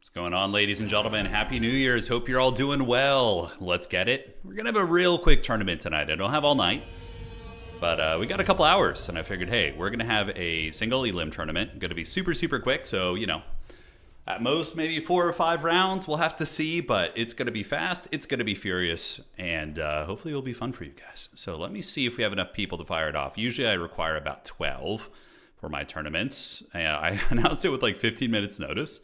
What's going on, ladies and gentlemen? Happy New Year's. Hope you're all doing well. Let's get it. We're going to have a real quick tournament tonight. I don't have all night, but we got a couple hours, and I figured, hey, we're going to have a single elim tournament. Going to be super, super quick, so, you know, at most maybe 4 or 5 rounds. We'll have to see, but it's going to be fast. It's going to be furious, and hopefully it'll be fun for you guys. So let me see if we have enough people to fire it off. Usually I require about 12 for my tournaments. I announce it with like 15 minutes notice.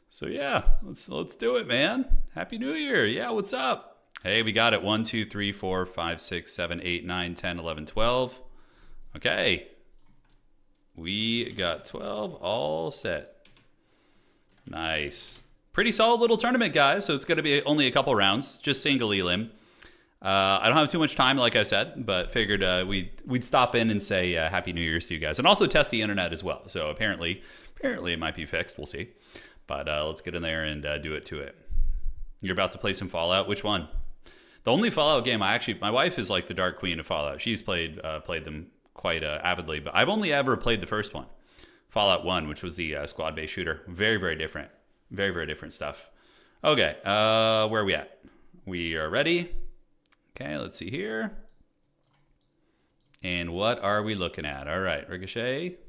So yeah, let's do it, man. Happy New Year. Yeah, what's up? Hey, we got it. 1, 2, 3, 4, 5, 6, 7, 8, 9, 10, 11, 12. Okay. We got 12 all set. Nice. Pretty solid little tournament, guys. So it's going to be only a couple rounds, just single elim. I don't have too much time, like I said, but figured we'd stop in and say Happy New Year's to you guys. And also test the internet as well. So apparently it might be fixed. We'll see. But let's get in there and do it to it. You're about to play some Fallout. Which one? The only Fallout game my wife is like the dark queen of Fallout. She's played them quite avidly, but I've only ever played the first one, Fallout 1, which was the squad-based shooter. Very, very different. Very, very different stuff. Okay, where are we at? We are ready. Okay, let's see here. And what are we looking at? All right, Ricochet.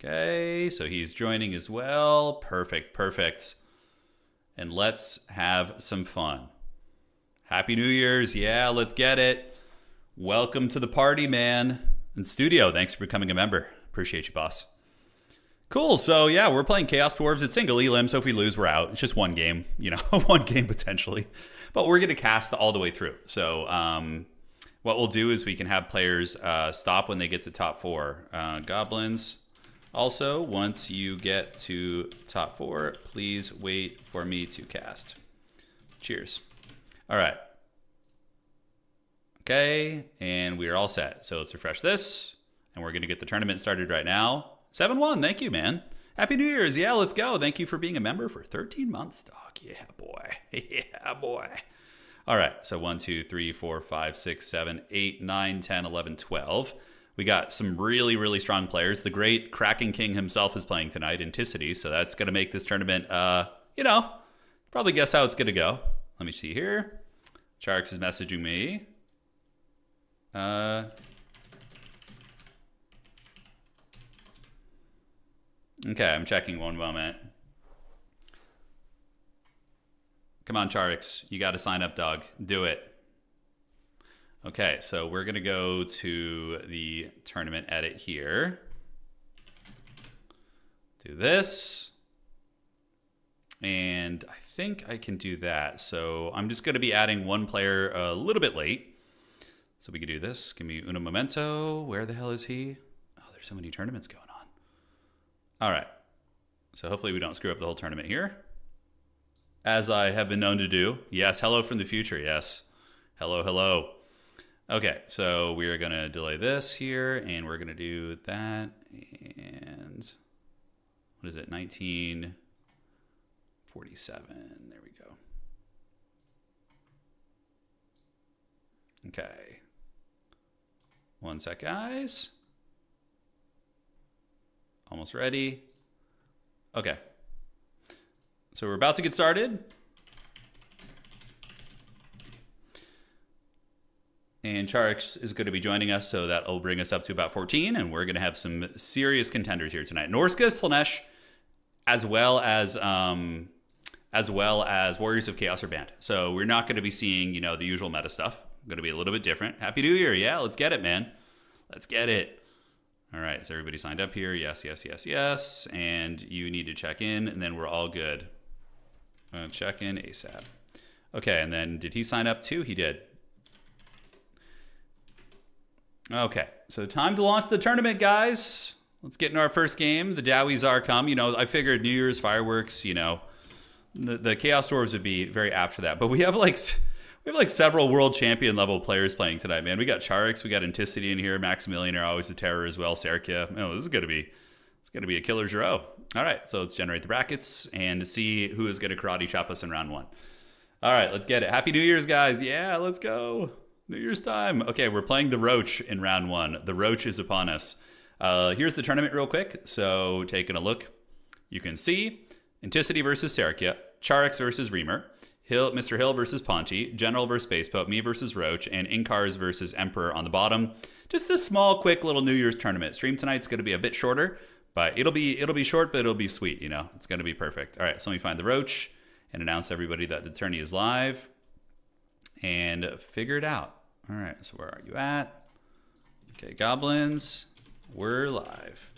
Okay, so he's joining as well. Perfect, perfect. And let's have some fun. Happy New Year's. Yeah, let's get it. Welcome to the party, man. And Studio, thanks for becoming a member. Appreciate you, boss. Cool, so yeah, we're playing Chaos Dwarves. It's single elim, so if we lose, we're out. It's just one game, you know, one game potentially. But we're going to cast all the way through. So what we'll do is we can have players stop when they get to top 4. Goblins. Also, once you get to top 4, please wait for me to cast. Cheers. All right. Okay, and we are all set. So let's refresh this, and we're going to get the tournament started right now. 7-1, thank you, man. Happy New Year's. Yeah, let's go. Thank you for being a member for 13 months, dog. Yeah, boy. Yeah, boy. All right, so 1, 2, 3, 4, 5, 6, 7, 8, 9, 10, 11, 12. We got some really, really strong players. The great Kraken King himself is playing tonight, Inticity, so that's going to make this tournament, you know, probably guess how it's going to go. Let me see here. Charx is messaging me. Okay, I'm checking one moment. Come on, Charx. You got to sign up, dog. Do it. Okay, so we're going to go to the tournament edit here. Do this. And I think I can do that. So I'm just going to be adding one player a little bit late. So we can do this. Give me uno momento. Where the hell is he? Oh, there's so many tournaments going on. All right. So hopefully we don't screw up the whole tournament here. As I have been known to do. Yes, hello from the future. Yes. Hello, hello. Okay, so we are going to delay this here, and we're going to do that, and what is it, 1947. There we go. Okay. One sec, guys. Almost ready. Okay. So we're about to get started. And Charx is going to be joining us, so that will bring us up to about 14, and we're going to have some serious contenders here tonight. Norska, Slanesh, as well as Warriors of Chaos are banned. So we're not going to be seeing, you know, the usual meta stuff. Going to be a little bit different. Happy New Year. Yeah, let's get it, man. Let's get it. All right, is everybody signed up here? Yes, yes, yes, yes. And you need to check in, and then we're all good. Check in ASAP. Okay, and then did he sign up too? He did. Okay, so time to launch the tournament, guys. Let's get into our first game. The Dowies are come. You know, I figured New Year's fireworks, you know, the Chaos Dwarves would be very apt for that. But we have like several world champion level players playing tonight, man. We got Charx, we got Anticity in here, Maxmillionaire, always a terror as well, Serkia. Oh, this is gonna be a killer's row. All right, so let's generate the brackets and see who is gonna karate chop us in round one. All right, let's get it. Happy New Year's, guys. Yeah, let's go. New Year's time. Okay, we're playing the Roach in round one. The Roach is upon us. Here's the tournament real quick. So taking a look, you can see Anticity versus Serkia, Charx versus Reamer, Mr. Hill versus Ponty, General versus Space Pope, me versus Roach, and Incars versus Emperor on the bottom. Just a small, quick little New Year's tournament. Stream tonight's going to be a bit shorter, but it'll be short, but it'll be sweet. You know, it's going to be perfect. All right, so let me find the Roach and announce everybody that the tourney is live and figure it out. All right, so where are you at? Okay, Goblins, we're live.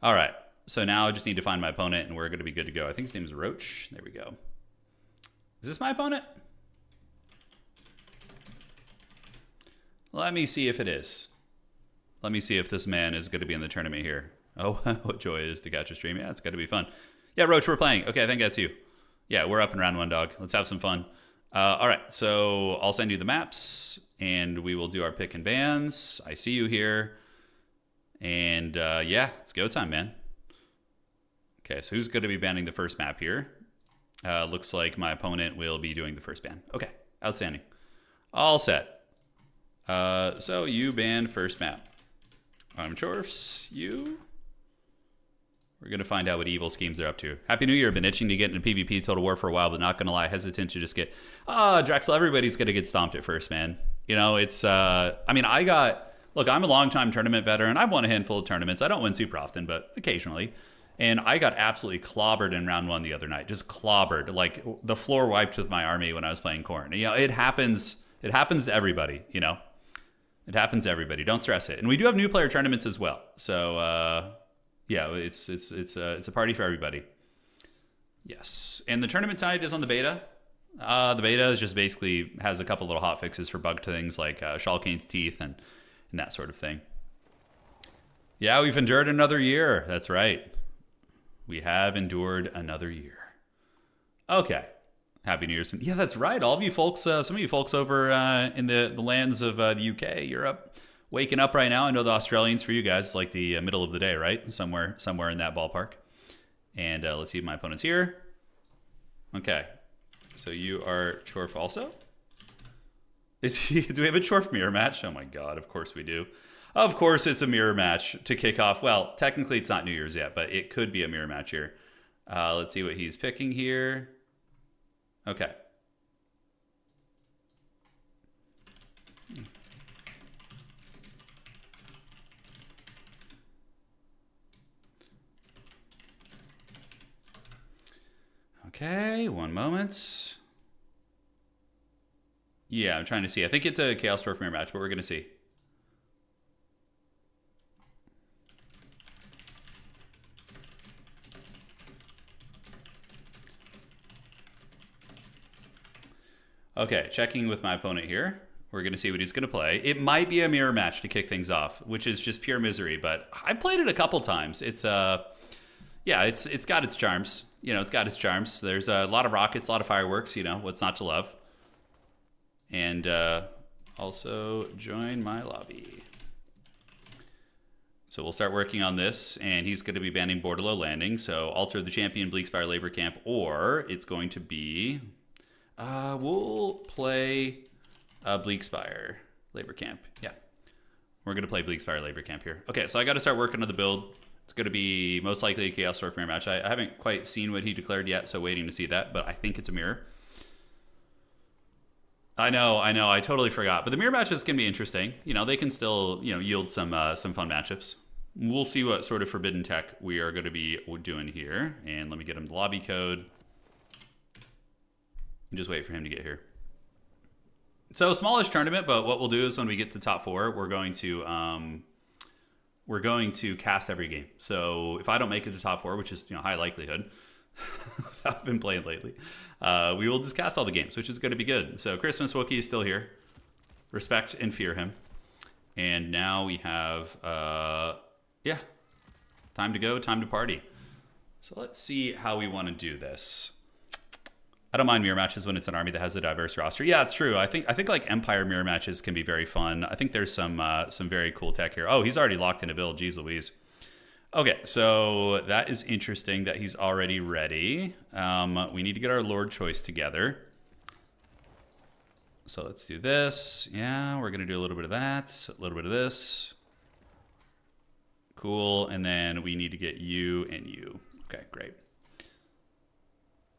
All right, so now I just need to find my opponent, and we're going to be good to go. I think his name is Roach. There we go. Is this my opponent? Let me see if it is. Let me see if this man is going to be in the tournament here. Oh, what joy it is to catch a stream. Yeah, it's got to be fun. Yeah, Roach, we're playing. Okay, I think that's you. Yeah, we're up in round one, dog. Let's have some fun. All right, so I'll send you the maps, and we will do our pick and bans. I see you here. And yeah, it's go time, man. Okay, so who's going to be banning the first map here? Looks like my opponent will be doing the first ban. Okay, outstanding. All set. So you ban first map. I'm Chorfs. You. We're going to find out what evil schemes they're up to. Happy New Year. Been itching to get into PvP Total War for a while, but not going to lie, hesitant to just get... Draxel, everybody's going to get stomped at first, man. You know, it's... I mean, Look, I'm a long-time tournament veteran. I've won a handful of tournaments. I don't win super often, but occasionally. And I got absolutely clobbered in round one the other night. Just clobbered. Like, the floor wiped with my army when I was playing Khorne. You know, it happens. It happens to everybody, you know? It happens to everybody. Don't stress it. And we do have new player tournaments as well. So, yeah, it's a party for everybody. Yes. And the tournament tonight is on the beta. The beta is just basically has a couple little hot fixes for bug things like Shalkane's Teeth and that sort of thing. Yeah, we've endured another year. That's right. We have endured another year. Okay. Happy New Year's. Yeah, that's right. All of you folks, some of you folks over in the lands of the UK, Europe, waking up right now. I know the Australians, for you guys, like the middle of the day, right? Somewhere in that ballpark. And let's see if my opponent's here. Okay. So you are Chorf also? Do we have a Chorf mirror match? Oh my God, of course we do. Of course it's a mirror match to kick off. Well, technically it's not New Year's yet, but it could be a mirror match here. Let's see what he's picking here. Okay. Okay, one moment. Yeah, I'm trying to see. I think it's a Chaos Dwarf mirror match, but we're going to see. Okay, checking with my opponent here. We're going to see what he's going to play. It might be a mirror match to kick things off, which is just pure misery, but I played it a couple times. It's yeah, it's got its charms. You know, it's got its charms. There's a lot of rockets, a lot of fireworks, you know, what's not to love. And also join my lobby. So we'll start working on this, and he's going to be banning Bordello Landing. So alter the champion, Bleakspire Labor Camp, or it's going to be... we'll play Bleakspire Labor Camp. Yeah, we're going to play Bleakspire Labor Camp here. Okay, so I got to start working on the build. It's going to be most likely a Chaos Dwarf mirror match. I haven't quite seen what he declared yet, so waiting to see that, but I think it's a mirror. I know, I totally forgot. But the mirror matches can be interesting. You know, they can still, you know, yield some fun matchups. We'll see what sort of forbidden tech we are going to be doing here. And let me get him the lobby code. Just wait for him to get here. So smallish tournament, but what we'll do is when we get to top 4, we're going to cast every game. So if I don't make it to top 4, which is, you know, high likelihood, I've been playing lately, we will just cast all the games, which is going to be good. So Christmas Wookiee is still here. Respect and fear him. And now we have, yeah, time to go, time to party. So let's see how we want to do this. I don't mind mirror matches when it's an army that has a diverse roster. Yeah, it's true. I think like Empire mirror matches can be very fun. I think there's some very cool tech here. Oh, he's already locked in a build. Jeez Louise. Okay, so that is interesting that he's already ready. We need to get our Lord choice together. So let's do this. Yeah, we're going to do a little bit of that, a little bit of this. Cool, and then we need to get you and you. Okay, great.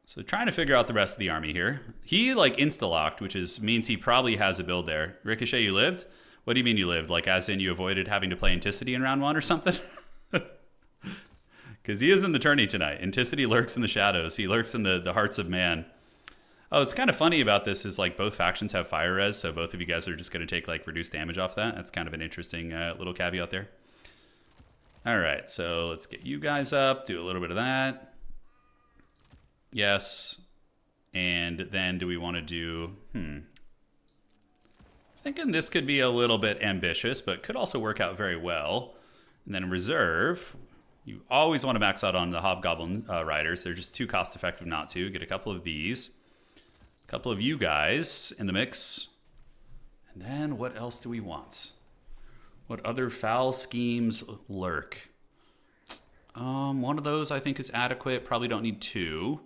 So trying to figure out the rest of the army here. He like insta-locked, which means he probably has a build there. Ricochet, you lived? What do you mean you lived? Like as in you avoided having to play Anticity in round 1 or something? Because he is in the tourney tonight. Anticity lurks in the shadows. He lurks in the hearts of man. Oh, it's kind of funny about this is like both factions have fire res, so both of you guys are just going to take like reduced damage off that. That's kind of an interesting little caveat there. All right, so let's get you guys up, do a little bit of that. Yes. And then do we want to do... Thinking this could be a little bit ambitious, but could also work out very well. And then reserve, you always want to max out on the Hobgoblin Riders. They're just too cost-effective not to. Get a couple of these. A couple of you guys in the mix. And then what else do we want? What other foul schemes lurk? One of those I think is adequate. Probably don't need 2.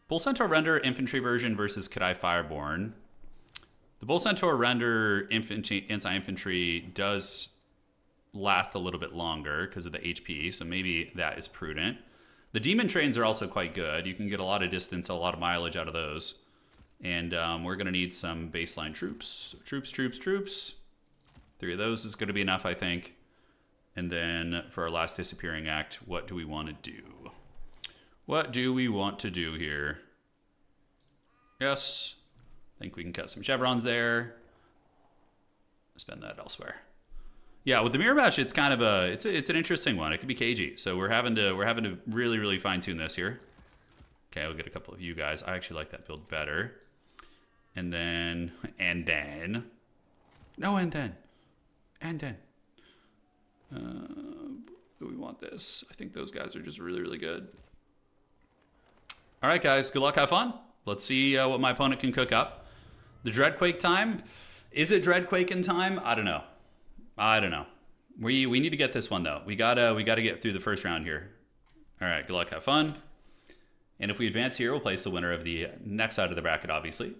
Bull Centaur Render infantry version versus Kadai Fireborn. The Bull Centaur Render anti-infantry does last a little bit longer because of the HP, so maybe that is prudent. The Demon Trains are also quite good. You can get a lot of distance, a lot of mileage out of those. And we're going to need some baseline troops. Troops. 3 of those is going to be enough, I think. And then for our last Disappearing Act, what do we want to do? What do we want to do here? Yes. I think we can cut some chevrons there. Spend that elsewhere. Yeah, with the mirror match, it's kind of it's an interesting one. It could be cagey. So we're having to really fine tune this here. Okay, we'll get a couple of you guys. I actually like that build better. And then do we want this? I think those guys are just really good. All right, guys, good luck, have fun. Let's see what my opponent can cook up. The Dreadquake time. Is it Dreadquake in time? I don't know. We need to get this one though. We gotta get through the first round here. All right, good luck, have fun. And if we advance here, we'll place the winner of the next side of the bracket, obviously.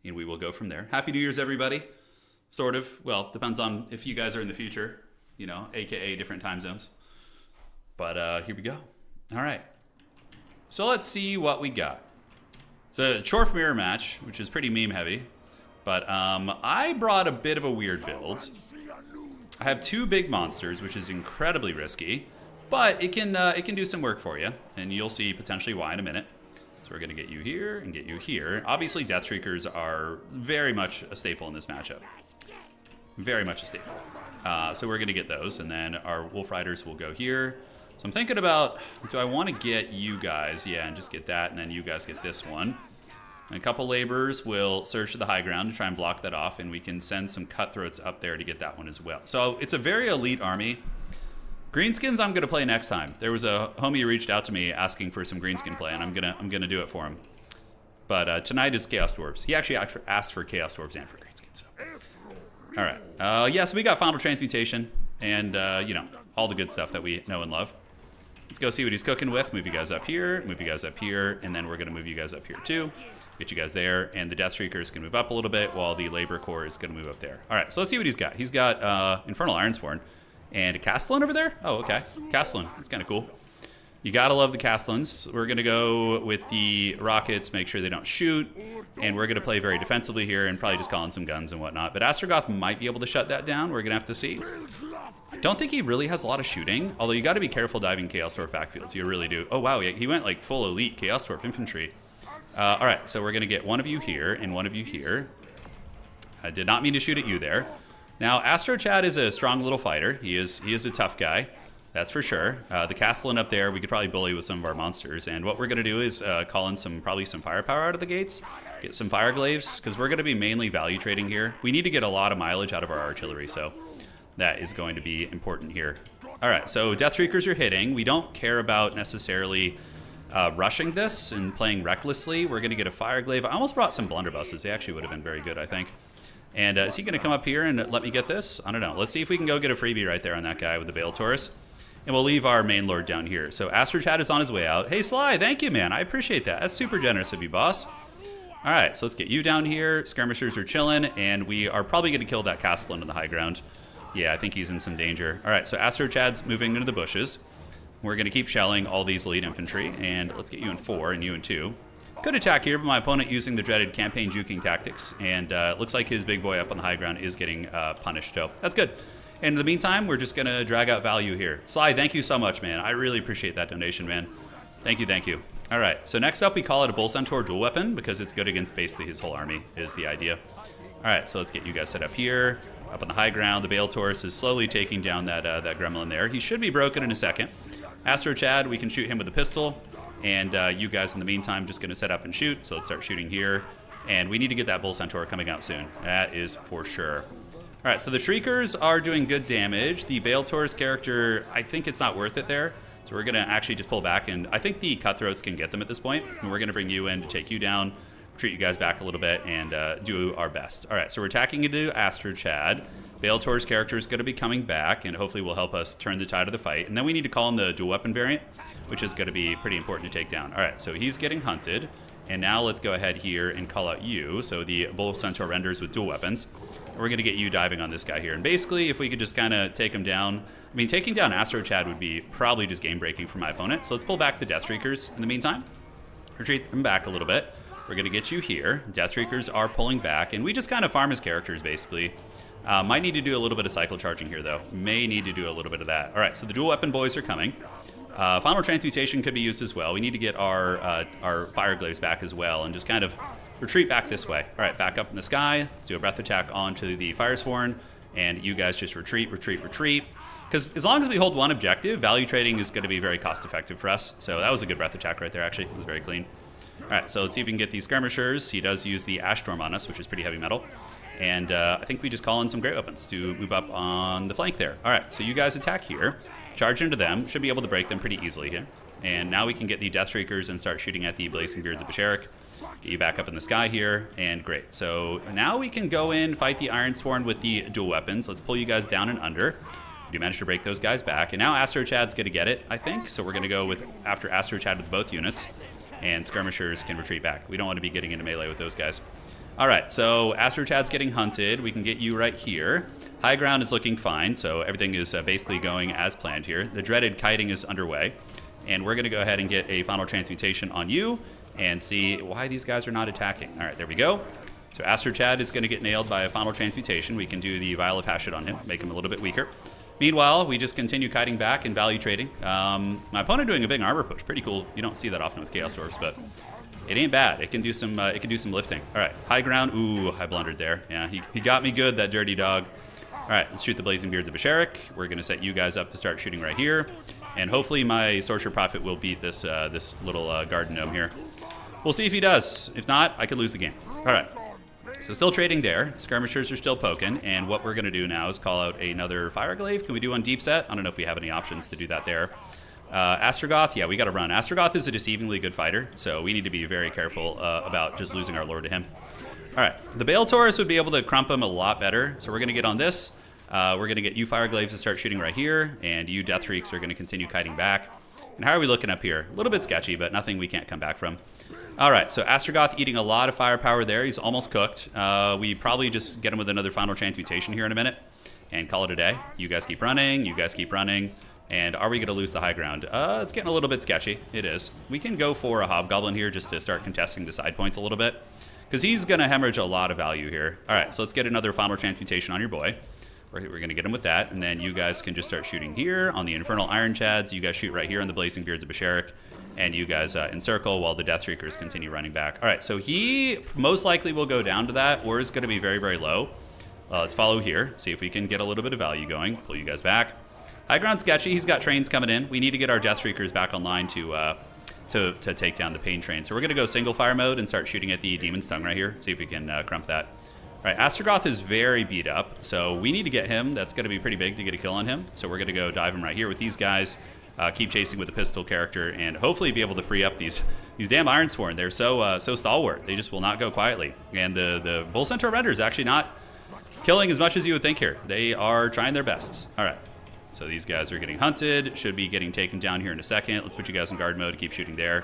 And we will go from there. Happy New Year's, everybody. Sort of. Well, depends on if you guys are in the future, you know, aka different time zones. But here we go. All right. So let's see what we got. It's a Chorf mirror match, which is pretty meme heavy. But I brought a bit of a weird build. I have 2 big monsters, which is incredibly risky. But it can do some work for you. And you'll see potentially why in a minute. So we're going to get you here and get you here. Obviously, Deathstreakers are very much a staple in this matchup. Very much a staple. So we're going to get those. And then our Wolf Riders will go here. So I'm thinking about, do I want to get you guys? Yeah, and just get that, and then you guys get this one. And a couple laborers will surge to the high ground to try and block that off, and we can send some cutthroats up there to get that one as well. So it's a very elite army. Greenskins I'm going to play next time. There was a homie who reached out to me asking for some Greenskin play, and I'm gonna do it for him. But tonight is Chaos Dwarves. He actually asked for Chaos Dwarves and for Greenskin. So. All right. Yeah, so we got Final Transmutation, and, you know, all the good stuff that we know and love. Let's go see what he's cooking with. Move you guys up here, move you guys up here, and then we're going to move you guys up here too. Get you guys there, and the Deathstreakers can move up a little bit while the Labor Corps is going to move up there. All right, so let's see what he's got. He's got Infernal Ironsworn. And a Castellan over there? Oh, okay. Castellan. That's kind of cool. You gotta love the Castellans. We're gonna go with the rockets, make sure they don't shoot, and we're gonna play very defensively here and probably just call in some guns and whatnot. But Astrogoth might be able to shut that down. We're gonna have to see. I don't think he really has a lot of shooting, although you gotta be careful diving Chaos Dwarf backfields. You really do. Oh wow, he went like full elite Chaos Dwarf infantry. All right, so we're gonna get one of you here and one of you here. I did not mean to shoot at you there. Now, Astro Chad is a strong little fighter. He is a tough guy. That's for sure. The Castellan up there, we could probably bully with some of our monsters. And what we're going to do is call in probably some firepower out of the gates. Get some fire glaives, because we're going to be mainly value trading here. We need to get a lot of mileage out of our artillery, so that is going to be important here. All right, so Deathshriekers are hitting. We don't care about necessarily rushing this and playing recklessly. We're going to get a fire glaive. I almost brought some blunderbusses. They actually would have been very good, I think. And is he going to come up here and let me get this? I don't know. Let's see if we can go get a freebie right there on that guy with the Bale Taurus. And we'll leave our main lord down here. So Astro Chad is on his way out. Hey, Sly, thank you, man. I appreciate that. That's super generous of you, boss. All right, so let's get you down here. Skirmishers are chilling, and we are probably going to kill that Castellan on the high ground. Yeah, I think he's in some danger. All right, so Astro Chad's moving into the bushes. We're going to keep shelling all these elite infantry, and let's get you in 4 and you in 2. Good attack here, but my opponent using the dreaded campaign juking tactics, and it looks like his big boy up on the high ground is getting punished, so that's good. And in the meantime, we're just going to drag out value here. Sly, thank you so much, man. I really appreciate that donation, man. Thank you, thank you. All right, so next up, we call it a Bull Centaur dual weapon because it's good against basically his whole army is the idea. All right, so let's get you guys set up here. Up on the high ground, the Bale Taurus is slowly taking down that gremlin there. He should be broken in a second. Astro Chad, we can shoot him with a pistol. And you guys, in the meantime, just going to set up and shoot. So let's start shooting here. And we need to get that Bull Centaur coming out soon. That is for sure. All right, so the Shriekers are doing good damage. The Bale Taurus character, I think it's not worth it there. So we're going to actually just pull back. And I think the Cutthroats can get them at this point. And we're going to bring you in to take you down, retreat you guys back a little bit, and do our best. All right, so we're attacking into Astro Chad. Bale Taurus character is going to be coming back, and hopefully will help us turn the tide of the fight. And then we need to call in the dual weapon variant, which is going to be pretty important to take down. All right, so he's getting hunted. And now let's go ahead here and call out you. So the Bull Centaur renders with dual weapons. And we're going to get you diving on this guy here. And basically, if we could just kind of take him down. I mean, taking down Astro Chad would be probably just game-breaking for my opponent. So let's pull back the Deathshriekers in the meantime. Retreat them back a little bit. We're going to get you here. Deathshriekers are pulling back. And we just kind of farm his characters, basically. Might need to do a little bit of cycle charging here, though. May need to do a little bit of that. All right, so the dual weapon boys are coming. Final Transmutation could be used as well. We need to get our Fire Glaives back as well and just kind of retreat back this way. All right, back up in the sky. Let's do a breath attack onto the Firesworn, and you guys just retreat, retreat, retreat. Because as long as we hold one objective, value trading is going to be very cost-effective for us. So that was a good breath attack right there, actually. It was very clean. All right, so let's see if we can get these Skirmishers. He does use the Ash Storm on us, which is pretty heavy metal. And I think we just call in some great weapons to move up on the flank there. All right, so you guys attack here. Charge into them. Should be able to break them pretty easily here. And now we can get the Deathshriekers and start shooting at the Blazing Beards of Basharik. Get you back up in the sky here, and great. So now we can go in, fight the Ironsworn with the dual weapons. Let's pull you guys down and under. We do manage to break those guys back. And now Astro Chad's going to get it, I think. So we're going to go with after Astro Chad with both units. And Skirmishers can retreat back. We don't want to be getting into melee with those guys. All right, so Astro Chad's getting hunted. We can get you right here. High ground is looking fine, so everything is basically going as planned here. The dreaded kiting is underway. And we're going to go ahead and get a final transmutation on you and see why these guys are not attacking. All right, there we go. So Astro Chad is going to get nailed by a final transmutation. We can do the Vial of Hashut on him, make him a little bit weaker. Meanwhile, we just continue kiting back and value trading. My opponent doing a big armor push. Pretty cool. You don't see that often with Chaos Dwarfs, but it ain't bad. It can do some lifting. All right, high ground. Ooh, I blundered there. Yeah, he got me good, that dirty dog. All right, let's shoot the Blazing Beards of Basharik. We're going to set you guys up to start shooting right here. And hopefully my Sorcerer Prophet will beat this little garden gnome here. We'll see if he does. If not, I could lose the game. All right. So still trading there. Skirmishers are still poking. And what we're going to do now is call out another Fire Glaive. Can we do one deep set? I don't know if we have any options to do that there. Astrogoth, yeah, we got to run. Astrogoth is a deceivingly good fighter, so we need to be very careful about just losing our lord to him. All right, the Bale Taurus would be able to crump him a lot better, so we're going to get on this. We're going to get you Fire Glaives to start shooting right here, and you Death Reeks are going to continue kiting back. And how are we looking up here? A little bit sketchy, but nothing we can't come back from. All right, so Astrogoth eating a lot of firepower there. He's almost cooked. We probably just get him with another final transmutation here in a minute. and call it a day. You guys keep running. You guys keep running. And are we going to lose the high ground? It's getting a little bit sketchy. It is. We can go for a Hobgoblin here just to start contesting the side points a little bit, because he's going to hemorrhage a lot of value here. All right, so let's get another Final Transmutation on your boy. We're going to get him with that, and then you guys can just start shooting here on the Infernal Iron Chads. You guys shoot right here on the Blazing Beards of Basharik, and you guys encircle while the Deathshriekers continue running back. All right, so he most likely will go down to that, or is going to be very, very low. Let's follow here, see if we can get a little bit of value going. Pull you guys back. High ground sketchy. He's got trains coming in. We need to get our Deathshriekers back online to take down the Pain Train. So we're going to go single fire mode and start shooting at the Demon Stung right here. See if we can crump that. All right, Astragoth is very beat up, so we need to get him. That's going to be pretty big to get a kill on him. So we're going to go dive him right here with these guys. Keep chasing with the pistol character, and hopefully be able to free up these damn Ironsworn. They're so stalwart. They just will not go quietly. And the Bull Centaur Render is actually not killing as much as you would think here. They are trying their best. All right. So these guys are getting hunted, should be getting taken down here in a second. Let's put you guys in guard mode, keep shooting there,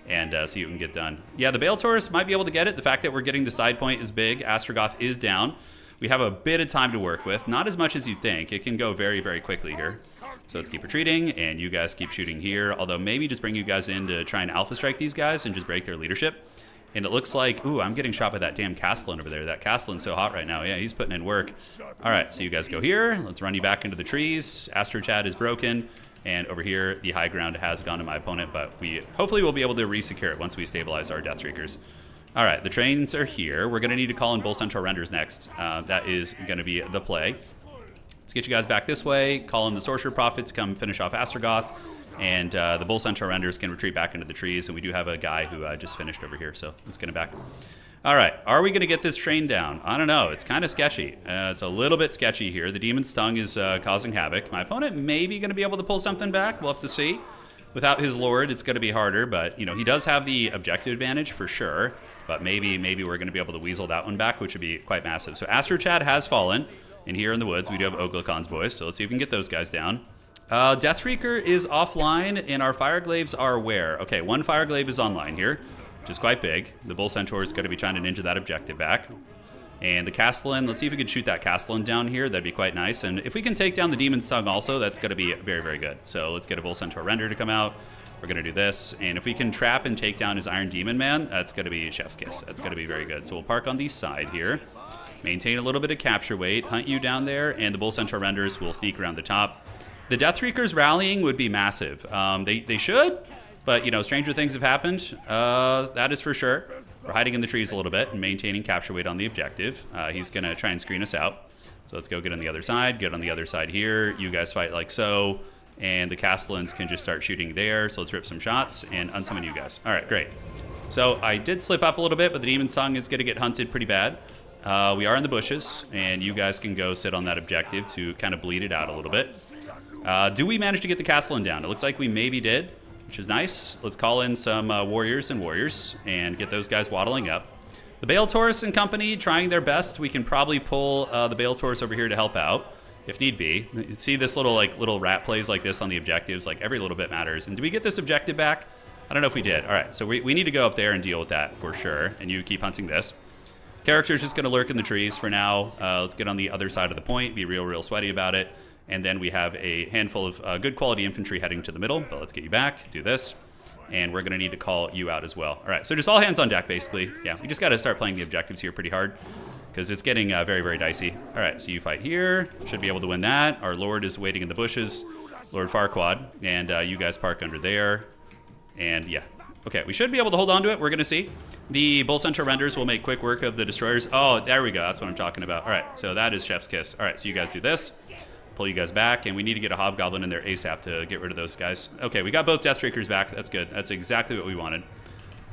and see what we can get done. Yeah, the Bale Taurus might be able to get it. The fact that we're getting the side point is big. Astragoth is down. We have a bit of time to work with. Not as much as you'd think. It can go very, very quickly here. So let's keep retreating, and you guys keep shooting here. Although maybe just bring you guys in to try and alpha strike these guys and just break their leadership. And it looks like, ooh, I'm getting shot by that damn Castellan over there. That Castellan's so hot right now. Yeah, he's putting in work. All right, so you guys go here. Let's run you back into the trees. Astro Chad is broken. And over here, the high ground has gone to my opponent, but we hopefully will be able to re-secure it once we stabilize our Deathshriekers. All right, the trains are here. We're going to need to call in Bull Centaur Renders next. That is going to be the play. Let's get you guys back this way. Call in the Sorcerer Prophet to come finish off Astragoth. And the Bull Centaur Renders can retreat back into the trees. And we do have a guy who just finished over here, so let's get him back. All right, are we going to get this train down? I don't know. It's kind of sketchy. It's a little bit sketchy here. The Demon Stung is causing havoc. My opponent may be going to be able to pull something back. We'll have to see. Without his Lord, it's going to be harder. But, you know, he does have the objective advantage for sure. But maybe we're going to be able to weasel that one back, which would be quite massive. So Astro Chad has fallen. And here in the woods, we do have Oglacon's boys. So let's see if we can get those guys down. Deathshriekr is offline, and our Fireglaves are where? Okay, one Fireglaive is online here, which is quite big. The Bull Centaur is going to be trying to ninja that objective back. And the Castellan, let's see if we can shoot that Castellan down here. That'd be quite nice. And if we can take down the Demon Stung also, that's going to be very, very good. So let's get a Bull Centaur Render to come out. We're going to do this. And if we can trap and take down his Iron Demon Man, that's going to be Chef's Kiss. That's going to be very good. So we'll park on the side here. Maintain a little bit of capture weight. Hunt you down there. And the Bull Centaur Renders will sneak around the top. The Deathshriekers rallying would be massive. They should, but, you know, stranger things have happened. That is for sure. We're hiding in the trees a little bit and maintaining capture weight on the objective. He's going to try and screen us out. So let's go get on the other side. Get on the other side here. You guys fight like so. And the Castellans can just start shooting there. So let's rip some shots and unsummon you guys. All right, great. So I did slip up a little bit, but the Demon Stung is going to get hunted pretty bad. We are in the bushes, and you guys can go sit on that objective to kind of bleed it out a little bit. Do we manage to get the Castellan down? It looks like we maybe did, which is nice. Let's call in some warriors and get those guys waddling up. The Bale Taurus and company trying their best. We can probably pull the Bale Taurus over here to help out if need be. You see this little rat plays like this on the objectives. Like every little bit matters. And do we get this objective back? I don't know if we did. All right, so we need to go up there and deal with that for sure. And you keep hunting this. Character's just going to lurk in the trees for now. Let's get on the other side of the point. Be real sweaty about it. And then we have a handful of good quality infantry heading to the middle. But let's get you back. Do this. And we're going to need to call you out as well. All right, so just all hands on deck, basically. Yeah, we just got to start playing the objectives here pretty hard because it's getting very dicey. All right, so you fight here. Should be able to win that. Our Lord is waiting in the bushes. Lord Farquaad. And you guys park under there. And yeah. Okay, we should be able to hold on to it. We're going to see. The Bull Centaur Renders will make quick work of the Destroyers. Oh, there we go. That's what I'm talking about. All right, so that is Chef's Kiss. All right, so you guys do this. Pull you guys back, and we need to get a Hobgoblin in there ASAP to get rid of those guys. Okay, we got both Deathshriekers back. That's good. That's exactly what we wanted.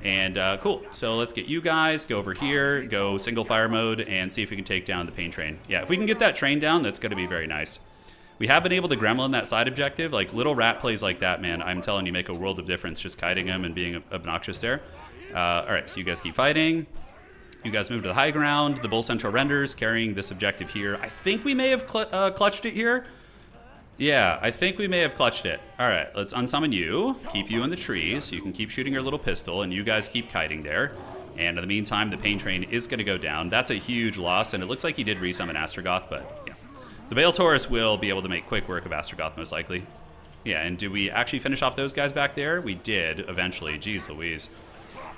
And cool. So let's get you guys, go over here, go single fire mode, and see if we can take down the Pain Train. Yeah, if we can get that train down, that's going to be very nice. We have been able to gremlin that side objective. Like little rat plays like that, man, I'm telling you, make a world of difference just kiting them and being obnoxious there. All right, so you guys keep fighting. You guys move to the high ground. The Bull Centaur Renders carrying this objective here. I think we may have clutched it here. Yeah, I think we may have clutched it. All right, let's unsummon you. Keep you in the trees. You can keep shooting your little pistol, and you guys keep kiting there. And in the meantime, the Pain Train is going to go down. That's a huge loss, and it looks like he did resummon Astragoth, but yeah. The Bale Taurus will be able to make quick work of Astrogoth, most likely. Yeah, and did we actually finish off those guys back there? We did, eventually. Jeez Louise.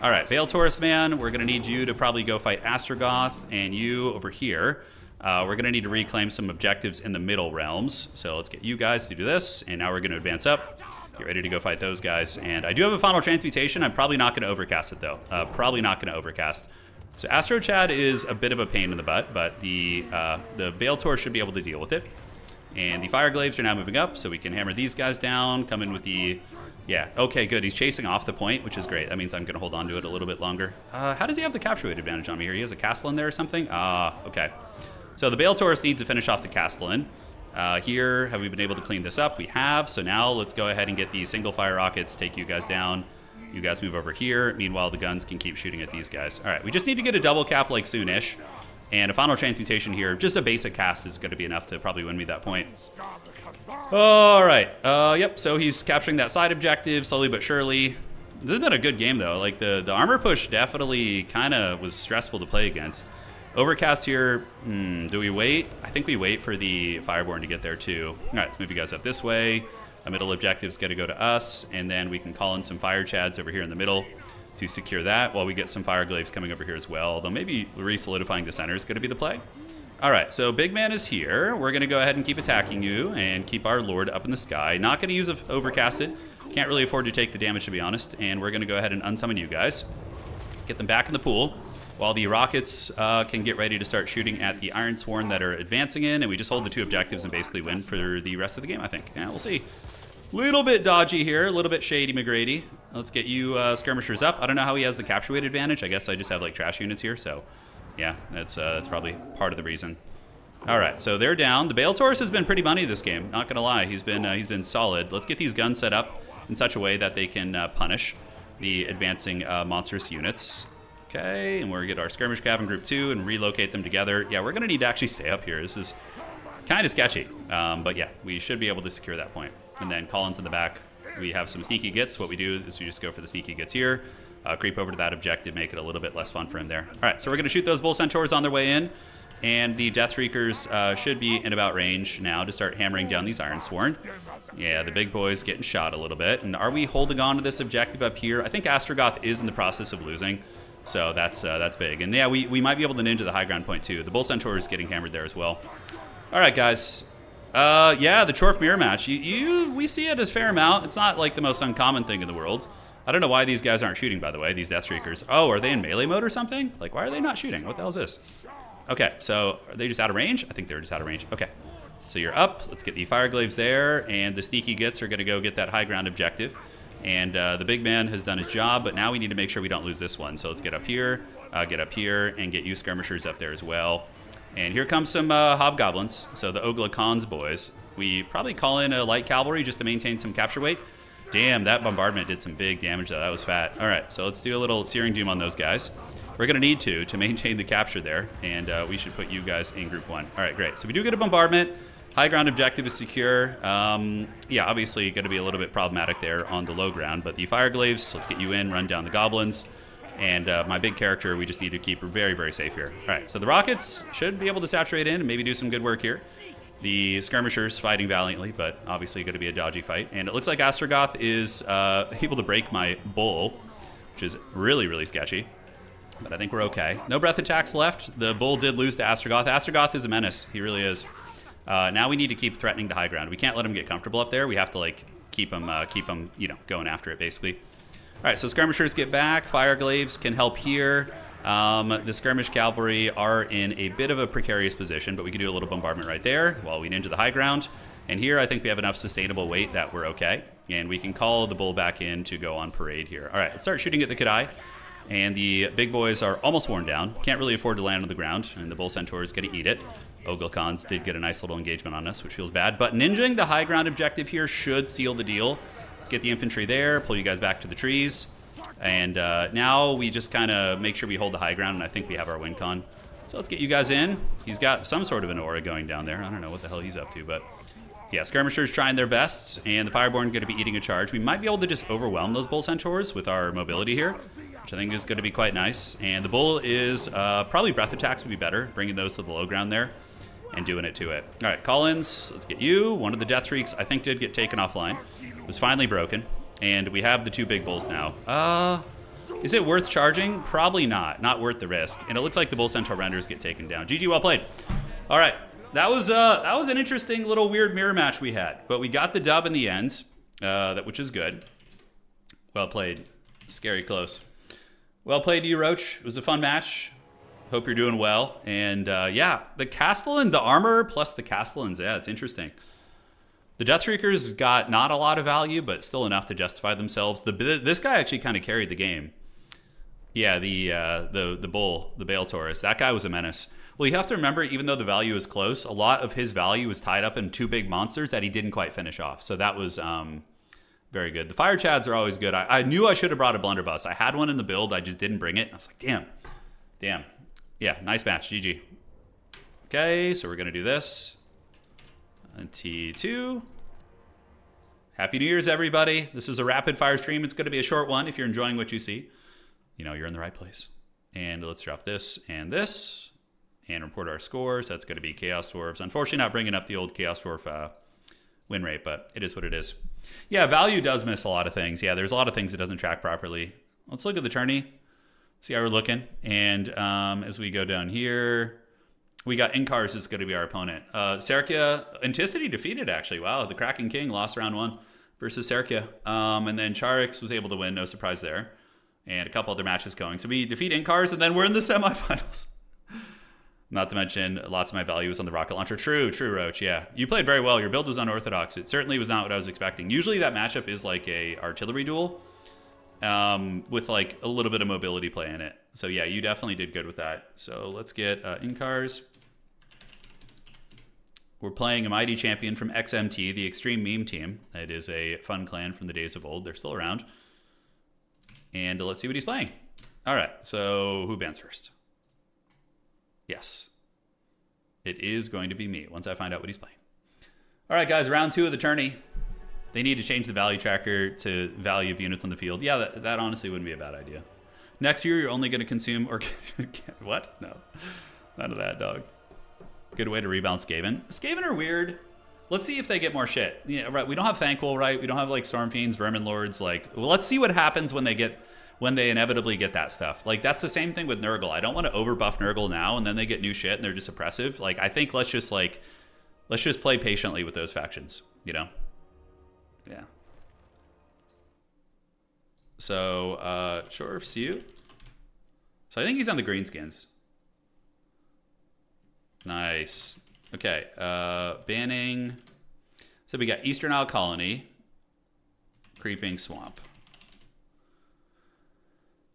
All right, Bale Taurus, man, we're going to need you to probably go fight Astrogoth, and you over here. We're going to need to reclaim some objectives in the middle realms. So let's get you guys to do this, and now we're going to advance up. Get ready to go fight those guys. And I do have a final transmutation. I'm probably not going to overcast it, though. Probably not going to overcast. So Astro Chad is a bit of a pain in the butt, but the Bale Taurus should be able to deal with it. And the Fire Glaives are now moving up, so we can hammer these guys down, come in with the... Yeah, okay, good. He's chasing off the point, which is great. That means I'm going to hold on to it a little bit longer. How does he have the capture weight advantage on me here? He has a Castellan there or something? Okay. So the Bale Taurus needs to finish off the Castellan. Here, have we been able to clean this up? We have. So now let's go ahead and get the single fire rockets, take you guys down. You guys move over here. Meanwhile, the guns can keep shooting at these guys. All right, we just need to get a double cap like soonish. And a final transmutation here. Just a basic cast is going to be enough to probably win me that point. All right. Yep, so he's capturing that side objective slowly but surely. This has been a good game, though. Like, the armor push definitely kind of was stressful to play against. Overcast here. Do we wait? I think we wait for the Fireborn to get there, too. All right, let's move you guys up this way. The middle objective's going to go to us, and then we can call in some Fire Chads over here in the middle to secure that while we get some Fire Glaives coming over here as well. Although maybe re-solidifying the center is going to be the play. All right, so Big Man is here. We're going to go ahead and keep attacking you and keep our Lord up in the sky. Not going to use Overcast it. Can't really afford to take the damage, to be honest. And we're going to go ahead and unsummon you guys. Get them back in the pool while the rockets can get ready to start shooting at the Iron Sworn that are advancing in. And we just hold the two objectives and basically win for the rest of the game, I think. Yeah, we'll see. Little bit dodgy here, a little bit shady McGrady. Let's get you skirmishers up. I don't know how he has the capture weight advantage. I guess I just have like trash units here, so yeah, that's probably part of the reason. All right, so they're down. The Bale Taurus has been pretty money this game. Not gonna lie, he's been solid. Let's get these guns set up in such a way that they can punish the advancing monstrous units. Okay, and we're gonna get our skirmish cav in group 2 and relocate them together. Yeah, we're gonna need to actually stay up here. This is kind of sketchy, but yeah, we should be able to secure that point. And then Collins in the back. We have some sneaky gets. What we do is we just go for the sneaky gets here, creep over to that objective, make it a little bit less fun for him there. All right, so we're going to shoot those Bull Centaurs on their way in, and the Death Shriekers should be in about range now to start hammering down these Iron Sworn. Yeah, the big boy's getting shot a little bit. And are we holding on to this objective up here? I think Astrogoth is in the process of losing, so that's big. And yeah, we might be able to ninja the high ground point too. The Bull Centaur is getting hammered there as well. All right, guys. Yeah, the Chorf mirror match. We see it as fair amount. It's not like the most uncommon thing in the world. I don't know why these guys aren't shooting, by the way, these Death Shriekers. Oh, are they in melee mode or something? Like, why are they not shooting? What the hell is this? Okay, so are they just out of range? I think they're just out of range. Okay, so you're up. Let's get the Fire Glaives there, and the sneaky gets are going to go get that high ground objective. And the big man has done his job, but now we need to make sure we don't lose this one. So let's get up here, and get you skirmishers up there as well. And here comes some hobgoblins, so the Ogla Khan's boys. We probably call in a light cavalry just to maintain some capture weight. Damn, that bombardment did some big damage though. That was fat. All right, so let's do a little Searing Doom on those guys. We're going to need to maintain the capture there, and we should put you guys in group 1. All right, great. So we do get a bombardment. High ground objective is secure. Yeah, obviously going to be a little bit problematic there on the low ground, but the Fire Glaives, let's get you in, run down the goblins. And my big character, we just need to keep her very, very safe here. All right, so the rockets should be able to saturate in and maybe do some good work here. The skirmishers fighting valiantly, but obviously going to be a dodgy fight. And it looks like Astrogoth is able to break my bull, which is really, really sketchy. But I think we're okay. No breath attacks left. The bull did lose to Astrogoth. Astrogoth is a menace. He really is. Now we need to keep threatening the high ground. We can't let him get comfortable up there. We have to like keep him, going after it basically. All right, so skirmishers get back. Fire Glaives can help here. The skirmish cavalry are in a bit of a precarious position, but we can do a little bombardment right there while we ninja the high ground. And here I think we have enough sustainable weight that we're okay. And we can call the bull back in to go on parade here. All right, let's start shooting at the Kadai. And the big boys are almost worn down. Can't really afford to land on the ground, and the Bull Centaur is going to eat it. Ogla Khans did get a nice little engagement on us, which feels bad. But ninjing the high ground objective here should seal the deal. Let's get the infantry there, pull you guys back to the trees. And now we just kind of make sure we hold the high ground, and I think we have our win con. So let's get you guys in. He's got some sort of an aura going down there. I don't know what the hell he's up to, but yeah, skirmishers trying their best, and the Fireborn going to be eating a charge. We might be able to just overwhelm those Bull Centaurs with our mobility here, which I think is going to be quite nice. And the Bull is probably breath attacks would be better, bringing those to the low ground there. and doing it to it. All right, Collins, let's get you. One of the death streaks, I think, did get taken offline. It was finally broken, and we have the 2 big bulls now. Is it worth charging? Probably not. Not worth the risk. And it looks like the Bull Centaur renders get taken down. GG, well played. All right, that was an interesting little weird mirror match we had, but we got the dub in the end, which is good. Well played. Scary close. Well played to you, Roach. It was a fun match. Hope you're doing well. And yeah, the Castellan, the armor plus the Castellans, yeah, it's interesting. The Deathstreakers got not a lot of value, but still enough to justify themselves. This guy actually kind of carried the game. Yeah, the bull, the Bale Taurus, that guy was a menace. Well, you have to remember, even though the value is close, a lot of his value was tied up in 2 big monsters that he didn't quite finish off. So that was very good. The Fire Chads are always good. I knew I should have brought a Blunderbuss. I had one in the build. I just didn't bring it. I was like, damn. Yeah, nice match. GG. Okay, so we're going to do this. And T2. Happy New Year's, everybody. This is a rapid fire stream. It's going to be a short one. If you're enjoying what you see, you know, you're in the right place. And let's drop this and this and report our scores. That's going to be Chaos Dwarves. Unfortunately, not bringing up the old Chaos Dwarf win rate, but it is what it is. Yeah, value does miss a lot of things. Yeah, there's a lot of things it doesn't track properly. Let's look at the tourney, see how we're looking. And as we go down here, we got Incars is going to be our opponent. Serkia, Anticity defeated, actually. Wow, the Kraken King lost round 1 versus Serkia. And then Charx was able to win, no surprise there. And a couple other matches going. So we defeat Incars, and then we're in the semifinals. Not to mention, lots of my value was on the rocket launcher. True, Roach, yeah. You played very well. Your build was unorthodox. It certainly was not what I was expecting. Usually that matchup is like a artillery duel with like a little bit of mobility play in it. So yeah, you definitely did good with that. So let's get Incars. We're playing a mighty champion from XMT, the Extreme Meme Team. It is a fun clan from the days of old. They're still around. And let's see what he's playing. All right, so who bans first? Yes. It is going to be me once I find out what he's playing. All right, guys, round 2 of the tourney. They need to change the value tracker to value of units on the field. Yeah, that honestly wouldn't be a bad idea. Next year, you're only going to consume... What? No. None of that, dog. Good way to rebound Skaven. Skaven are weird. Let's see if they get more shit. Yeah, right. We don't have Thankful, right? We don't have like Storm Fiends, Vermin Lords. Like, well, let's see what happens when they inevitably get that stuff. Like, that's the same thing with Nurgle. I don't want to overbuff Nurgle now, and then they get new shit and they're just oppressive. Like, I think let's just play patiently with those factions, you know? Yeah. So, sure, see you. So I think he's on the greenskins. Nice. Okay, banning. So we got Eastern Isle Colony, Creeping Swamp.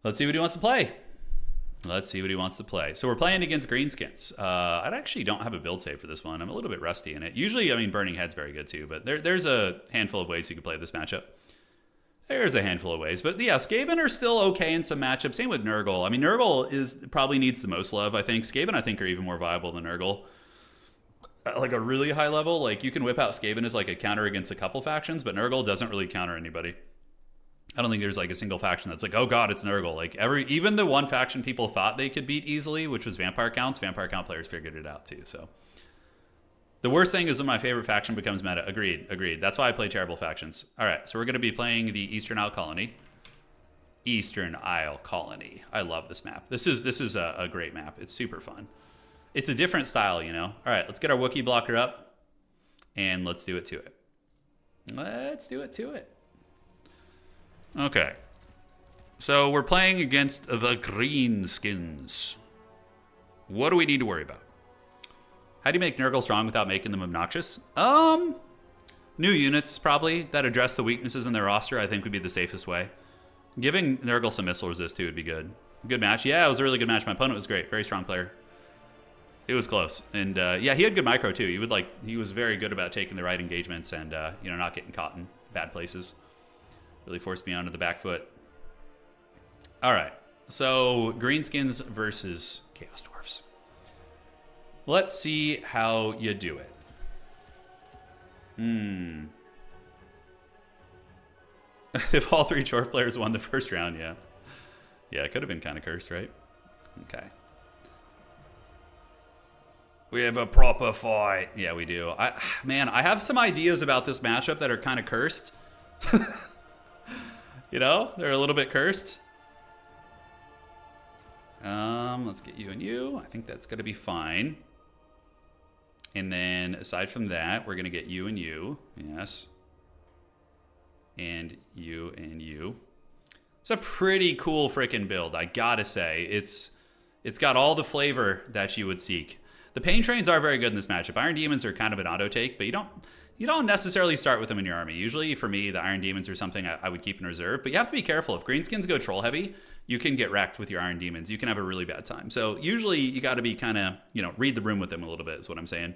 Let's see what he wants to play. So we're playing against greenskins. I actually don't have a build save for this one. I'm a little bit rusty in it. Usually, I mean, Burning Head's very good too, but there's a handful of ways you can play this matchup. There's a handful of ways, but yeah, Skaven are still okay in some matchups. Same with Nurgle. I mean, Nurgle probably needs the most love, I think. Skaven, I think, are even more viable than Nurgle. At like a really high level, like you can whip out Skaven as like a counter against a couple factions, but Nurgle doesn't really counter anybody. I don't think there's like a single faction that's like, oh god, it's Nurgle. Like even the one faction people thought they could beat easily, which was Vampire Count players figured it out too. So the worst thing is when my favorite faction becomes meta. Agreed. That's why I play terrible factions. All right, so we're going to be playing the Eastern Isle Colony. Eastern Isle Colony. I love this map. This is a great map. It's super fun. It's a different style, you know. All right, let's get our Wookiee blocker up, and let's do it to it. Okay. So we're playing against the Greenskins. What do we need to worry about? How do you make Nurgle strong without making them obnoxious? New units, probably, that address the weaknesses in their roster, I think would be the safest way. Giving Nurgle some missile resist, too, would be good. Good match. Yeah, it was a really good match. My opponent was great. Very strong player. It was close. And, yeah, he had good micro, too. He was very good about taking the right engagements and, not getting caught in bad places. Really forced me onto the back foot. All right. So, Greenskins versus Chaos Dwarfs. Let's see how you do it. If all 3 Dwarf players won the first round, yeah. Yeah, it could have been kind of cursed, right? Okay. We have a proper fight. Yeah, we do. Man, I have some ideas about this matchup that are kind of cursed. You know, they're a little bit cursed. Let's get you and you. I think that's going to be fine. And then aside from that, we're going to get you and you. Yes. And you and you. It's a pretty cool freaking build, I gotta say. It's got all the flavor that you would seek. The Pain Trains are very good in this matchup. Iron Demons are kind of an auto take, but you don't necessarily start with them in your army. Usually, for me, the Iron Demons are something I would keep in reserve, but you have to be careful. If Greenskins go troll heavy, you can get wrecked with your Iron Demons. You can have a really bad time. So usually, you got to be kind of, read the room with them a little bit, is what I'm saying.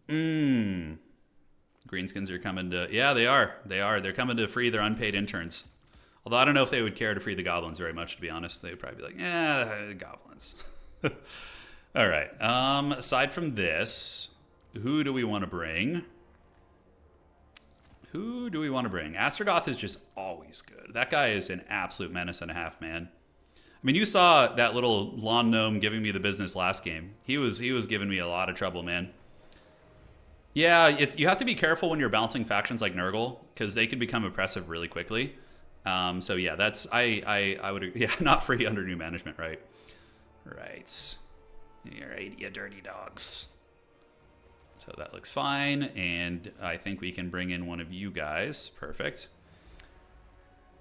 Greenskins are coming to... Yeah, they are. They're coming to free their unpaid interns. Although I don't know if they would care to free the goblins very much, to be honest. They would probably be like, goblins. All right. Aside from this, who do we want to bring? Astragoth is just always good. That guy is an absolute menace and a half, man. I mean, you saw that little lawn gnome giving me the business last game. He was giving me a lot of trouble, man. Yeah, you have to be careful when you're balancing factions like Nurgle, because they can become oppressive really quickly. So yeah, I would, yeah, not free under new management, right? Right. All right, you dirty dogs. So that looks fine, and I think we can bring in one of you guys. Perfect.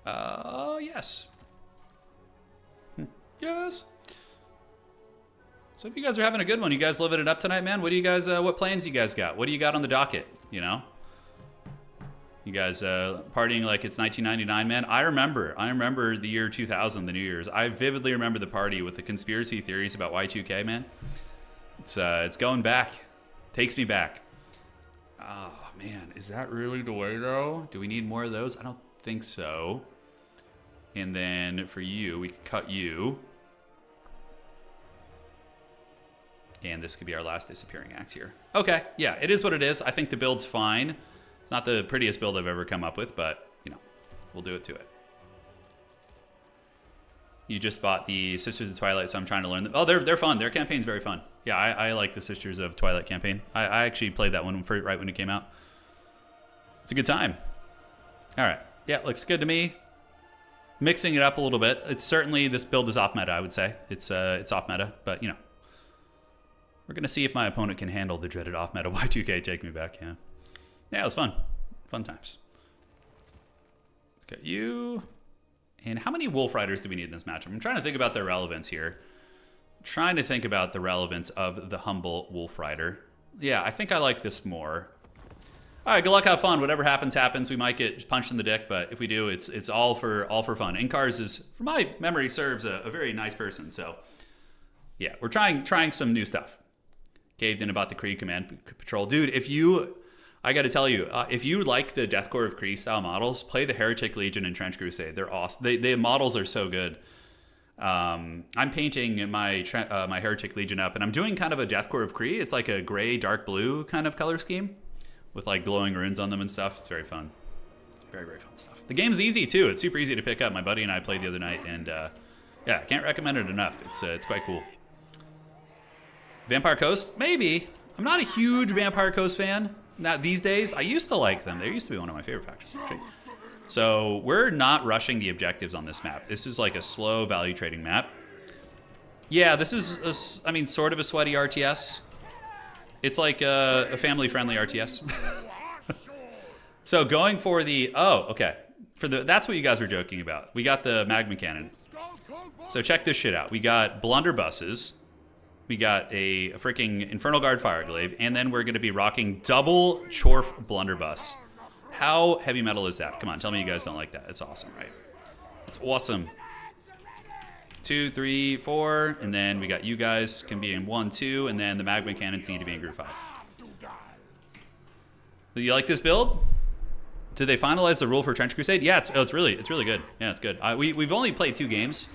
Yes. Yes. So if you guys are having a good one, you guys living it up tonight, man. What do you guys, what plans you guys got? What do you got on the docket, You guys partying like it's 1999, man. I remember the year 2000, the New Year's. I vividly remember the party with the conspiracy theories about Y2K, man. It's going back. Takes me back. Oh, man. Is that really the way, though? Do we need more of those? I don't think so. And then for you, we could cut you. And this could be our last disappearing act here. Okay, yeah, it is what it is. I think the build's fine. It's not the prettiest build I've ever come up with, but, we'll do it to it. You just bought the Sisters of Twilight, so I'm trying to learn them. Oh, they're fun. Their campaign's very fun. Yeah, I like the Sisters of Twilight campaign. I actually played that one right when it came out. It's a good time. All right. Yeah, looks good to me. Mixing it up a little bit. It's certainly, this build is off meta, I would say. It's off meta, but, we're going to see if my opponent can handle the dreaded off meta Y2K Take Me Back, yeah. Yeah, it was fun. Fun times. Let's get you. And how many Wolf Riders do we need in this matchup? I'm trying to think about their relevance here. I'm trying to think about the relevance of the humble Wolf Rider. Yeah, I think I like this more. All right, good luck, have fun. Whatever happens, happens. We might get punched in the dick, but if we do, it's all for fun. Incars is, from my memory, serves a very nice person. So, yeah, we're trying some new stuff. Caved in about the Kree Command Patrol. Dude, I got to tell you, if you like the Deathcore of Kree style models, play the Heretic Legion and Trench Crusade. They're awesome. The models are so good. I'm painting my Heretic Legion up, and I'm doing kind of a Deathcore of Kree. It's like a gray, dark blue kind of color scheme with like glowing runes on them and stuff. It's very fun. Very, very fun stuff. The game's easy too. It's super easy to pick up. My buddy and I played the other night, and yeah, can't recommend it enough. It's quite cool. Vampire Coast? Maybe. I'm not a huge Vampire Coast fan. Not these days. I used to like them. They used to be one of my favorite factions, actually. So we're not rushing the objectives on this map. This is like a slow value trading map. Yeah, this is, sort of a sweaty RTS. It's like a family-friendly RTS. So going for the... Oh, okay. That's what you guys were joking about. We got the Magma Cannon. So check this shit out. We got blunderbusses. We got a freaking Infernal Guard Fireglaive, and then we're going to be rocking double Chorf Blunderbuss. How heavy metal is that? Come on, tell me you guys don't like that. It's awesome, right? It's awesome. 2, 3, 4, and then we got you guys can be in 1, 2, and then the Magma Cannons need to be in Group 5. Do you like this build? Did they finalize the rule for Trench Crusade? Yeah, it's really good. Yeah, it's good. We've only played 2 games.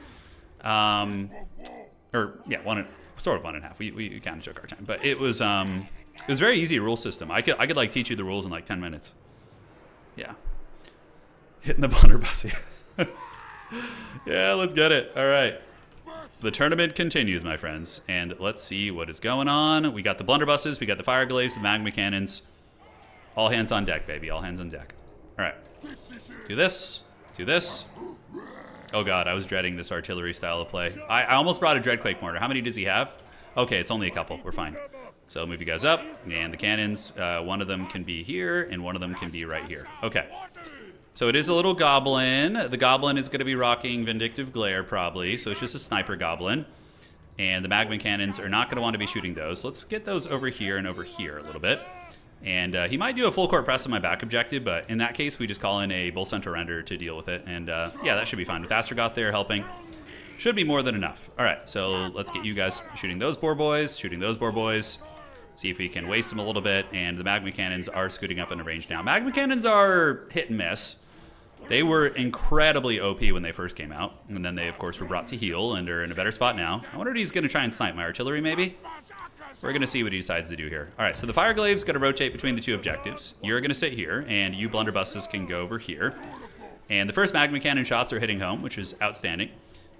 Sort of 1.5. We kind of took our time, but it was very easy rule system. I could like teach you the rules in like 10 minutes. Yeah, hitting the blunderbuss. Yeah, let's get it. All right. The tournament continues, my friends, and let's see what is going on. We got the blunderbusses, we got the fire glaives, the magma cannons. All hands on deck, baby. All hands on deck. All right. Do this. Do this. Oh god, I was dreading this artillery style of play. I almost brought a Dreadquake mortar. How many does he have? Okay, it's only a couple. We're fine. So I'll move you guys up, and the cannons, one of them can be here, and one of them can be right here. Okay. So it is a little goblin. The goblin is going to be rocking Vindictive Glare, probably, so it's just a sniper goblin. And the magma cannons are not going to want to be shooting those. Let's get those over here and over here a little bit. And he might do a full court press on my back objective, but in that case, we just call in a Bull Centaur Render to deal with it. And yeah, that should be fine. With Astrogoth there helping, should be more than enough. All right, so let's get you guys shooting those boar boys, shooting those boar boys. See if we can waste them a little bit. And the magma cannons are scooting up into range now. Magma cannons are hit and miss. They were incredibly OP when they first came out. And then they, of course, were brought to heal and are in a better spot now. I wonder if he's going to try and snipe my artillery, maybe? We're going to see what he decides to do here. All right, so the fire glaive's going to rotate between the two objectives. You're going to sit here, and you blunderbusses can go over here. And the first magma cannon shots are hitting home, which is outstanding.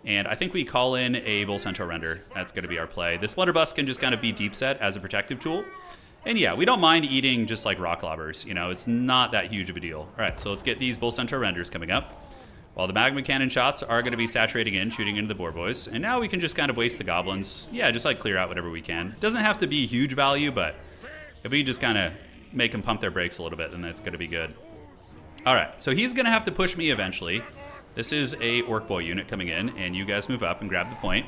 And I think we call in a Bull Centaur Render. That's going to be our play. This blunderbuss can just kind of be deep set as a protective tool. And yeah, we don't mind eating just like rock lobbers. You know, it's not that huge of a deal. All right, so let's get these Bull Centaur Renders coming up. While the magma cannon shots are going to be saturating in, shooting into the boar boys. And now we can just kind of waste the goblins. Yeah, just like clear out whatever we can. Doesn't have to be huge value, but if we just kind of make them pump their brakes a little bit, then that's going to be good. All right, so he's going to have to push me eventually. This is a Orc Boy unit coming in, and you guys move up and grab the point.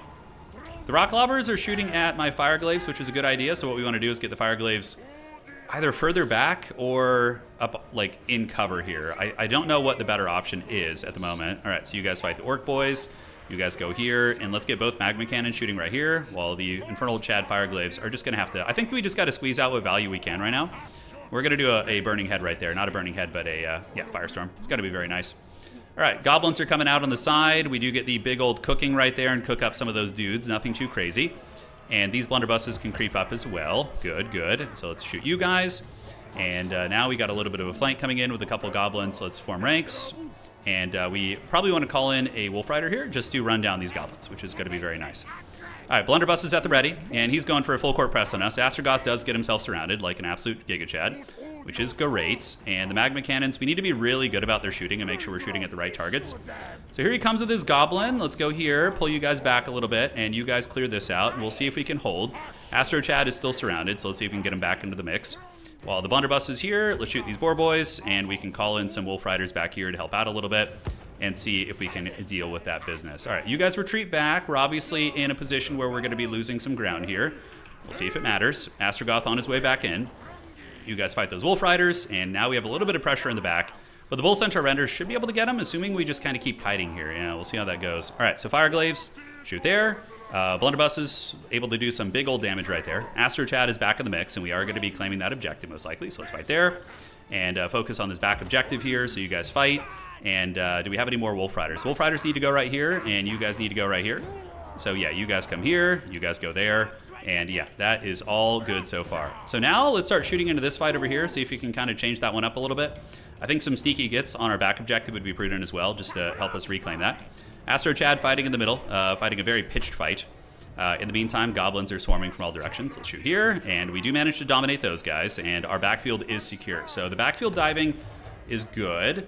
The rock lobbers are shooting at my fire glaives, which is a good idea. So what we want to do is get the fire glaives either further back or up, like, in cover here. I don't know what the better option is at the moment. All right, so you guys fight the Orc Boys. You guys go here, and let's get both magma cannons shooting right here, while the Infernal Chad fire glaives are just going to have to... I think we just got to squeeze out what value we can right now. We're going to do a burning head right there. Not a burning head, but a, yeah, firestorm. It's got to be very nice. All right, goblins are coming out on the side. We do get the big old cooking right there and cook up some of those dudes. Nothing too crazy. And these blunderbusses can creep up as well. Good, good. So let's shoot you guys. And now we got a little bit of a flank coming in with a couple of goblins. Let's form ranks. And we probably want to call in a Wolf Rider here just to run down these goblins, which is going to be very nice. All right, blunderbuss is at the ready, and he's going for a full court press on us. Astrogoth does get himself surrounded like an absolute Giga Chad, which is great. And the magma cannons, we need to be really good about their shooting and make sure we're shooting at the right targets. So here he comes with his goblin. Let's go here, pull you guys back a little bit, and you guys clear this out. We'll see if we can hold. Astro Chad is still surrounded, so let's see if we can get him back into the mix. While the blunderbuss is here, let's shoot these boar boys, and we can call in some wolf riders back here to help out a little bit and see if we can deal with that business. All right, you guys retreat back. We're obviously in a position where we're going to be losing some ground here. We'll see if it matters. Astrogoth on his way back in. You guys fight those wolf riders, and now we have a little bit of pressure in the back. But the Bull Centaur Renders should be able to get them, assuming we just kind of keep kiting here. Yeah, we'll see how that goes. All right, so fire glaives, shoot there. Blunderbusses able to do some big old damage right there. Astro Chad is back in the mix, and we are going to be claiming that objective most likely. So let's fight there and focus on this back objective here. So you guys fight. And do we have any more Wolf Riders? Wolf Riders need to go right here, and you guys need to go right here. So yeah, you guys come here, you guys go there, and yeah, that is all good so far. So now let's start shooting into this fight over here, see if we can kind of change that one up a little bit. I think some sneaky gets on our back objective would be prudent as well, just to help us reclaim that. Astro Chad fighting in the middle, fighting a very pitched fight. In the meantime, goblins are swarming from all directions. Let's shoot here, and we do manage to dominate those guys, and our backfield is secure. So the backfield diving is good.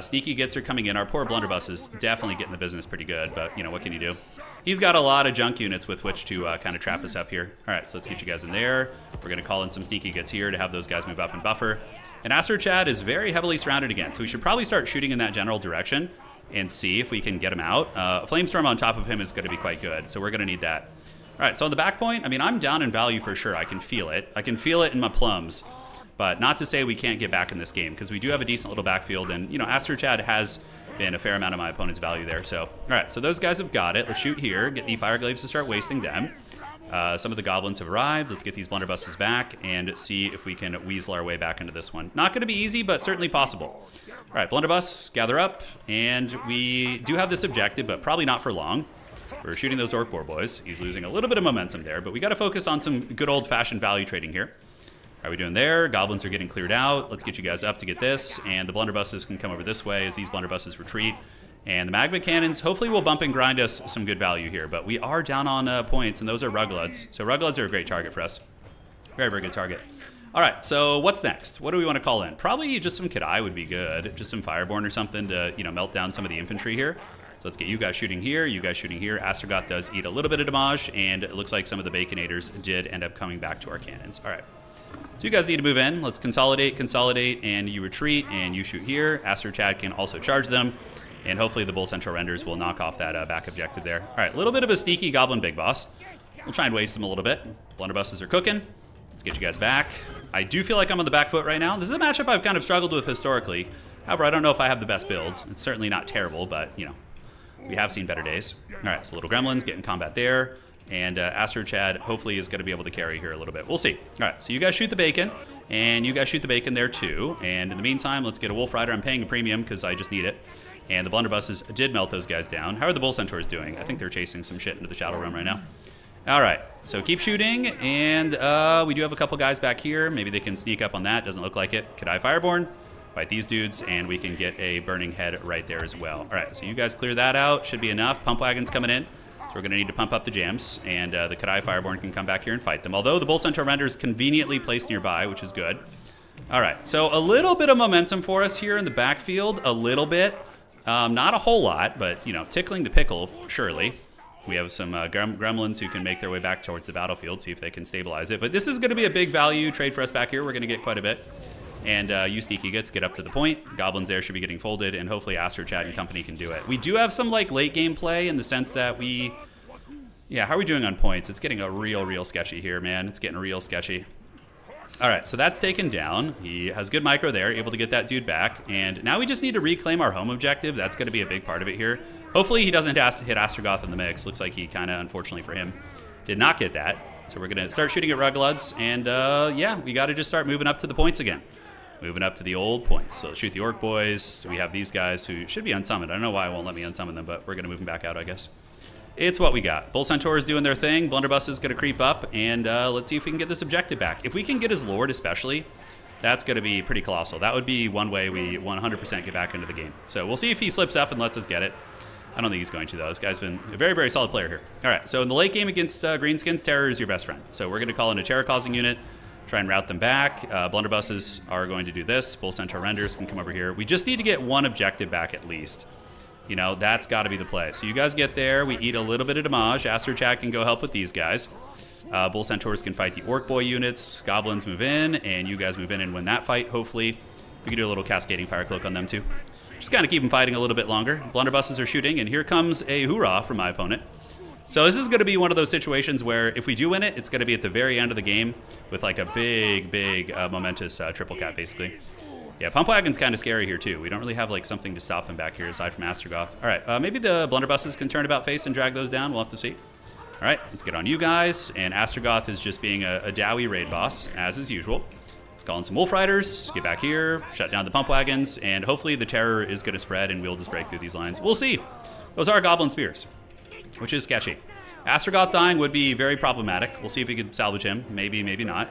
Sneaky gets are coming in. Our poor blunderbuss is definitely getting the business pretty good, but, you know, what can you do? He's got a lot of junk units with which to kind of trap us up here. All right, so let's get you guys in there. We're going to call in some sneaky gets here to have those guys move up and buffer. And Astro Chad is very heavily surrounded again, so we should probably start shooting in that general direction and see if we can get him out. A Flamestorm on top of him is going to be quite good, so we're going to need that. All right, so on the back point, I mean, I'm down in value for sure. I can feel it. I can feel it in my plums. But not to say we can't get back in this game, because we do have a decent little backfield, and, you know, Astro Chad has been a fair amount of my opponent's value there. So, all right, so those guys have got it. Let's shoot here, get the fire glaives to start wasting them. Some of the goblins have arrived. Let's get these blunderbusses back and see if we can weasel our way back into this one. Not going to be easy, but certainly possible. All right, blunderbuss, gather up, and we do have this objective, but probably not for long. We're shooting those Orc Boar boys. He's losing a little bit of momentum there, but we got to focus on some good old-fashioned value trading here. How are we doing there? Goblins are getting cleared out. Let's get you guys up to get this, and the blunderbusses can come over this way as these blunderbusses retreat. And the magma cannons hopefully will bump and grind us some good value here. But we are down on points, and those are Rugloods. So Rugloods are a great target for us. Very, very good target. All right, so what's next? What do we want to call in? Probably just some Kadai would be good. Just some Fireborn or something to, melt down some of the infantry here. So let's get you guys shooting here, you guys shooting here. Astragoth does eat a little bit of damage, and it looks like some of the Baconators did end up coming back to our cannons. All right. So you guys need to move in. Let's consolidate, and you retreat, and you shoot here. Chad can also charge them. And hopefully the Bull Central Renders will knock off that back objective there. All right, a little bit of a sneaky Goblin Big Boss. We'll try and waste them a little bit. Blunderbusses are cooking. Let's get you guys back. I do feel like I'm on the back foot right now. This is a matchup I've kind of struggled with historically. However, I don't know if I have the best builds. It's certainly not terrible, but, we have seen better days. All right, so little Gremlins getting combat there. And Chad hopefully is going to be able to carry here a little bit. We'll see. All right, so you guys shoot the bacon. And you guys shoot the bacon there too. And in the meantime, let's get a Wolf Rider. I'm paying a premium because I just need it. And the Blunderbusses did melt those guys down. How are the Bull Centaurs doing? I think they're chasing some shit into the Shadow Realm right now. All right, so keep shooting. And we do have a couple guys back here. Maybe they can sneak up on that. Doesn't look like it. Kadai Fireborn. Fight these dudes, and we can get a Burning Head right there as well. All right, so you guys clear that out. Should be enough. Pump Wagon's coming in. So we're going to need to pump up the jams. And the Kadai Fireborn can come back here and fight them. Although the Bull Centaur Render is conveniently placed nearby, which is good. All right, so a little bit of momentum for us here in the backfield. A little bit. Not a whole lot, but, tickling the pickle, surely. We have some gremlins who can make their way back towards the battlefield, see if they can stabilize it. But this is going to be a big value trade for us back here. We're going to get quite a bit. And you sneaky gets get up to the point. Goblins there should be getting folded, and hopefully Chad and company can do it. We do have some, late game play in the sense that we... Yeah, how are we doing on points? It's getting a real sketchy here, man. It's getting real sketchy. All right, so that's taken down. He has good micro there, able to get that dude back. And now we just need to reclaim our home objective. That's going to be a big part of it here. Hopefully he doesn't hit Astragoth in the mix. Looks like he kind of, unfortunately for him, did not get that. So we're going to start shooting at Rugloods. And, yeah, we got to just start moving up to the points again. Moving up to the old points. So shoot the Orc Boys. We have these guys who should be unsummoned. I don't know why it won't let me unsummon them, but we're going to move them back out, I guess. It's what we got. Bull Centaur is doing their thing. Blunderbuss is going to creep up, and let's see if we can get this objective back. If we can get his Lord especially, that's going to be pretty colossal. That would be one way we 100% get back into the game. So we'll see if he slips up and lets us get it. I don't think he's going to, though. This guy's been a very, very solid player here. All right, so in the late game against Greenskins, Terror is your best friend. So we're going to call in a Terror-causing unit, try and route them back. Blunderbusses are going to do this. Bull Centaur Renders can come over here. We just need to get one objective back at least. That's got to be the play. So you guys get there. We eat a little bit of damage. Chad can go help with these guys. Bull Centaurs can fight the Orc Boy units. Goblins move in, and you guys move in and win that fight, hopefully. We can do a little Cascading Fire Cloak on them, too. Just kind of keep them fighting a little bit longer. Blunderbusses are shooting, and here comes a hoorah from my opponent. So this is going to be one of those situations where if we do win it, it's going to be at the very end of the game with like a big momentous triple cap, basically. Yeah, Pump Wagon's kind of scary here, too. We don't really have, something to stop them back here aside from Astragoth. All right, maybe the Blunderbusses can turn about face and drag those down. We'll have to see. All right, let's get on you guys. And Astragoth is just being a dowie raid boss, as is usual. Let's call in some Wolf Riders, get back here, shut down the Pump Wagons, and hopefully the Terror is going to spread and we'll just break through these lines. We'll see. Those are Goblin Spears, which is sketchy. Astragoth dying would be very problematic. We'll see if we can salvage him. Maybe, maybe not.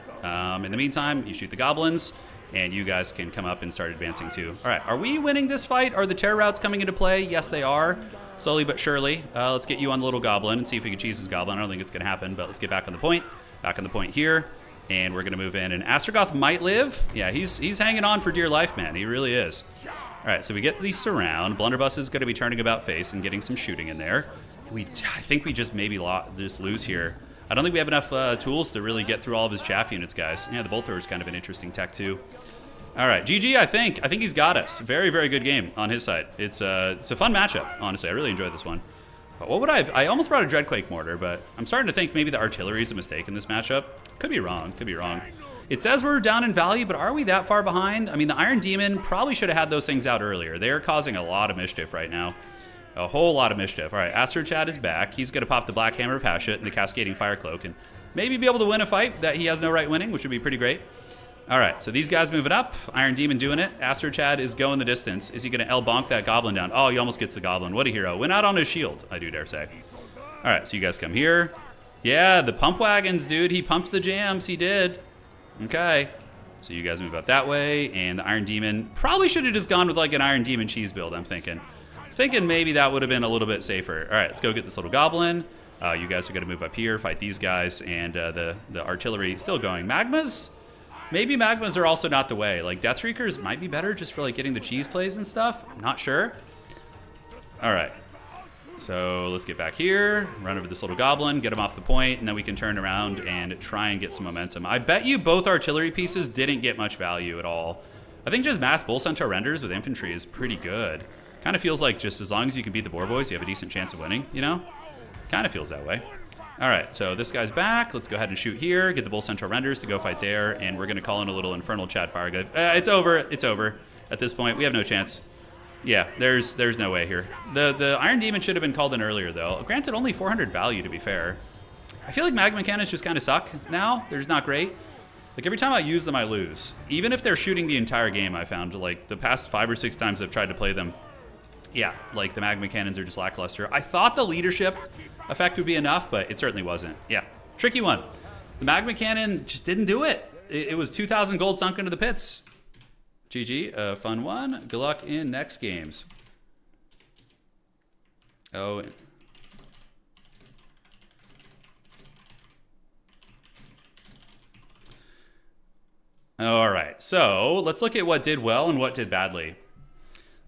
In the meantime, you shoot the Goblins. And you guys can come up and start advancing too. All right, are we winning this fight? Are the Terror routes coming into play? Yes, they are. Slowly but surely. Let's get you on the little Goblin and see if we can cheese his Goblin. I don't think it's going to happen, but let's get back on the point. Back on the point here. And we're going to move in. And Astragoth might live. Yeah, he's hanging on for dear life, man. He really is. All right, so we get the surround. Blunderbuss is going to be turning about face and getting some shooting in there. I think we just maybe just lose here. I don't think we have enough tools to really get through all of his chaff units, guys. Yeah, the Bolt Thrower is kind of an interesting tech, too. All right, GG, I think he's got us. Very, very good game on his side. It's a fun matchup, honestly. I really enjoyed this one. But what would I almost brought a Dreadquake Mortar, but I'm starting to think maybe the artillery is a mistake in this matchup. Could be wrong, could be wrong. It says we're down in value, but are we that far behind? I mean, the Iron Demon probably should have had those things out earlier. They are causing a lot of mischief right now. A whole lot of mischief. All right, Chad is back. He's going to pop the Black Hammer of Hashut and the Cascading Fire Cloak and maybe be able to win a fight that he has no right winning, which would be pretty great. All right, so these guys moving up. Iron Demon doing it. Chad is going the distance. Is he going to L-bonk that Goblin down? Oh, he almost gets the Goblin. What a hero. Went out on his shield, I do dare say. All right, so you guys come here. Yeah, the Pump Wagons, dude. He pumped the jams. He did. Okay. So you guys move up that way. And the Iron Demon probably should have just gone with like an Iron Demon cheese build, I'm thinking. Thinking maybe that would have been a little bit safer. All right, let's go get this little goblin. You guys are going to move up here, fight these guys, and the artillery still going. Magmas? Maybe magmas are also not the way. Like, Deathshriekers might be better just for, like, getting the cheese plays and stuff. I'm not sure. All right. So let's get back here, run over this little goblin, get him off the point, and then we can turn around and try and get some momentum. I bet you both artillery pieces didn't get much value at all. I think just mass bull centaur renders with infantry is pretty good. Kind of feels like just as long as you can beat the boar boys, you have a decent chance of winning, you know? Kind of feels that way. All right, so this guy's back. Let's go ahead and shoot here, get the bull centaur renders to go fight there, and we're going to call in a little infernal Chad Fireglaive. It's over. It's over. At this point, we have no chance. Yeah, there's no way here. The Iron Demon should have been called in earlier, though. Granted, only 400 value, to be fair. I feel like magma cannons just kind of suck now. They're just not great. Like, every time I use them, I lose. Even if they're shooting the entire game, I found, like, the past 5 or 6 times I've tried to play them, yeah, like, the magma cannons are just lackluster. I thought the leadership effect would be enough, but it certainly wasn't. Yeah, tricky one. The magma cannon just didn't do it. It was 2,000 gold sunk into the pits. GG, fun one. Good luck in next games. Oh. All right, so let's look at what did well and what did badly.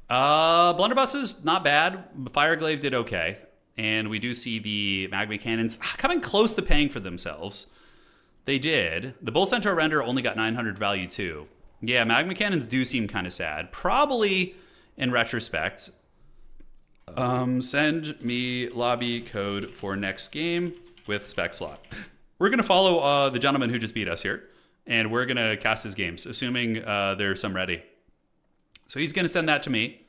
Blunderbusses, not bad. Fireglaive did okay. And we do see the magma cannons coming close to paying for themselves. They did. The bull centaur render only got 900 value too. Yeah, magma cannons do seem kind of sad. Probably, in retrospect, send me lobby code for next game with spec slot. We're going to follow the gentleman who just beat us here, and we're going to cast his games, assuming there's some ready. So he's going to send that to me.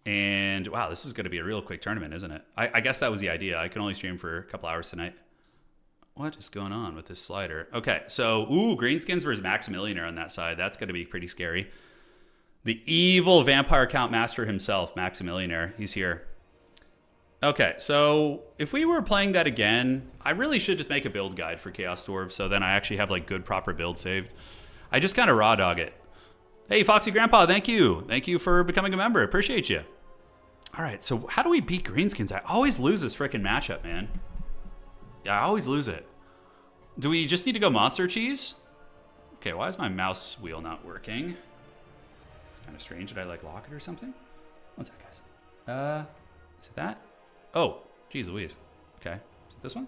And, wow, this is going to be a real quick tournament, isn't it? I guess that was the idea. I can only stream for a couple hours tonight. What is going on with this slider? Okay, so, Greenskins versus Maxmillionaire on that side. That's going to be pretty scary. The evil vampire count master himself, Maxmillionaire. He's here. Okay, so if we were playing that again, I really should just make a build guide for Chaos Dwarves, so then I actually have, like, good, proper build saved. I just kind of raw dog it. Hey, Foxy Grandpa, thank you. Thank you for becoming a member. Appreciate you. All right, so how do we beat Greenskins? I always lose this freaking matchup, man. Yeah, I always lose it. Do we just need to go monster cheese? Okay, why is my mouse wheel not working? It's kind of strange. Did I, like, lock it or something? One sec, guys. Is it that? Oh, geez Louise. Okay, is it this one?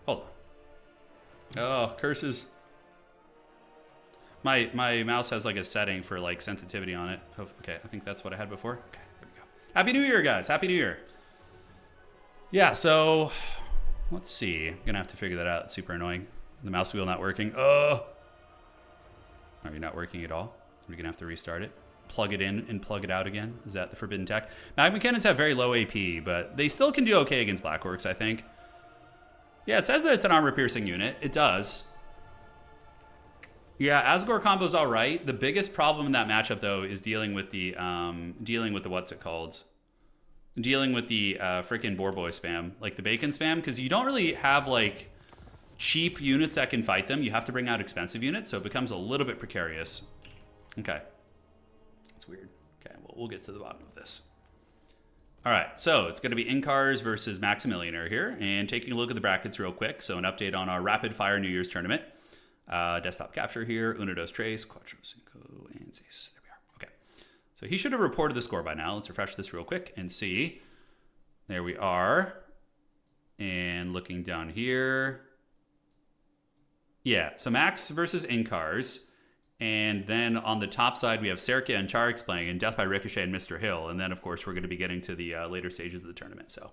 Hold on. Oh, curses. My mouse has, like, a setting for, like, sensitivity on it. Oh, okay, I think that's what I had before. Okay, there we go. Happy New Year, guys. Happy New Year. Yeah, so let's see. I'm going to have to figure that out. It's super annoying. The mouse wheel not working. Are you not working at all? We're going to have to restart it. Plug it in and plug it out again. Is that the forbidden tech? Magma cannons have very low AP, but they still can do okay against Black Orcs, I think. Yeah, it says that it's an armor-piercing unit. It does. Yeah, Asgore combo's all right. The biggest problem in that matchup, though, is dealing with the what's it called? Dealing with the freaking boar boy spam, like the bacon spam, because you don't really have, like, cheap units that can fight them. You have to bring out expensive units, so it becomes a little bit precarious. Okay. That's weird. Okay, well, we'll get to the bottom of this. All right, so it's going to be Incars versus Maxmillionaire here, and taking a look at the brackets real quick. So an update on our rapid fire New Year's tournament. Desktop capture here, uno, dos, tres, cuatro, cinco, and seis. There we are. Okay. So he should have reported the score by now. Let's refresh this real quick and see. There we are. And looking down here. Yeah, so Max versus Incars. And then on the top side, we have Serkia and Charx playing, and Death by Ricochet and Mr. Hill. And then, of course, we're going to be getting to the later stages of the tournament. So,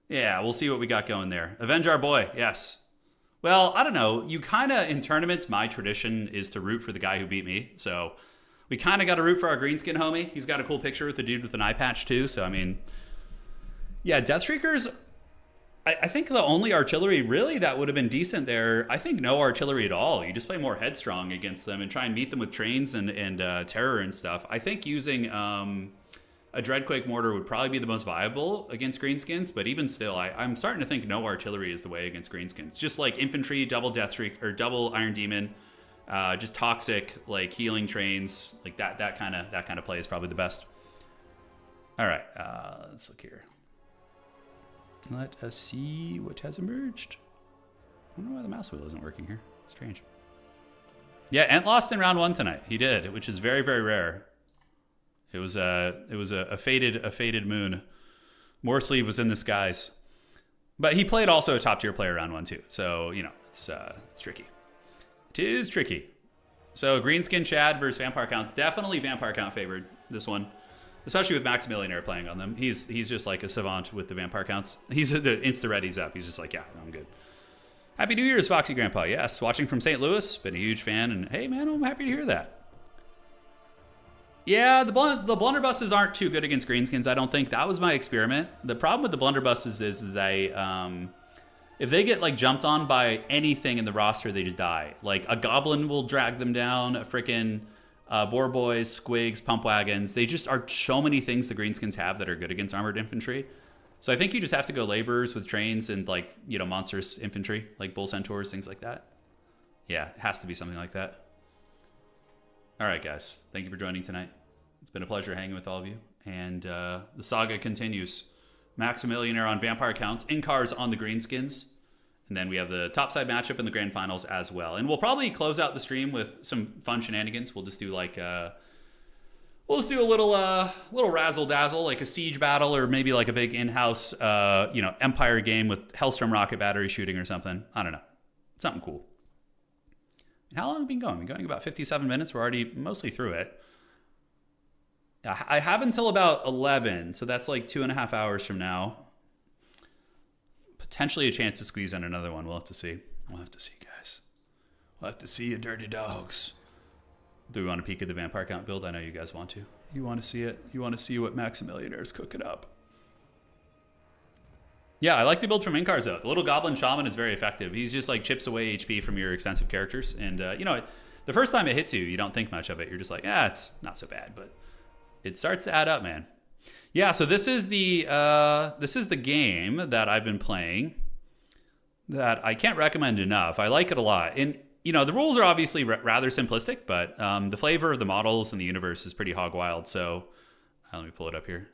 yeah, we'll see what we got going there. Avenge our boy, yes. Well, I don't know. You kind of, in tournaments, my tradition is to root for the guy who beat me. So we kind of got to root for our greenskin homie. He's got a cool picture with the dude with an eye patch, too. So, I mean, yeah, Deathshriekers, I think the only artillery, really, that would have been decent there, I think no artillery at all. You just play more headstrong against them and try and meet them with trains and terror and stuff. I think using a Dreadquake mortar would probably be the most viable against Greenskins, but even still, I'm starting to think no artillery is the way against Greenskins. Just like infantry, double Deathshriek, or double Iron Demon, just toxic, like healing trains, like that kind of play is probably the best. All right, let's look here. Let us see what has emerged. I don't know why the mouse wheel isn't working here. Strange. Yeah, Ent lost in round 1 tonight. He did, which is very, very rare. It was a faded moon. Morsleeve was in the skies, but he played also a top tier player round 1 too. So you know it's tricky. It is tricky. So Greenskin Chad versus Vampire Counts. Definitely Vampire Count favored this one, especially with Maxmillionaire playing on them. He's just like a savant with the Vampire Counts. He's the insta-ready's up. He's just like, yeah, I'm good. Happy New Year's, Foxy Grandpa. Yes, watching from St. Louis. Been a huge fan, and hey, man, I'm happy to hear that. Yeah, the blunderbusses aren't too good against greenskins, I don't think. That was my experiment. The problem with the blunderbusses is they, if they get like jumped on by anything in the roster, they just die. Like a goblin will drag them down, a freaking boar boys, squigs, pump wagons. They just are so many things the greenskins have that are good against armored infantry. So I think you just have to go laborers with trains and like, you know, monstrous infantry, like bull centaurs, things like that. Yeah, it has to be something like that. All right, guys. Thank you for joining tonight. It's been a pleasure hanging with all of you. And the saga continues. Maxmillionaire on Vampire Counts, Incars on the Greenskins. And then we have the topside matchup in the grand finals as well. And we'll probably close out the stream with some fun shenanigans. We'll just do like we'll just do a little razzle dazzle, like a siege battle, or maybe like a big in-house Empire game with Hellstrom rocket battery shooting or something. I don't know, something cool. And how long have we been going? We're going about 57 minutes. We're already mostly through it. I have until about 11, so that's like 2.5 hours from now. Potentially a chance to squeeze in another one. We'll have to see. We'll have to see, guys. We'll have to see you, dirty dogs. Do we want to peek at the Vampire Count build? I know you guys want to. You want to see it? You want to see what Maxmillionaire is cooking up? Yeah, I like the build from Incars, though. The little Goblin Shaman is very effective. He's just like chips away HP from your expensive characters. And, the first time it hits you, you don't think much of it. You're just like, it's not so bad. But it starts to add up, man. Yeah, so this is the game that I've been playing that I can't recommend enough. I like it a lot. And, the rules are obviously rather simplistic, but the flavor of the models and the universe is pretty hog wild. So let me pull it up here.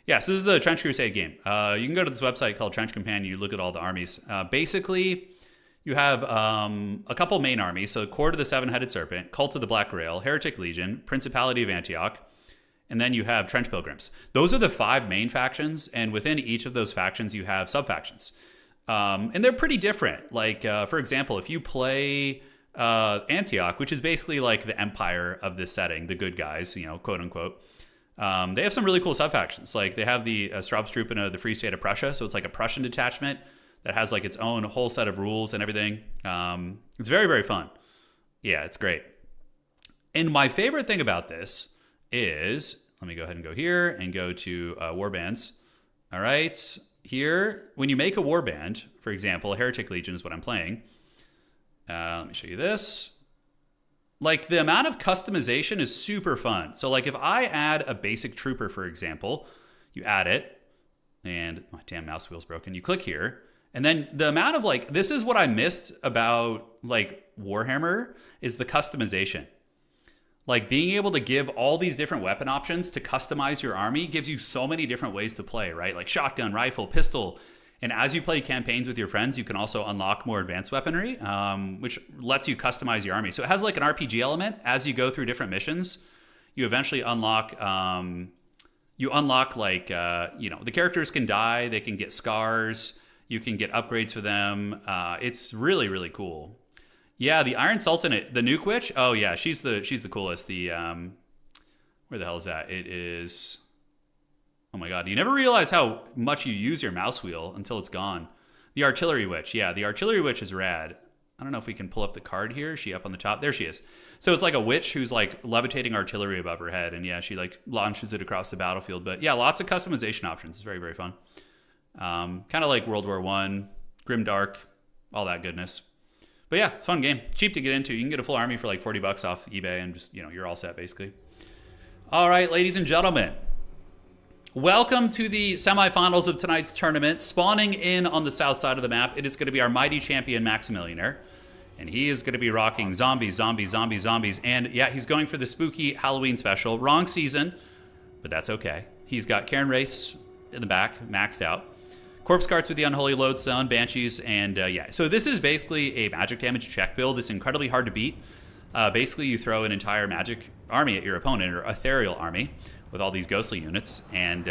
Yeah, so this is the Trench Crusade game. You can go to this website called Trench Companion. You look at all the armies. Basically, you have a couple main armies. So Court of the Seven-Headed Serpent, Cult of the Black Grail, Heretic Legion, Principality of Antioch, and then you have Trench Pilgrims. Those are the 5 main factions, and within each of those factions, you have sub-factions. And they're pretty different. Like, for example, if you play Antioch, which is basically like the empire of this setting, the good guys, quote unquote, they have some really cool sub-factions. Like, they have the Straubstruppen, the Free State of Prussia, so it's like a Prussian detachment that has like its own whole set of rules and everything. It's very, very fun. Yeah, it's great. And my favorite thing about this is, let me go ahead and go here and go to warbands. All right, here, when you make a warband, for example, Heretic Legion is what I'm playing. Let me show you this. Like, the amount of customization is super fun. So like if I add a basic trooper, for example, you add it, and my damn mouse wheel's broken. You click here, and then the amount of like, this is what I missed about like Warhammer is the customization. Like, being able to give all these different weapon options to customize your army gives you so many different ways to play, right? Like shotgun, rifle, pistol. And as you play campaigns with your friends, you can also unlock more advanced weaponry, which lets you customize your army. So it has like an RPG element. As you go through different missions, you eventually unlock, the characters can die, they can get scars, you can get upgrades for them. It's really, really cool. Yeah, the Iron Sultanate, the Nuke Witch. Oh yeah, she's the coolest. The where the hell is that? It is. Oh my God, you never realize how much you use your mouse wheel until it's gone. The Artillery Witch. Yeah, the Artillery Witch is rad. I don't know if we can pull up the card here. Is she up on the top? There she is. So it's like a witch who's like levitating artillery above her head, and yeah, she like launches it across the battlefield. But yeah, lots of customization options. It's very, very fun. Kind of like World War I, Grimdark, all that goodness. But yeah, it's a fun game. Cheap to get into. You can get a full army for like $40 off eBay, and just, you're all set basically. All right, ladies and gentlemen. Welcome to the semifinals of tonight's tournament. Spawning in on the south side of the map, it is going to be our mighty champion, Maxmillionaire. And he is going to be rocking zombies, zombies, zombies, zombies. And yeah, he's going for the spooky Halloween special. Wrong season, but that's okay. He's got Cairn Race in the back, maxed out. Corpse Carts with the Unholy Lodestone, Banshees, and yeah. So this is basically a magic damage check build. It's incredibly hard to beat. Basically, you throw an entire magic army at your opponent, or ethereal army, with all these ghostly units. And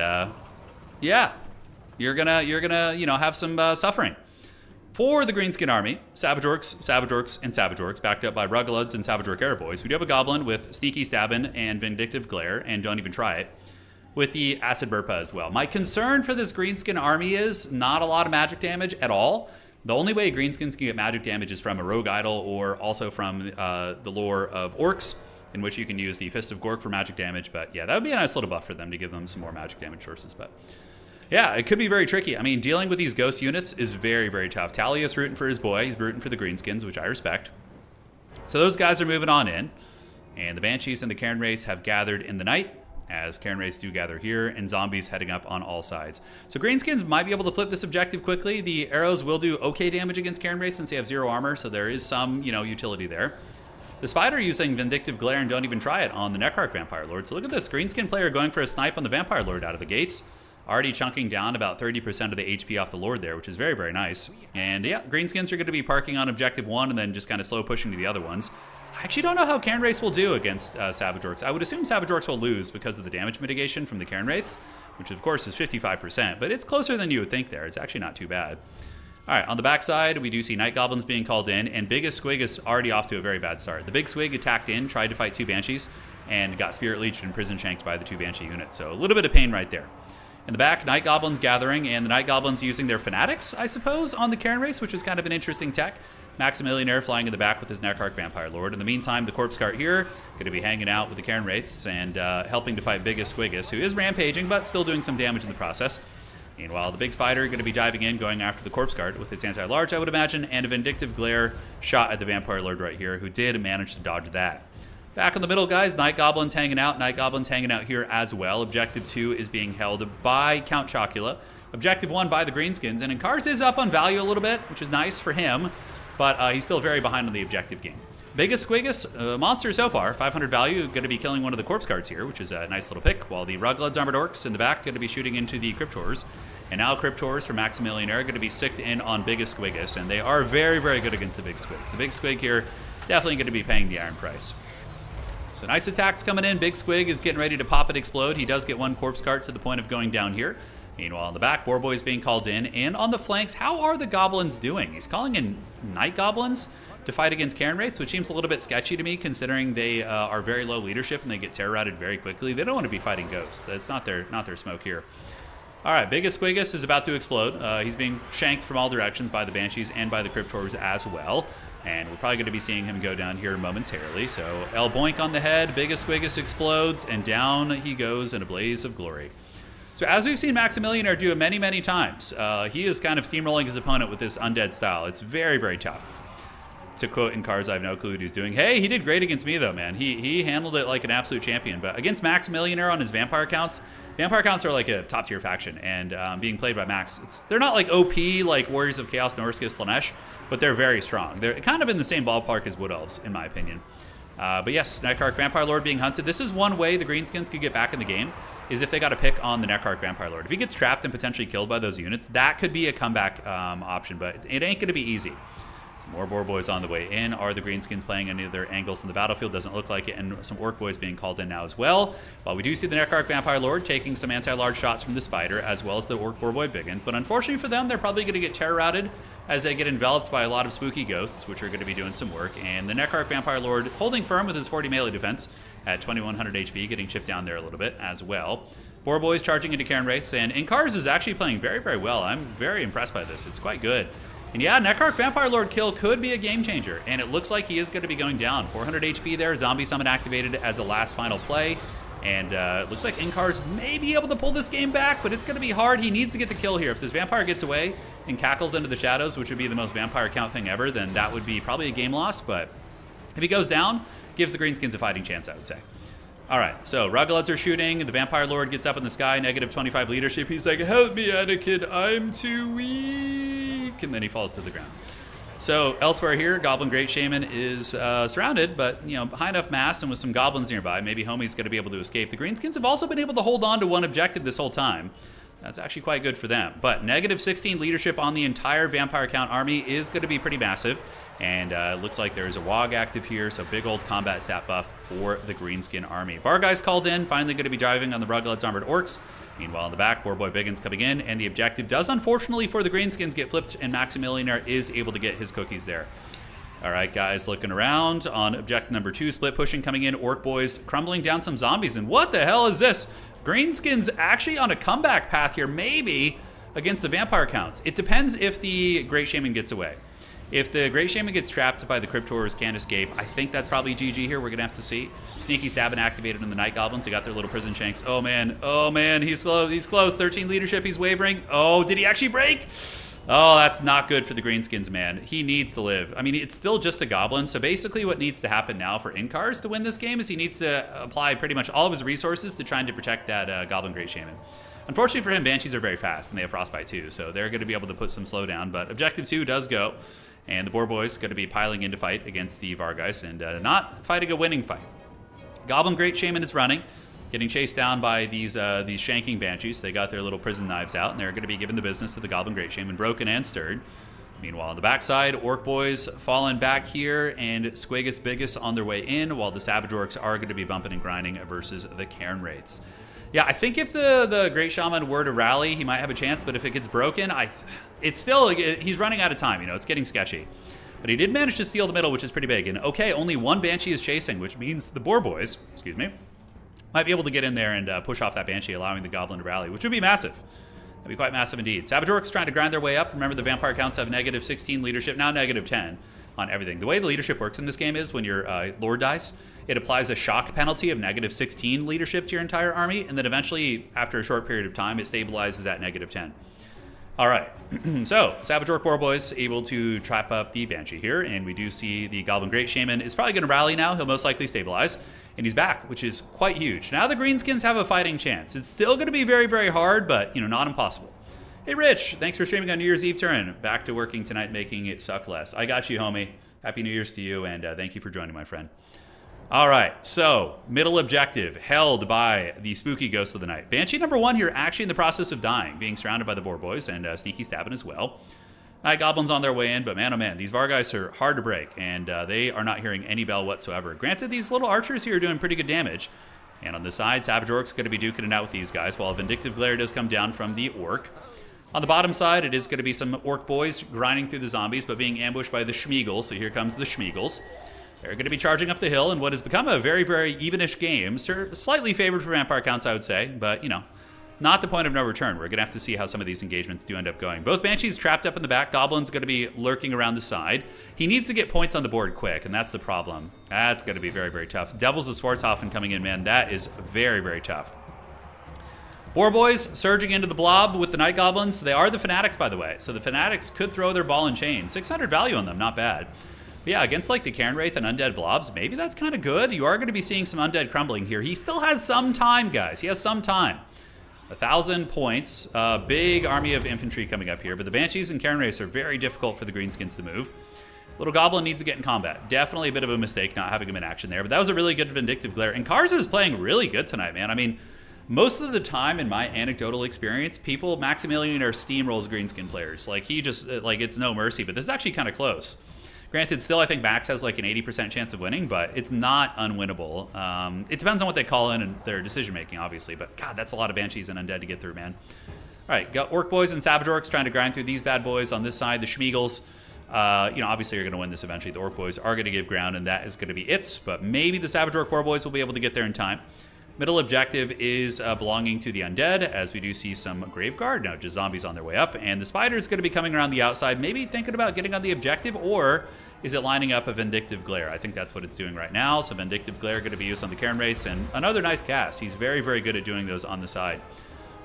yeah, you're gonna have some suffering. For the Greenskin army, Savage Orcs, and Savage Orcs, backed up by Ruggluds and Savage Orc Airboys. We do have a Goblin with Sneaky Stabbin' and Vindictive Glare, and Don't Even Try It, with the Acid Burpa as well. My concern for this Greenskin army is not a lot of magic damage at all. The only way Greenskins can get magic damage is from a Rogue Idol, or also from the lore of Orcs, in which you can use the Fist of Gork for magic damage. But yeah, that would be a nice little buff for them to give them some more magic damage sources. But yeah, it could be very tricky. I mean, dealing with these ghost units is very, very tough. Talia's rooting for his boy. He's rooting for the Greenskins, which I respect. So those guys are moving on in. And the Banshees and the Cairn Race have gathered in the night, as Cairn Race do gather here, and zombies heading up on all sides. So Greenskins might be able to flip this objective quickly. The arrows will do okay damage against Cairn Race since they have 0 armor, so there is some, utility there. The Spider using Vindictive Glare and Don't Even Try It on the Neckarch Vampire Lord. So look at this, Greenskin player going for a snipe on the Vampire Lord out of the gates. Already chunking down about 30% of the HP off the Lord there, which is very, very nice. And yeah, Greenskins are going to be parking on objective 1 and then just kind of slow pushing to the other ones. I actually don't know how Cairn Race will do against Savage Orcs. I would assume Savage Orcs will lose because of the damage mitigation from the Cairn Rates, which of course is 55%, but it's closer than you would think there. It's actually not too bad. All right, on the backside, we do see Night Goblins being called in, and Biggest Squig is already off to a very bad start. The Big Squig attacked in, tried to fight 2 Banshees, and got Spirit Leeched and Prison Shanked by the 2 Banshee units. So a little bit of pain right there. In the back, Night Goblins gathering, and the Night Goblins using their Fanatics, I suppose, on the Cairn Race, which is kind of an interesting tech. Maxmillionaire flying in the back with his Neckarch Vampire Lord. In the meantime, the Corpse Cart here, going to be hanging out with the Cairn Rates and helping to fight Biggest Squigus, who is rampaging, but still doing some damage in the process. Meanwhile, the Big Spider going to be diving in, going after the Corpse Cart with its anti-large, I would imagine, and a Vindictive Glare shot at the Vampire Lord right here, who did manage to dodge that. Back in the middle, guys, Night Goblins hanging out. Night Goblins hanging out here as well. Objective 2 is being held by Count Chocula. Objective 1 by the Greenskins. And Incars is up on value a little bit, which is nice for him, but he's still very behind on the objective game. Biggest Squigus, monster so far, 500 value, going to be killing one of the Corpse Carts here, which is a nice little pick, while the Ruggluds Armored Orcs in the back going to be shooting into the Cryptors. And now Cryptors from Maxmillionaire going to be sicked in on Biggest Squigus, and they are very, very good against the Big Squigs. The Big Squig here definitely going to be paying the iron price. So nice attacks coming in. Big Squig is getting ready to pop and explode. He does get one Corpse Cart to the point of going down here. Meanwhile, in the back, Boar Boy's being called in. And on the flanks, how are the Goblins doing? He's calling in Night Goblins to fight against Cairn Rates, which seems a little bit sketchy to me, considering they are very low leadership and they get terror routed very quickly. They don't want to be fighting ghosts. That's not their smoke here. All right, Biggest Squigus is about to explode. He's being shanked from all directions by the Banshees and by the Cryptors as well. And we're probably going to be seeing him go down here momentarily. So El Boink on the head, Biggest Squigus explodes, and down he goes in a blaze of glory. So as we've seen Maximillionaire do many, many times, he is kind of steamrolling his opponent with this undead style. It's very, very tough. To quote Incars, I have no clue what he's doing. Hey, he did great against me though, man. He handled it like an absolute champion. But against Maximillionaire on his vampire accounts are like a top tier faction, and being played by Max, they're not like OP like Warriors of Chaos, Norska, Slanesh, but they're very strong. They're kind of in the same ballpark as Wood Elves, in my opinion. But yes, Neckarch Vampire Lord being hunted. This is one way the Greenskins could get back in the game, is if they got a pick on the Neckarch Vampire Lord. If he gets trapped and potentially killed by those units, that could be a comeback option, but it ain't going to be easy. More Boar Boys on the way in. Are the Greenskins playing any of their angles in the battlefield? Doesn't look like it. And some Orc Boys being called in now as well. While we do see the Neckarch Vampire Lord taking some anti-large shots from the Spider, as well as the Orc Boar Boy Biggins. But unfortunately for them, they're probably going to get terror routed as they get enveloped by a lot of spooky ghosts, which are going to be doing some work. And the Neckarch Vampire Lord holding firm with his 40 melee defense at 2100 HP, getting chipped down there a little bit as well. Boar Boys charging into Cairn Race, and Incars is actually playing very, very well. I'm very impressed by this. It's quite good. And yeah, Neckarch Vampire Lord kill could be a game changer, and it looks like he is going to be going down. 400 HP there, Zombie Summon activated as a last final play, and it looks like Incars may be able to pull this game back, but it's going to be hard. He needs to get the kill here. If this Vampire gets away and cackles into the shadows, which would be the most Vampire count thing ever, then that would be probably a game loss, but if he goes down, gives the Greenskins a fighting chance, I would say. All right, so Ruggluds are shooting. The Vampire Lord gets up in the sky, negative 25 leadership. He's like, help me, Anakin, I'm too weak. And then he falls to the ground. So elsewhere here, Goblin Great Shaman is surrounded, but high enough mass and with some goblins nearby, maybe Homie's going to be able to escape. The Greenskins have also been able to hold on to one objective this whole time. That's actually quite good for them. But negative 16 leadership on the entire Vampire Count army is going to be pretty massive. And it looks like there's a WOG active here, so big old combat stat buff for the Greenskin army. Varguy's called in, finally going to be driving on the Ruggled's Armored Orcs. Meanwhile, in the back, Boarboy Biggins coming in, and the objective does, unfortunately, for the Greenskins get flipped, and Maximillionaire is able to get his cookies there. All right, guys, looking around on objective number 2, split pushing coming in, Orc Boys crumbling down some zombies, and what the hell is this? Greenskins actually on a comeback path here, maybe, against the Vampire Counts. It depends if the Great Shaman gets away. If the Great Shaman gets trapped by the Cryptors, can't escape, I think that's probably GG here. We're going to have to see. Sneaky Stabbing activated on the Night Goblins. They got their little prison shanks. Oh, man, he's close. He's close. 13 leadership, he's wavering. Oh, did he actually break? Oh, that's not good for the Greenskins, man. He needs to live. I mean, it's still just a Goblin, so basically what needs to happen now for Incars to win this game is he needs to apply pretty much all of his resources to trying to protect that Goblin Great Shaman. Unfortunately for him, Banshees are very fast, and they have Frostbite too, so they're going to be able to put some slowdown, but Objective 2 does go. And the Boar Boys going to be piling in to fight against the Varguys and not fighting a winning fight. Goblin Great Shaman is running, getting chased down by these shanking Banshees. They got their little prison knives out, and they're going to be giving the business to the Goblin Great Shaman, broken and stirred. Meanwhile, on the backside, Orc Boys falling back here, and Squagus Biggest on their way in, while the Savage Orcs are going to be bumping and grinding versus the Cairn Wraiths. Yeah, I think if the Great Shaman were to rally, he might have a chance, but if it gets broken, it's still, he's running out of time, it's getting sketchy. But he did manage to steal the middle, which is pretty big. And okay, only one Banshee is chasing, which means the Boar Boys, might be able to get in there and push off that Banshee, allowing the Goblin to rally, which would be massive. That'd be quite massive indeed. Savage Orcs trying to grind their way up. Remember, the Vampire Counts have negative 16 leadership, now negative 10 on everything. The way the leadership works in this game is when your Lord dies, it applies a shock penalty of negative 16 leadership to your entire army, and then eventually, after a short period of time, it stabilizes at negative 10. All right, so Savage Orc Boar Boys able to trap up the Banshee here, and we do see the Goblin Great Shaman is probably going to rally now. He'll most likely stabilize, and he's back, which is quite huge. Now the Greenskins have a fighting chance. It's still going to be very, very hard, but, not impossible. Hey, Rich, thanks for streaming on New Year's Eve, Turin. Back to working tonight, making it suck less. I got you, homie. Happy New Year's to you, and thank you for joining, my friend. All right, so middle objective held by the Spooky Ghost of the Night. Banshee number 1 here actually in the process of dying, being surrounded by the Boar Boys and Sneaky Stabbing as well. Night Goblins on their way in, but man, oh man, these Varguys are hard to break, and they are not hearing any bell whatsoever. Granted, these little archers here are doing pretty good damage. And on the side, Savage Orc's going to be duking it out with these guys, while Vindictive Glare does come down from the Orc. On the bottom side, it is going to be some Orc Boys grinding through the zombies, but being ambushed by the Schmeagles, so here comes the Schmeagles. They're going to be charging up the hill in what has become a very, very evenish game. Slightly favored for Vampire Counts, I would say, but, not the point of no return. We're going to have to see how some of these engagements do end up going. Both Banshees trapped up in the back. Goblin's going to be lurking around the side. He needs to get points on the board quick, and that's the problem. That's going to be very, very tough. Devils of Swartzhofen coming in, man. That is very, very tough. Boar Boys surging into the blob with the Night Goblins. They are the Fanatics, by the way, so the Fanatics could throw their ball and chain. 600 value on them, not bad. But yeah, against like the Cairn Wraith and Undead Blobs, maybe that's kind of good. You are going to be seeing some Undead crumbling here. He still has some time, guys. He has some time. 1,000 points. Big army of infantry coming up here, but the Banshees and Cairn Wraiths are very difficult for the Greenskins to move. Little Goblin needs to get in combat. Definitely a bit of a mistake not having him in action there, but that was a really good Vindictive Glare. And Incars is playing really good tonight, man. I mean, most of the time in my anecdotal experience, Maximillionaire steamrolls Greenskin players. Like, he just, it's no mercy, but this is actually kind of close. Granted, still, I think Max has like an 80% chance of winning, but it's not unwinnable. It depends on what they call in and their decision-making, obviously, but God, that's a lot of Banshees and Undead to get through, man. All right, got Orc Boys and Savage Orcs trying to grind through these bad boys on this side. The Schmeagles, obviously you're going to win this eventually. The Orc Boys are going to give ground, and that is going to be it, but maybe the Savage Orc Boar Boys will be able to get there in time. Middle objective is belonging to the Undead, as we do see some Graveguard, no, just zombies on their way up, and the Spider is going to be coming around the outside, maybe thinking about getting on the objective, or is it lining up a Vindictive Glare? I think that's what it's doing right now, so Vindictive Glare going to be used on the Cairn Wraiths, and another nice cast. He's very, very good at doing those on the side.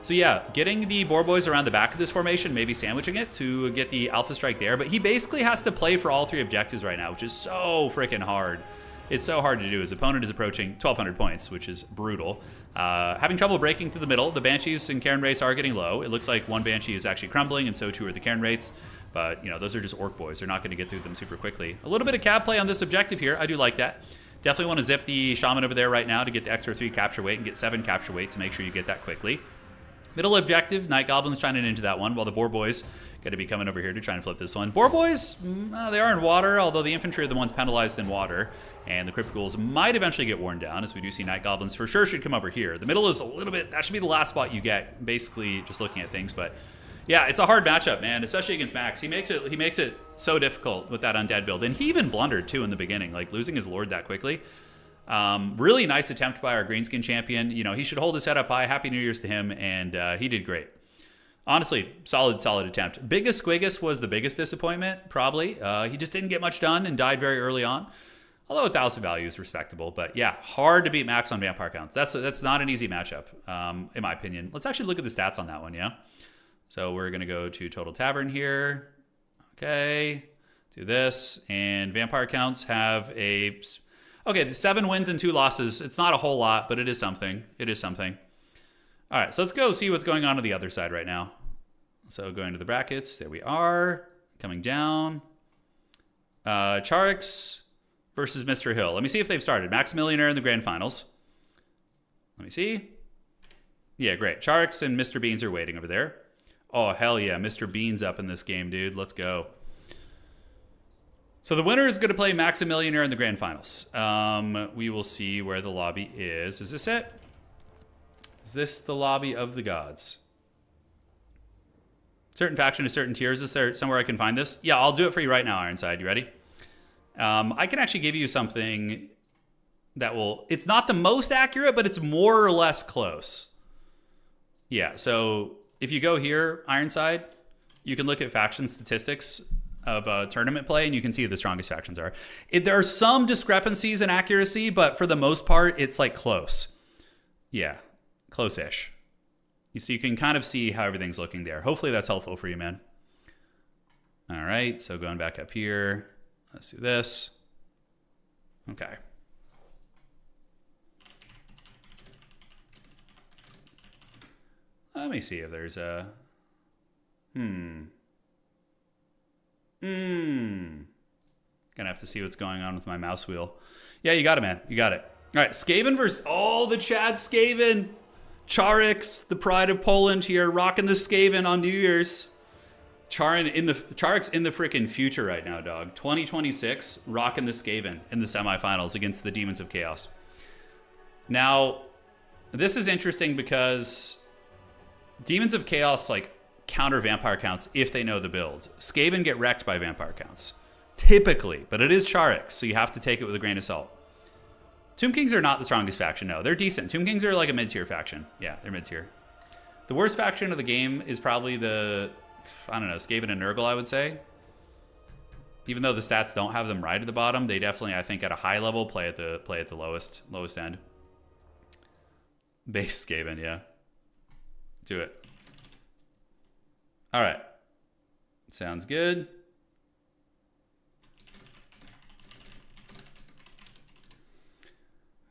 So yeah, getting the Boar Boys around the back of this formation, maybe sandwiching it to get the Alpha Strike there, but he basically has to play for all 3 objectives right now, which is so freaking hard. It's so hard to do. His opponent is approaching 1,200 points, which is brutal. Having trouble breaking through the middle. The Banshees and Cairn Wraiths are getting low. It looks like one Banshee is actually crumbling, and so too are the Cairn Wraiths. But, you know, those are just orc boys. They're not going to get through them super quickly. A little bit of cab play on this objective here. I do like that. Definitely want to zip the shaman over there right now to get the extra 3 capture weight and get 7 capture weight to make sure you get that quickly. Middle objective, Night Goblins trying to ninja that one, while the Boar Boys got to be coming over here to try and flip this one. Boar Boys, they are in water, although the infantry are the ones penalized in water, and the Crypt Ghouls might eventually get worn down, as we do see Night Goblins for sure should come over here. The middle is a little bit, that should be the last spot you get, basically just looking at things, but yeah, it's a hard matchup, man, especially against Max. He makes it so difficult with that undead build, and he even blundered too in the beginning, like losing his Lord that quickly. Really nice attempt by our Greenskin champion. You know, he should hold his head up high. Happy New Year's to him, and he did great. Honestly, solid attempt. Biggest Squiggus was the biggest disappointment, probably. He just didn't get much done and died very early on. Although 1,000 value is respectable. But yeah, hard to beat Max on Vampire counts. That's not an easy matchup, in my opinion. Let's actually look at the stats on that one, yeah? So we're going to go to Total Tavern here. Okay, do this. And Vampire counts have a... Okay, the 7 wins and 2 losses. It's not a whole lot, but it is something. It is something. All right, so let's go see what's going on the other side right now. So going to the brackets, there we are. Coming down. Charx versus Mr. Hill. Let me see if they've started. Maxmillionaire in the grand finals. Let me see. Yeah, great. Charx and Mr. Beans are waiting over there. Oh, hell yeah. Mr. Beans up in this game, dude. Let's go. So the winner is going to play Maxmillionaire in the grand finals. We will see where the lobby is. Is this it? Is this the lobby of the gods? Certain faction to certain tiers. Is there somewhere I can find this? Yeah, I'll do it for you right now, Ironside. You ready? I can actually give you something that will... It's not the most accurate, but it's more or less close. Yeah, so if you go here, Ironside, you can look at faction statistics of tournament play, and you can see who the strongest factions are. There are some discrepancies in accuracy, but for the most part, it's like close. Yeah, close-ish. So you can kind of see how everything's looking there. Hopefully that's helpful for you, man. All right, so going back up here, let's do this. Okay. Let me see if there's a... Gonna have to see what's going on with my mouse wheel. Yeah, you got it, man. You got it. All right, Skaven versus... Oh, the Chad Skaven. Charx, the pride of Poland here, rocking the Skaven on New Year's. Charx in the freaking future right now, dog. 2026, rocking the Skaven in the semifinals against the Demons of Chaos. Now, this is interesting because Demons of Chaos, like, counter vampire counts if they know the build. Skaven get wrecked by vampire counts. Typically, but it is Charx, so you have to take it with a grain of salt. Tomb Kings are not the strongest faction, no. They're decent. Tomb Kings are like a mid-tier faction. Yeah, they're mid-tier. The worst faction of the game is probably the, I don't know, Skaven and Nurgle, I would say. Even though the stats don't have them right at the bottom, they definitely, I think, at a high level, play at the lowest end. Base Skaven, yeah. Do it. All right. Sounds good.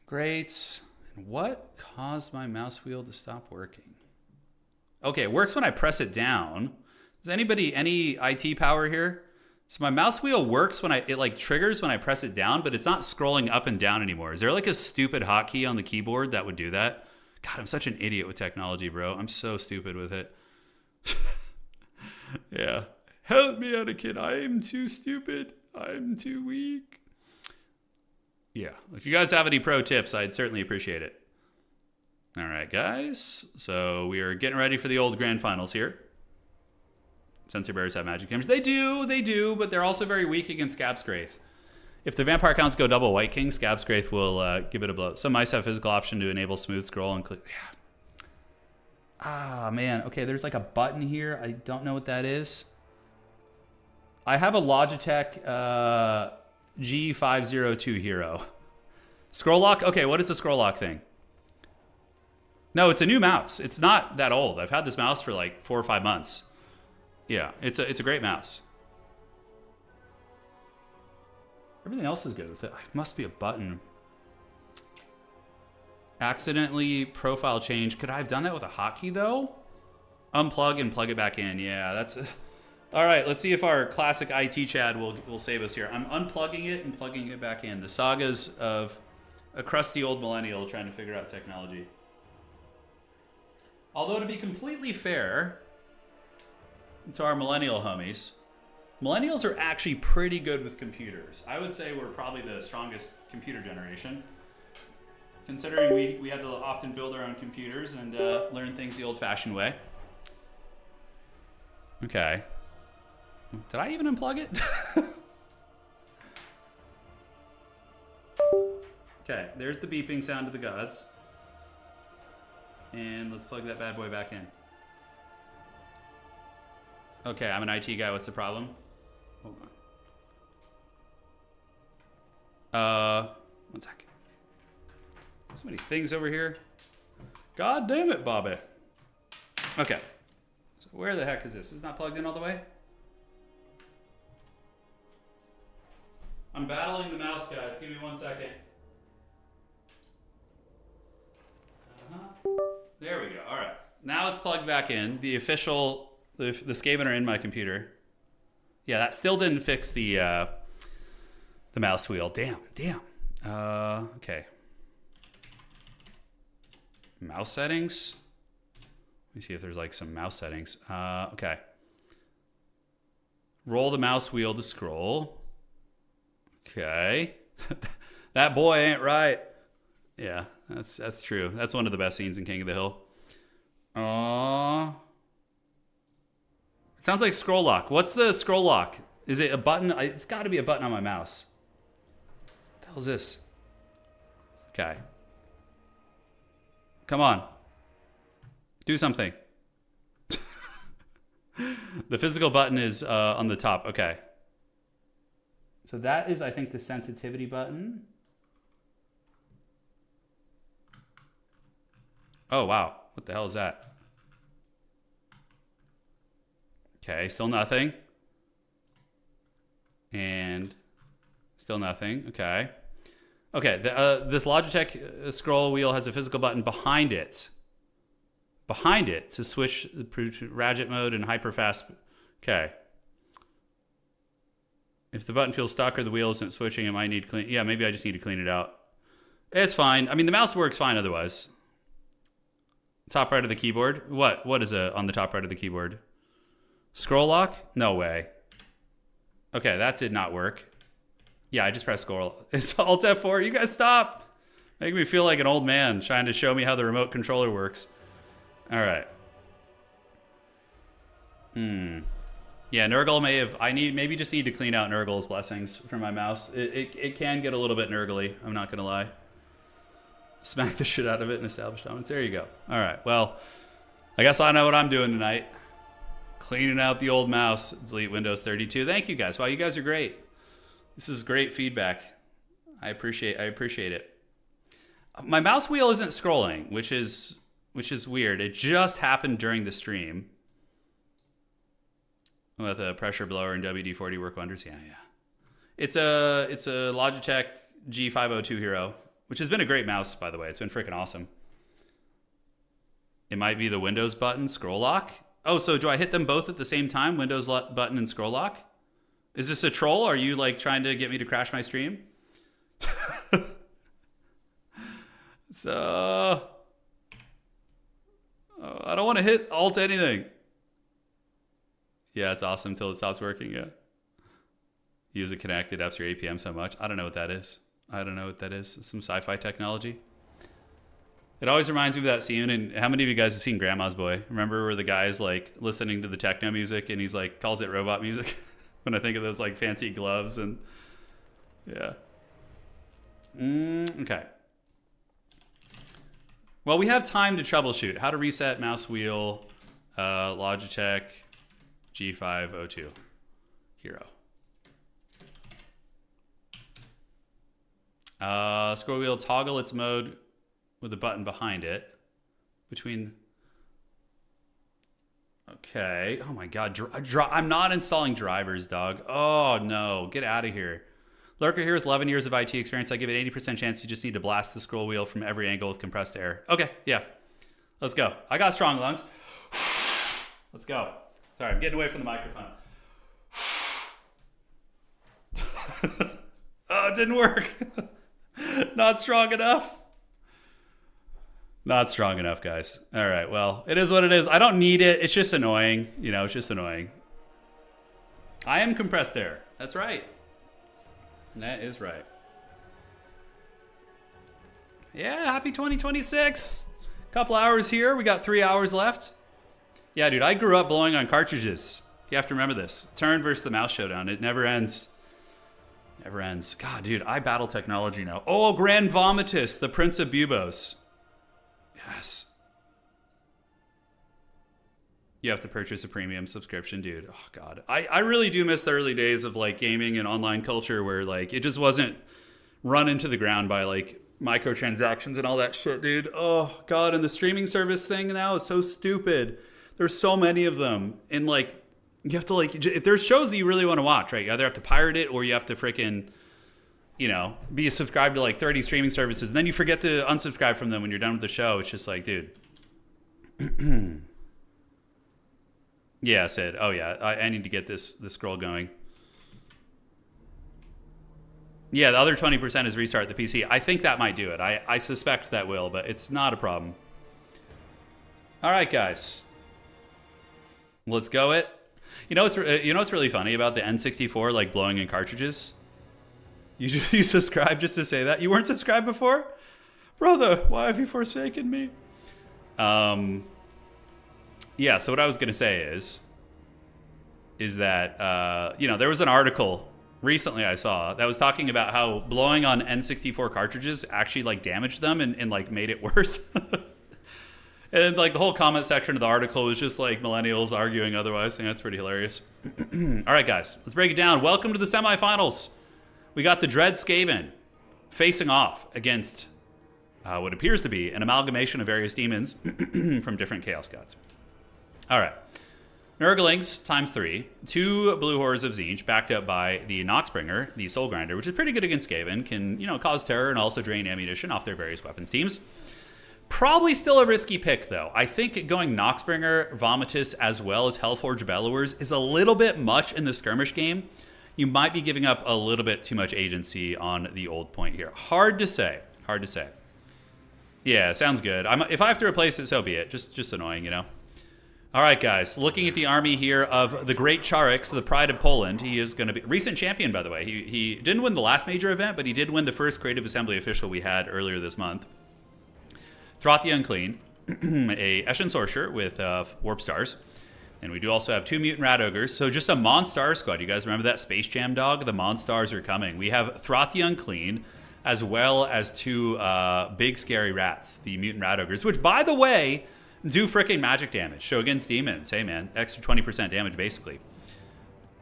Great. And what caused my mouse wheel to stop working? Okay, it works when I press it down. Does anybody, any IT power here? So my mouse wheel works when it like triggers when I press it down, but it's not scrolling up and down anymore. Is there like a stupid hotkey on the keyboard that would do that? God, I'm such an idiot with technology, bro. I'm so stupid with it. Yeah. Help me, Anakin. I am too stupid. I'm too weak. Yeah. If you guys have any pro tips, I'd certainly appreciate it. All right, guys. So we are getting ready for the old grand finals here. Censor Bears have magic damage. They do, but they're also very weak against Scabscraith. If the vampire counts go double White King, Scabscraith will give it a blow. Some mice have physical option to enable smooth scroll and click. Yeah. Ah, man. Okay, there's like a button here. I don't know what that is. I have a Logitech G502 Hero. Scroll lock? Okay, what is the scroll lock thing? No, it's a new mouse. It's not that old. I've had this mouse for like 4 or 5 months. Yeah, it's a great mouse. Everything else is good with it. It must be a button. Accidentally profile change. Could I have done that with a hotkey though? Unplug and plug it back in. Yeah, All right, let's see if our classic IT Chad will save us here. I'm unplugging it and plugging it back in. The sagas of a crusty old millennial trying to figure out technology. Although, to be completely fair to our millennial homies, millennials are actually pretty good with computers. I would say we're probably the strongest computer generation, considering we had to often build our own computers and learn things the old-fashioned way. Okay. Did I even unplug it? Okay, there's the beeping sound of the gods. And let's plug that bad boy back in. Okay, I'm an IT guy. What's the problem? Hold on. One sec. So many things over here. God damn it, Bobby. Okay. So where the heck is this? Is this not plugged in all the way? I'm battling the mouse, guys. Give me 1 second. There we go. All right. Now it's plugged back in. The official, the Skaven are in my computer. Yeah, that still didn't fix the mouse wheel. Damn. Okay. Mouse settings. Let me see if there's like some mouse settings. Okay. Roll the mouse wheel to scroll. Okay. That boy ain't right. Yeah, that's true. That's one of the best scenes in King of the Hill. It sounds like scroll lock. What's the scroll lock? Is it a button? It's got to be a button on my mouse. What the hell is this? Okay. Come on. Do something. The physical button is on the top. Okay. So that is, I think, the sensitivity button. Oh, wow. What the hell is that? Okay, still nothing. And still nothing. Okay. Okay, this Logitech scroll wheel has a physical button behind it. Behind it to switch to Radget mode and hyperfast. Okay. If the button feels stuck or the wheel isn't switching, it might need clean. Yeah, maybe I just need to clean it out. It's fine. I mean, the mouse works fine otherwise. Top right of the keyboard. What is on the top right of the keyboard? Scroll lock? No way. Okay, that did not work. Yeah, I just pressed scroll. It's Alt F4. You guys stop. Make me feel like an old man trying to show me how the remote controller works. All right. Yeah, Nurgle may have. Maybe just need to clean out Nurgle's blessings from my mouse. It can get a little bit nurgly. I'm not gonna lie. Smack the shit out of it and establish dominance. There you go. All right. Well, I guess I know what I'm doing tonight. Cleaning out the old mouse. Delete Windows 32. Thank you guys. Wow, you guys are great. This is great feedback. I appreciate it. My mouse wheel isn't scrolling, which is weird. It just happened during the stream. With a pressure blower and WD-40 work wonders. Yeah. It's a Logitech G502 Hero, which has been a great mouse, by the way. It's been freaking awesome. It might be the Windows button, scroll lock. Oh, so do I hit them both at the same time? Windows button and scroll lock? Is this a troll? Are you like trying to get me to crash my stream? So, I don't want to hit Alt anything. Yeah, it's awesome until it stops working. Yeah. Use a connected apps or APM so much. I don't know what that is. Some sci-fi technology. It always reminds me of that scene. And how many of you guys have seen Grandma's Boy? Remember where the guy's like listening to the techno music and he's like calls it robot music? When I think of those like fancy gloves and yeah. Okay. Well, we have time to troubleshoot. How to reset mouse wheel, Logitech G502 Hero. Scroll wheel, toggle its mode with the button behind it. Okay. Oh my God. I'm not installing drivers, dog. Oh no. Get out of here. Lurker here with 11 years of IT experience. I give it 80% chance you just need to blast the scroll wheel from every angle with compressed air. Okay. Yeah. Let's go. I got strong lungs. Let's go. Sorry, I'm getting away from the microphone. didn't work. Not strong enough. Not strong enough, guys. All right, well, it is what it is. I don't need it. It's just annoying. You know, it's just annoying. I am compressed air. That's right. That is right. Yeah, happy 2026. Couple hours here. We got 3 hours left. Yeah, dude, I grew up blowing on cartridges. You have to remember this. Turn versus the mouse showdown. It never ends. Never ends. God, dude, I battle technology now. Oh, Grand Vomitus, the Prince of Bubos. Yes. You have to purchase a premium subscription, dude. Oh, God. I really do miss the early days of, like, gaming and online culture where, like, it just wasn't run into the ground by, like, microtransactions and all that shit, dude. Oh, God. And the streaming service thing now is so stupid. There's so many of them. And, like, you have to, like, if there's shows that you really want to watch, right? You either have to pirate it or you have to freaking, you know, be subscribed to, like, 30 streaming services. And then you forget to unsubscribe from them when you're done with the show. It's just like, dude. Yeah, Sid. Oh, yeah. I need to get this scroll going. Yeah, the other 20% is restart the PC. I think that might do it. I suspect that will, but it's not a problem. All right, guys. Let's go it. You know what's really funny about the N64, like, blowing in cartridges? You subscribed just to say that? You weren't subscribed before? Brother, why have you forsaken me? Yeah, so what I was going to say is that, you know, there was an article recently I saw that was talking about how blowing on N64 cartridges actually, like, damaged them and like, made it worse. And, like, the whole comment section of the article was just, like, millennials arguing otherwise. I think that's pretty hilarious. All right, guys, let's break it down. Welcome to the semifinals. We got the Dread Skaven facing off against what appears to be an amalgamation of various demons from different Chaos Gods. All right. Nurglings times 3, 2 Blue Horrors of Tzeentch, backed up by the Noxbringer, the Soul Grinder, which is pretty good against Skaven, can, you know, cause terror and also drain ammunition off their various weapons teams. Probably still a risky pick, though. I think going Noxbringer, Vomitus, as well as Hellforge Bellowers is a little bit much in the skirmish game. You might be giving up a little bit too much agency on the old point here. Hard to say. Hard to say. Yeah, sounds good. If I have to replace it, so be it. Just annoying, you know? All right, guys. Looking at the army here of the great Charx, the pride of Poland. He is going to be recent champion, by the way. He didn't win the last major event, but he did win the first Creative Assembly official we had earlier this month. Throth the Unclean, a Eshin Sorcerer with Warp Stars. And we do also have 2 Mutant Rat Ogres. So just a Monstar squad. You guys remember that Space Jam dog? The Monstars are coming. We have Throth the Unclean, as well as 2 big scary rats, the Mutant Rat Ogres, which, by the way, do freaking magic damage. So against demons, hey man, extra 20% damage basically.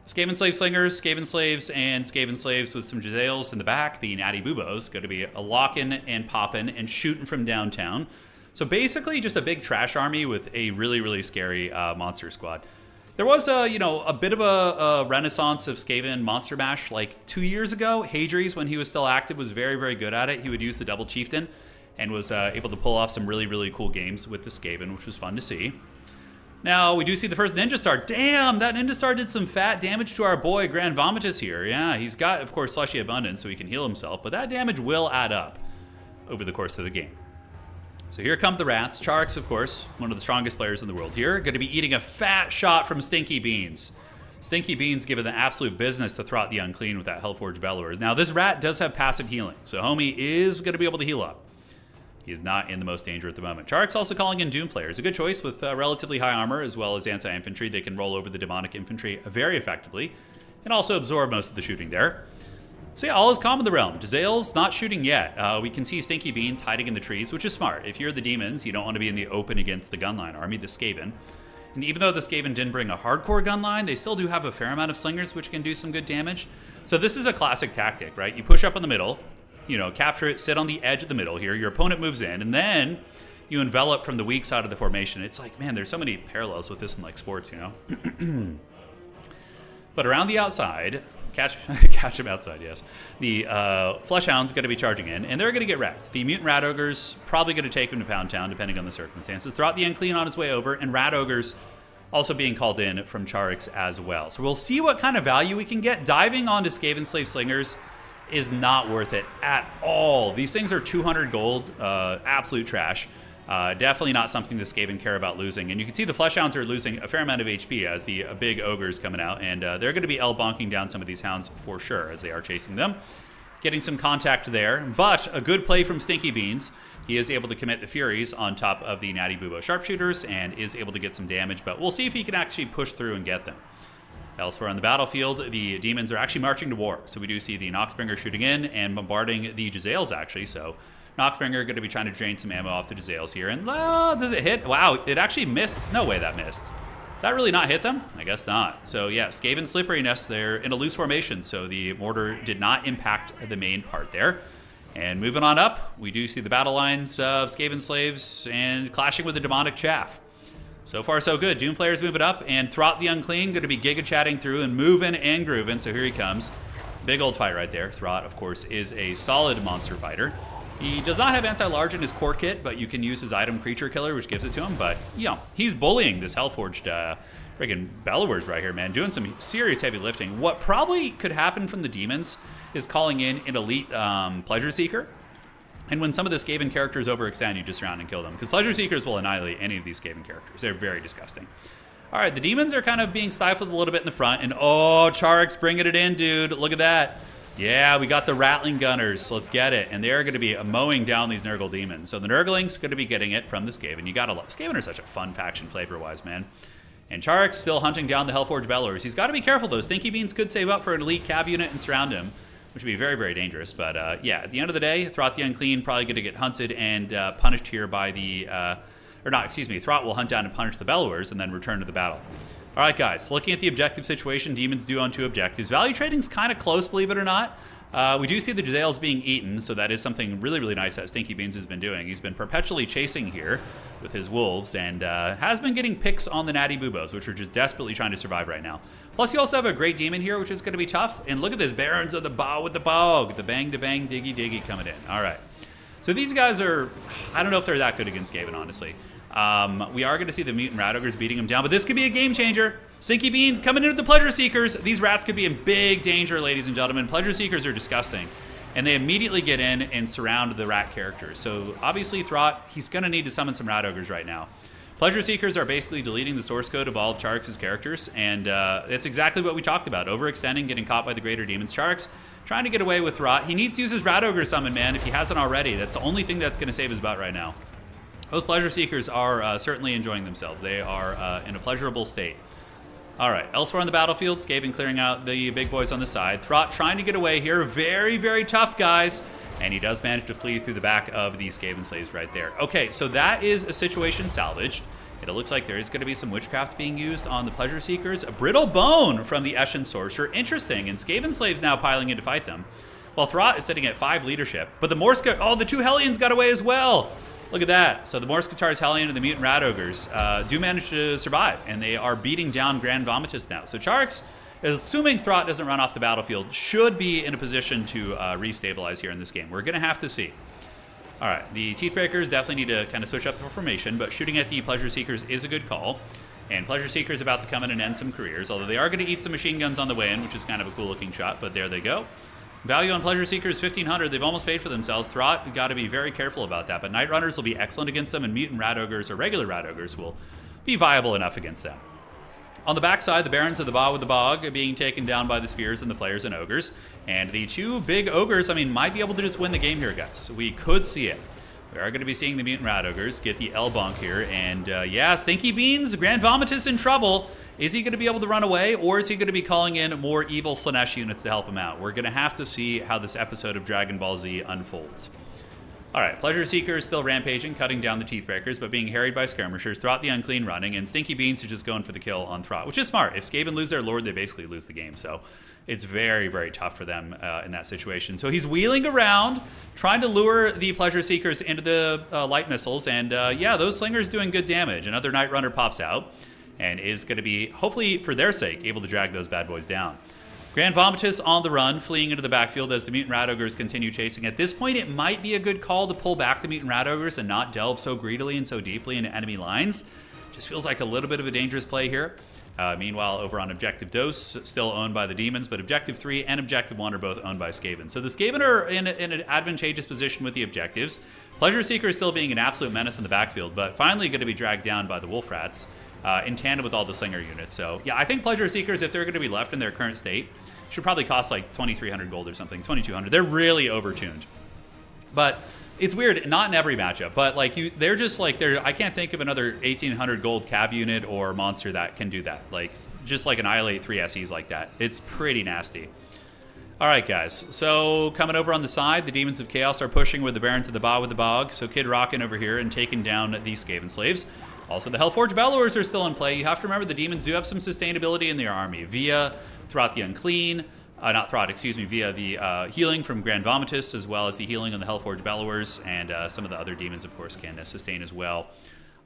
Skaven Slave Slingers, Skaven Slaves, and Skaven Slaves with some Jezzails in the back. The Natty Boobos, going to be a locking and popping and shooting from downtown. So basically just a big trash army with a really, really scary monster squad. There was a bit of a renaissance of Skaven Monster Mash like 2 years ago. Hadri's, when he was still active, was very, very good at it. He would use the Double Chieftain and was able to pull off some really, really cool games with the Skaven, which was fun to see. Now, we do see the first Ninja Star. Damn, that Ninja Star did some fat damage to our boy Grand Vomitus here. Yeah, he's got, of course, Fleshy Abundance, so he can heal himself, but that damage will add up over the course of the game. So here come the rats. Charx, of course, one of the strongest players in the world here, going to be eating a fat shot from Stinky Beans. Stinky Beans giving the absolute business to Throth the Unclean with that Hellforge Bellowers. Now, this rat does have passive healing, so homie is going to be able to heal up. He is not in the most danger at the moment. Charx also calling in Doom players. A good choice with relatively high armor as well as anti-infantry. They can roll over the demonic infantry very effectively and also absorb most of the shooting there. So yeah, all is calm in the realm. Jezzail's not shooting yet. We can see Stinky Beans hiding in the trees, which is smart. If you're the demons, you don't want to be in the open against the gunline army, the Skaven. And even though the Skaven didn't bring a hardcore gunline, they still do have a fair amount of slingers, which can do some good damage. So this is a classic tactic, right? You push up in the middle, you know, capture it, sit on the edge of the middle here. Your opponent moves in, and then you envelop from the weak side of the formation. It's like, man, there's so many parallels with this in, like, sports, you know? But around the outside, catch him outside, yes. The Fleshhound's going to be charging in, and they're going to get wrecked. The Mutant Rat Ogre's probably going to take him to Pound Town, depending on the circumstances. Throth the Unclean on his way over, and Rat Ogre's also being called in from Charx as well. So we'll see what kind of value we can get. Diving onto Skaven Slave Slingers is not worth it at all. These things are 200 gold, absolute trash. Definitely not something the Skaven care about losing. And you can see the Fleshhounds are losing a fair amount of HP as the big ogres coming out. And they're going to be L-bonking down some of these hounds for sure as they are chasing them. Getting some contact there. But a good play from Stinky Beans. He is able to commit the Furies on top of the Natty Bubo Sharpshooters and is able to get some damage. But we'll see if he can actually push through and get them. Elsewhere on the battlefield, the demons are actually marching to war. So we do see the Noxbringer shooting in and bombarding the Jezzails actually. So Noxbringer going to be trying to drain some ammo off the Jezzails here. And does it hit? Wow, it actually missed. No way that missed. That really not hit them? I guess not. So yeah, Skaven slipperiness, they're in a loose formation. So the mortar did not impact the main part there. And moving on up, we do see the battle lines of Skaven slaves and clashing with the demonic chaff. So far so good. Doomflayer's moving up and Throt the Unclean going to be giga chatting through and moving and grooving. So here he comes. Big old fight right there. Throt, of course, is a solid monster fighter. He does not have anti-large in his core kit, but you can use his item Creature Killer, which gives it to him. But, you know, he's bullying this Hellforged friggin' Bellowers right here, man. Doing some serious heavy lifting. What probably could happen from the demons is calling in an elite Pleasure Seeker. And when some of the Skaven characters overextend, you just surround and kill them. Because Pleasure Seekers will annihilate any of these Skaven characters. They're very disgusting. All right, the demons are kind of being stifled a little bit in the front. And, oh, Charx bringing it in, dude. Look at that. Yeah, we got the Rattling Gunners. Let's get it. And they're going to be mowing down these Nurgle demons. So the Nurgling's going to be getting it from the Skaven. You got to love. Skaven are such a fun faction flavor-wise, man. And Charx still hunting down the Hellforged Bellowers. He's got to be careful, though. Stinky Beans could save up for an elite cab unit and surround him, which would be very, very dangerous. But yeah, at the end of the day, Throt the Unclean probably going to get hunted and punished here by the, Throt will hunt down and punish the Bellowers and then return to the battle. All right, guys, looking at the objective situation, demons do own 2 objectives. Value trading's kind of close, believe it or not. We do see the Jezzails being eaten, so that is something really, really nice that Stinky Beans has been doing. He's been perpetually chasing here with his wolves and has been getting picks on the Natty Bubos, which are just desperately trying to survive right now. Plus, you also have a great demon here, which is going to be tough. And look at this, Barons of the Bow with the Bog. The bang-to-bang, diggy-diggy coming in. All right. So these guys are, I don't know if they're that good against Skaven, honestly. We are going to see the Mutant Rat Ogres beating them down, but this could be a game changer. Stinky Beans coming in with the Pleasure Seekers. These rats could be in big danger, ladies and gentlemen. Pleasure Seekers are disgusting. And they immediately get in and surround the rat characters. So obviously Throt, he's going to need to summon some Rat Ogres right now. Pleasure Seekers are basically deleting the source code of all of Charx's characters. And that's exactly what we talked about. Overextending, getting caught by the greater demons. Charx trying to get away with Throt. He needs to use his Rat Ogre summon, man, if he hasn't already. That's the only thing that's going to save his butt right now. Those Pleasure Seekers are certainly enjoying themselves. They are in a pleasurable state. All right, elsewhere on the battlefield, Skaven clearing out the big boys on the side. Throt trying to get away here. Very, very tough, guys. And he does manage to flee through the back of the Skaven slaves right there. Okay, so that is a situation salvaged. It looks like there is going to be some witchcraft being used on the Pleasure Seekers. A brittle bone from the Eshin Sorcerer. Interesting, and Skaven slaves now piling in to fight them. While Throt is sitting at 5 leadership. But the Morska, oh, the 2 Hellions got away as well. Look at that. So the Morskatars, Hellion, and the Mutant Rat Ogres do manage to survive, and they are beating down Grand Vomitus now. So Charx, assuming Throt doesn't run off the battlefield, should be in a position to restabilize here in this game. We're going to have to see. All right, the Teethbreakers definitely need to kind of switch up the formation, but shooting at the Pleasure Seekers is a good call. And Pleasure Seekers about to come in and end some careers, although they are going to eat some machine guns on the way in, which is kind of a cool-looking shot, but there they go. Value on Pleasure Seekers, 1,500. They've almost paid for themselves. Throt, we've got to be very careful about that. But Night Runners will be excellent against them, and Mutant Rat Ogres or regular Rat Ogres will be viable enough against them. On the backside, the Barons of the Bow with the Bog are being taken down by the Spears and the Flayers and Ogres. And the 2 big Ogres, might be able to just win the game here, guys. We could see it. We are going to be seeing the Mutant Rat Ogres get the L-bonk here. And yeah, Stinky Beans, Grand Vomitus in trouble. Is he going to be able to run away, or is he going to be calling in more evil Slanesh units to help him out? We're going to have to see how this episode of Dragon Ball Z unfolds. All right, Pleasure Seekers still rampaging, cutting down the Teethbreakers, but being harried by Skirmishers. Throt the Unclean running, and Stinky Beans are just going for the kill on Throt, which is smart. If Skaven lose their Lord, they basically lose the game, so it's very, very tough for them in that situation. So he's wheeling around, trying to lure the Pleasure Seekers into the light missiles, and yeah, those Slingers doing good damage. Another Night Runner pops out, and is going to be, hopefully for their sake, able to drag those bad boys down. Grand Vomitus on the run, fleeing into the backfield as the Mutant Rat Ogres continue chasing. At this point, it might be a good call to pull back the Mutant Rat Ogres and not delve so greedily and so deeply into enemy lines. Just feels like a little bit of a dangerous play here. Meanwhile, over on Objective Dose, still owned by the Demons, but Objective 3 and Objective 1 are both owned by Skaven. So the Skaven are in an advantageous position with the objectives. Pleasure Seeker is still being an absolute menace in the backfield, but finally going to be dragged down by the Wolf Rats in tandem with all the Slinger units. So yeah, I think Pleasure Seekers, if they're going to be left in their current state, should probably cost like 2,300 gold or something, 2,200. They're really overtuned. But it's weird, not in every matchup, but like they're just like, I can't think of another 1,800 gold cav unit or monster that can do that. Like, just like annihilate 3 SEs like that. It's pretty nasty. All right, guys. So coming over on the side, the Demons of Chaos are pushing with the Baron to the Ba with the Bog. So Kid Rockin' over here and taking down the Skaven Slaves. Also, the Hellforge Bellowers are still in play. You have to remember the Demons do have some sustainability in their army via Throt the Unclean. Not Throt, excuse me, via the healing from Grand Vomitus, as well as the healing on the Hellforge Bellowers, and some of the other demons, of course, can sustain as well.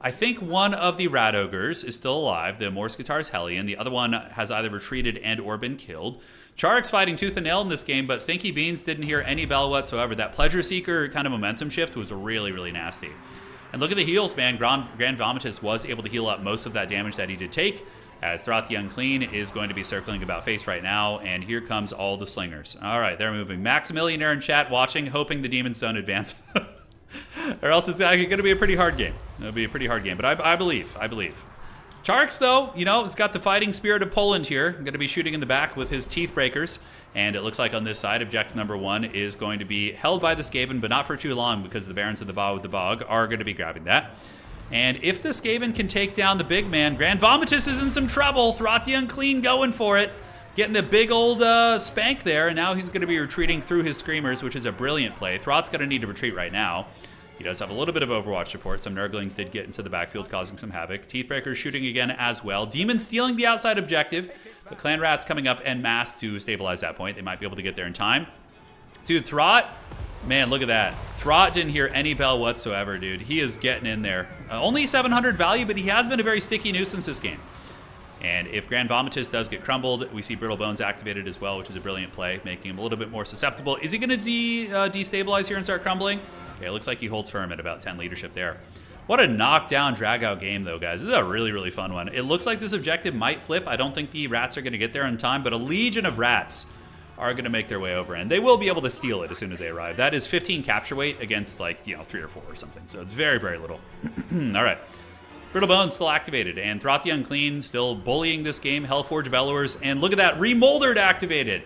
I think one of the Rat Ogres is still alive, the Morskatar's Hellion. The other one has either retreated and or been killed. Charx fighting tooth and nail in this game, but Stinky Beans didn't hear any bell whatsoever. That Pleasure Seeker kind of momentum shift was really, really nasty. And look at the heals, man. Grand Vomitus was able to heal up most of that damage that he did take, as Throt the Unclean is going to be circling about face right now, and here comes all the Slingers. All right, they're moving. Maxmillionaire in chat watching, hoping the Demons don't advance. Or else it's going to be a pretty hard game. It'll be a pretty hard game, but I believe. Charx, though, you know, has got the fighting spirit of Poland here. Going to be shooting in the back with his teeth breakers, and it looks like on this side, objective number 1 is going to be held by the Skaven, but not for too long, because the Barons of the Ba with the Bog are going to be grabbing that. And if the Skaven can take down the big man, Grand Vomitus is in some trouble. Throt the Unclean going for it. Getting the big old spank there, and now he's going to be retreating through his Screamers, which is a brilliant play. Throt's going to need to retreat right now. He does have a little bit of Overwatch support. Some Nurglings did get into the backfield, causing some havoc. Teethbreaker's shooting again as well. Demons stealing the outside objective. The Clan Rats coming up en masse to stabilize that point. They might be able to get there in time. Dude, Throt... Man, look at that. Throt didn't hear any bell whatsoever, dude. He is getting in there. Only 700 value, but he has been a very sticky nuisance this game. And if Grand Vomitus does get crumbled, we see Brittle Bones activated as well, which is a brilliant play, making him a little bit more susceptible. Is he going to destabilize here and start crumbling? Okay, it looks like he holds firm at about 10 leadership there. What a knockdown, drag-out game, though, guys. This is a really, really fun one. It looks like this objective might flip. I don't think the Rats are going to get there in time, but a legion of Rats are going to make their way over, and they will be able to steal it as soon as they arrive. That is 15 capture weight against, like, 3 or 4 or something, so it's very, very little. All right. Brittle Bones still activated, and Throt the Unclean still bullying this game. Hellforge Bellowers, and look at that, Remoldered activated.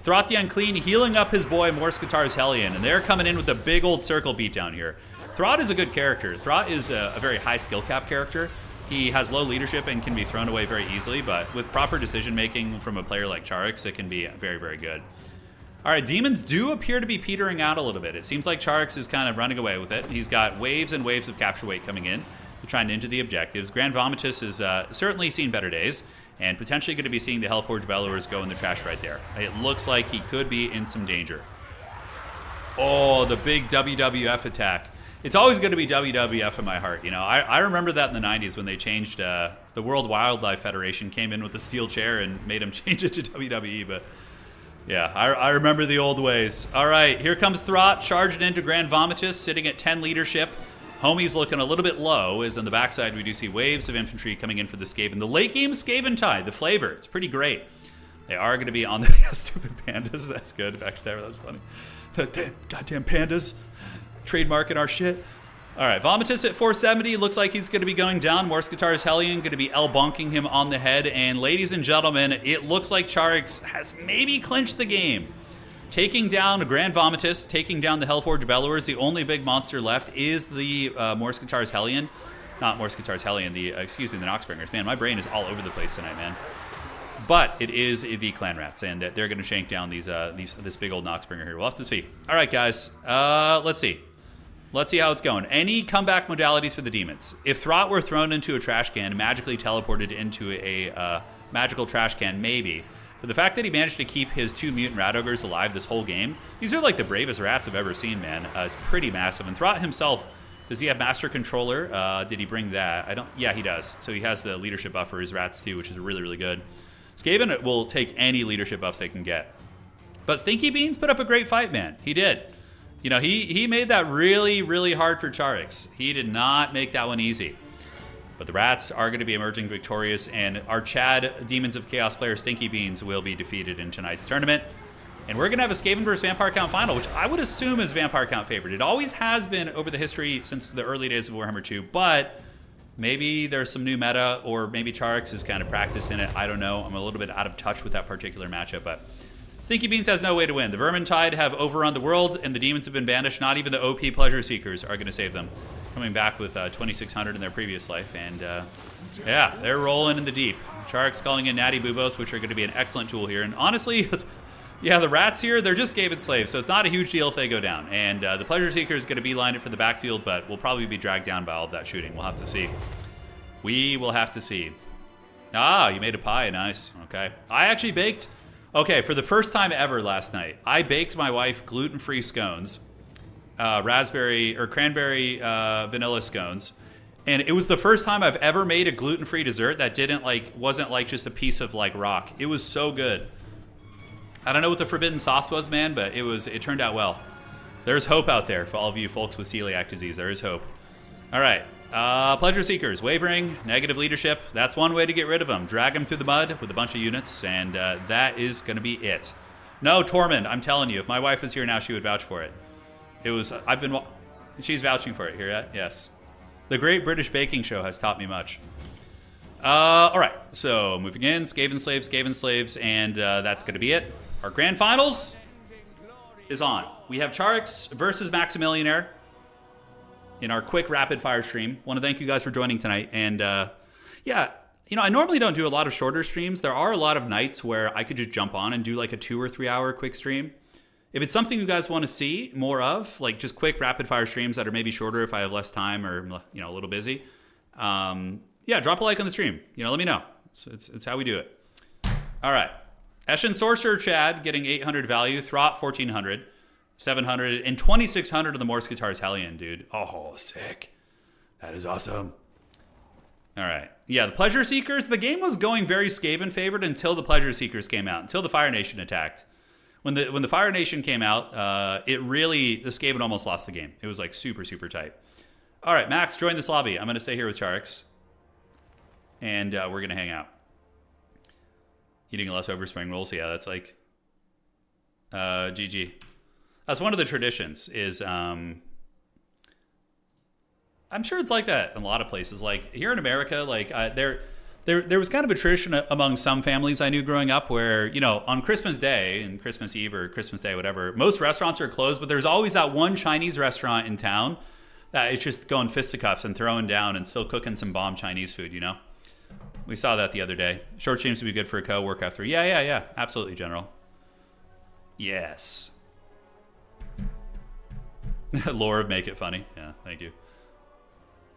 Throt the Unclean healing up his boy Morskatar's Hellion, and they're coming in with a big old circle beatdown here. Throt is a good character. Throt is a very high skill cap character. He has low leadership and can be thrown away very easily, but with proper decision-making from a player like Charx, it can be very, very good. All right, Demons do appear to be petering out a little bit. It seems like Charx is kind of running away with it. He's got waves and waves of capture weight coming in to try and into the objectives. Grand Vomitus has certainly seen better days, and potentially going to be seeing the Hellforge Bellowers go in the trash right there. It looks like he could be in some danger. Oh, the big WWF attack. It's always going to be WWF in my heart. You know, I remember that in the 90s when they changed, the World Wildlife Federation came in with the steel chair and made them change it to WWE, but yeah, I remember the old ways. All right, here comes Throt, charging into Grand Vomitus, sitting at 10 leadership. Homie's looking a little bit low, as on the backside we do see waves of infantry coming in for the Skaven. The late game Skaven tide, the flavor, it's pretty great. They are going to be on the stupid pandas. That's good, backstabber, that's funny. The goddamn pandas. Trademarking our shit. All right, Vomitus at 470. Looks like he's going to be going down. Morskatar's Hellion going to be L-bonking him on the head. And ladies and gentlemen, it looks like Charx has maybe clinched the game. Taking down Grand Vomitus, taking down the Hellforge Bellowers. The only big monster left is the Morskatar's Hellion. Not Morskatar's Hellion, the Noxbringers. Man, my brain is all over the place tonight, man. But it is the Clan Rats, and they're going to shank down this big old Noxbringer here. We'll have to see. All right, guys. Let's see. Let's see how it's going. Any comeback modalities for the Demons? If Throt were thrown into a trash can, magically teleported into a magical trash can, maybe. But the fact that he managed to keep his 2 mutant rat ogres alive this whole game, these are like the bravest rats I've ever seen, man. It's pretty massive. And Throt himself, does he have Master Controller? Did he bring that? Yeah, he does. So he has the leadership buff for his rats too, which is really, really good. Skaven will take any leadership buffs they can get. But Stinky Beans put up a great fight, man. He did. You know, he made that really, really hard for Charx. He did not make that one easy. But the rats are going to be emerging victorious, and our Chad Demons of Chaos player Stinky Beans will be defeated in tonight's tournament. And we're going to have a Skaven vs. Vampire Count final, which I would assume is Vampire Count favored. It always has been over the history since the early days of Warhammer 2, but maybe there's some new meta, or maybe Charx is kind of practiced in it. I don't know. I'm a little bit out of touch with that particular matchup, but Stinky Beans has no way to win. The Vermintide have overrun the world, and the demons have been banished. Not even the OP Pleasure Seekers are going to save them. Coming back with 2,600 in their previous life, and yeah, they're rolling in the deep. Charx calling in Natty Bubos, which are going to be an excellent tool here. And honestly, yeah, the rats here, they're just Skaven slaves, so it's not a huge deal if they go down. And the Pleasure Seeker is going to beeline it for the backfield, but we'll probably be dragged down by all of that shooting. We'll have to see. We will have to see. Ah, you made a pie. Nice. Okay. I actually baked... Okay, for the first time ever last night, I baked my wife gluten-free scones, raspberry or cranberry vanilla scones, and it was the first time I've ever made a gluten-free dessert that wasn't like just a piece of like rock. It was so good. I don't know what the forbidden sauce was, man, but it turned out well. There's hope out there for all of you folks with celiac disease. There is hope. All right. Pleasure Seekers, wavering, negative leadership. That's one way to get rid of them. Drag them through the mud with a bunch of units, and that is going to be it. No, Tormund, I'm telling you, if my wife was here now, she would vouch for it. She's vouching for it here, yes. The Great British Baking Show has taught me much. All right, so moving in, Skaven Slaves, and that's going to be it. Our grand finals is on. We have Charx versus Maxmillionaire in our quick rapid fire stream. Want to thank you guys for joining tonight. And yeah, I normally don't do a lot of shorter streams. There are a lot of nights where I could just jump on and do like a 2 or 3 hour quick stream. If it's something you guys want to see more of, like just quick rapid fire streams that are maybe shorter if I have less time or a little busy, yeah, drop a like on the stream. Let me know. So it's how we do it. All right. Eshin Sorcerer Chad getting 800 value. Throt 1,400. 700 and 2,600 of the Morse Guitars Hellion, dude. Oh, sick. That is awesome. All right. Yeah, the Pleasure Seekers, the game was going very Skaven favored until the Pleasure Seekers came out, until the Fire Nation attacked. When the Fire Nation came out, the Skaven almost lost the game. It was like super, super tight. All right, Max, join this lobby. I'm going to stay here with Charx. And we're going to hang out. Eating leftover spring rolls. Yeah, that's like GG. That's one of the traditions is, I'm sure it's like that in a lot of places. Like here in America, like there was kind of a tradition among some families I knew growing up where, on Christmas Day and Christmas Eve or Christmas Day, whatever, most restaurants are closed, but there's always that one Chinese restaurant in town that is just going fisticuffs and throwing down and still cooking some bomb Chinese food, We saw that the other day. Short streams would be good for a co-work after. Yeah. Absolutely, General. Yes. Lore of make it funny. Yeah, thank you.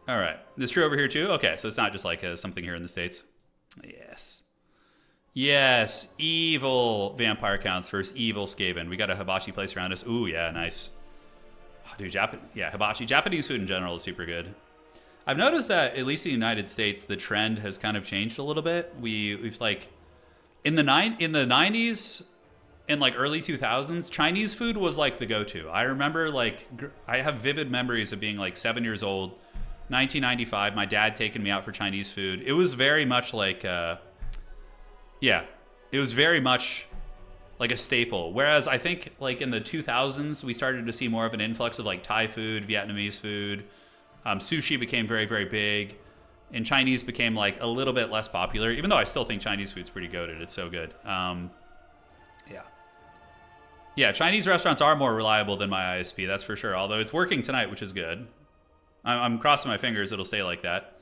All right. This true over here too? Okay, so it's not just like something here in the States. Yes. Evil vampire counts versus evil Skaven. We got a hibachi place around us. Ooh, yeah, nice. Oh, dude, hibachi. Japanese food in general is super good. I've noticed that, at least in the United States, the trend has kind of changed a little bit. We've like, in the 90s... in like early 2000s, Chinese food was like the go-to. I remember I have vivid memories of being like 7 years old, 1995, my dad taking me out for Chinese food. It was very much like, it was very much like a staple. Whereas I think like in the 2000s, we started to see more of an influx of like Thai food, Vietnamese food. Sushi became very, very big. And Chinese became like a little bit less popular, even though I still think Chinese food's pretty goated. It's so good. Yeah, Chinese restaurants are more reliable than my ISP, that's for sure. Although it's working tonight, which is good. I'm crossing my fingers it'll stay like that.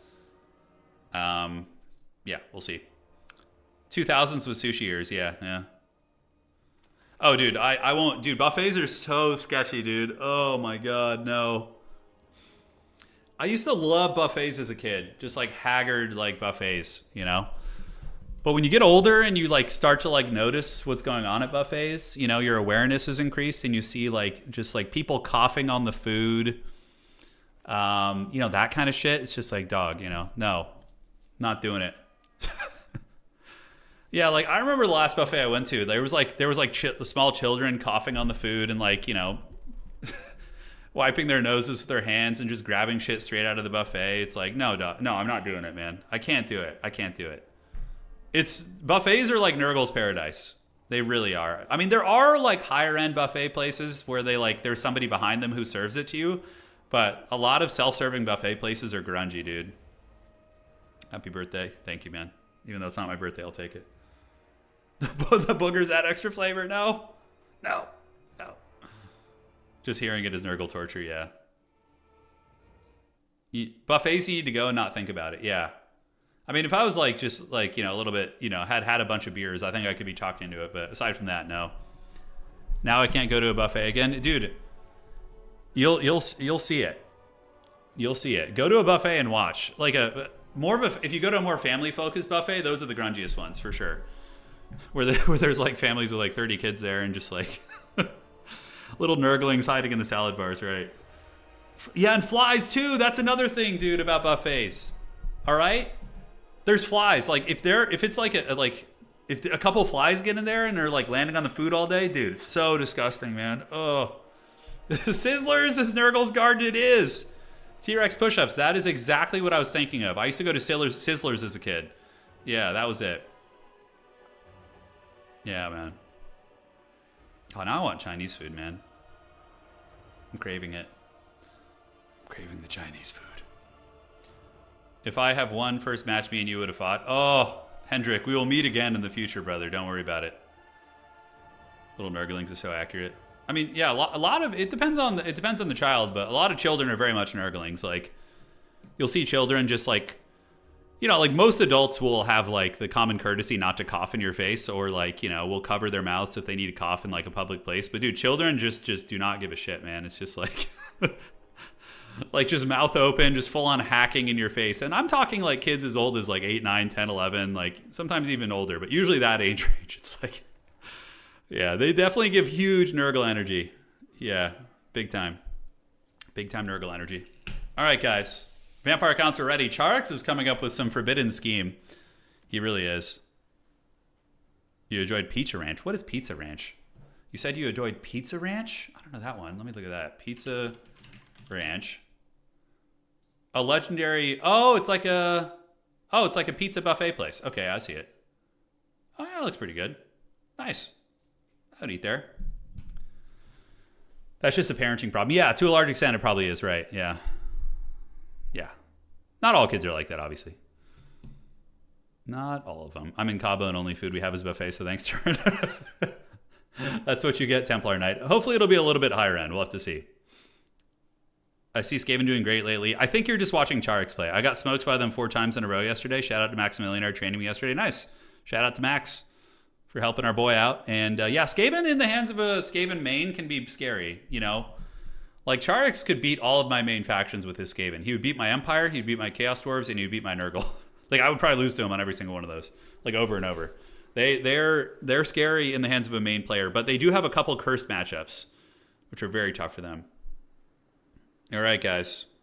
Yeah, we'll see. 2000s with sushi years, yeah. Oh, dude, I won't. Dude, buffets are so sketchy, dude. Oh my God, no. I used to love buffets as a kid, just like haggard like buffets, But when you get older and you like start to like notice what's going on at buffets, your awareness is increased and you see like just like people coughing on the food, that kind of shit. It's just like, dog, no, not doing it. Yeah, like I remember the last buffet I went to, there was like small children coughing on the food and like, wiping their noses with their hands and just grabbing shit straight out of the buffet. It's like, no, I'm not doing it, man. I can't do it. Buffets are like Nurgle's paradise. They really are. I mean, there are like higher end buffet places where there's somebody behind them who serves it to you, but a lot of self-serving buffet places are grungy, dude. Happy birthday. Thank you, man. Even though it's not my birthday, I'll take it. The boogers add extra flavor? No. Just hearing it is Nurgle torture, yeah. Buffets, you need to go and not think about it, yeah. I mean, if I was like, just like, a little bit, had a bunch of beers, I think I could be talked into it. But aside from that, no. Now I can't go to a buffet again. Dude, you'll see it. You'll see it. Go to a buffet and watch. Like if you go to a more family-focused buffet, those are the grungiest ones, for sure. Where there's like families with like 30 kids there and just like... little nurglings hiding in the salad bars, right? Yeah, and flies too. That's another thing, dude, about buffets. All right, there's flies. Like if it's like if a couple flies get in there and they're like landing on the food all day, dude, it's so disgusting, man. Oh, Sizzlers is Nurgle's garden. It is. T-Rex push-ups. That is exactly what I was thinking of. I used to go to Sizzlers as a kid. Yeah, that was it. Yeah, man. Oh, now I want Chinese food, man. I'm craving it. I'm craving the Chinese food. If I have won first match, me and you would have fought. Oh, Hendrik, we will meet again in the future, brother. Don't worry about it. Little Nurglings are so accurate. I mean, yeah, a lot of it depends on the child, but a lot of children are very much Nurglings. Like, you'll see children just like, like most adults will have like the common courtesy not to cough in your face, or like, will cover their mouths if they need to cough in like a public place. But dude, children just do not give a shit, man. It's just like, like just mouth open, just full on hacking in your face. And I'm talking like kids as old as like 8, 9, 10, 11, like sometimes even older, but usually that age range. It's like, yeah, they definitely give huge Nurgle energy. Yeah, big time. Big time Nurgle energy. All right, guys. Vampire accounts are ready. Charx is coming up with some forbidden scheme. He really is. You enjoyed Pizza Ranch. What is Pizza Ranch? You said you enjoyed Pizza Ranch? I don't know that one. Let me look at that. Pizza Ranch. A legendary... it's like a pizza buffet place. Okay, I see it. Oh, yeah, that looks pretty good. Nice. I would eat there. That's just a parenting problem. Yeah, to a large extent, it probably is, right? Yeah. Yeah. Not all kids are like that, obviously. Not all of them. I'm in Cabo and only food we have is buffet, so thanks, Turin. That's what you get, Templar Knight. Hopefully it'll be a little bit higher end. We'll have to see. I see Skaven doing great lately. I think you're just watching Charx play. I got smoked by them 4 times in a row yesterday. Shout out to Maxmillionaire training me yesterday. Nice. Shout out to Max for helping our boy out. And yeah, Skaven in the hands of a Skaven main can be scary, Like, Charx could beat all of my main factions with his Skaven. He would beat my Empire, he'd beat my Chaos Dwarves, and he would beat my Nurgle. Like, I would probably lose to him on every single one of those. Like, over and over. They're scary in the hands of a main player, but they do have a couple cursed matchups, which are very tough for them. All right, guys.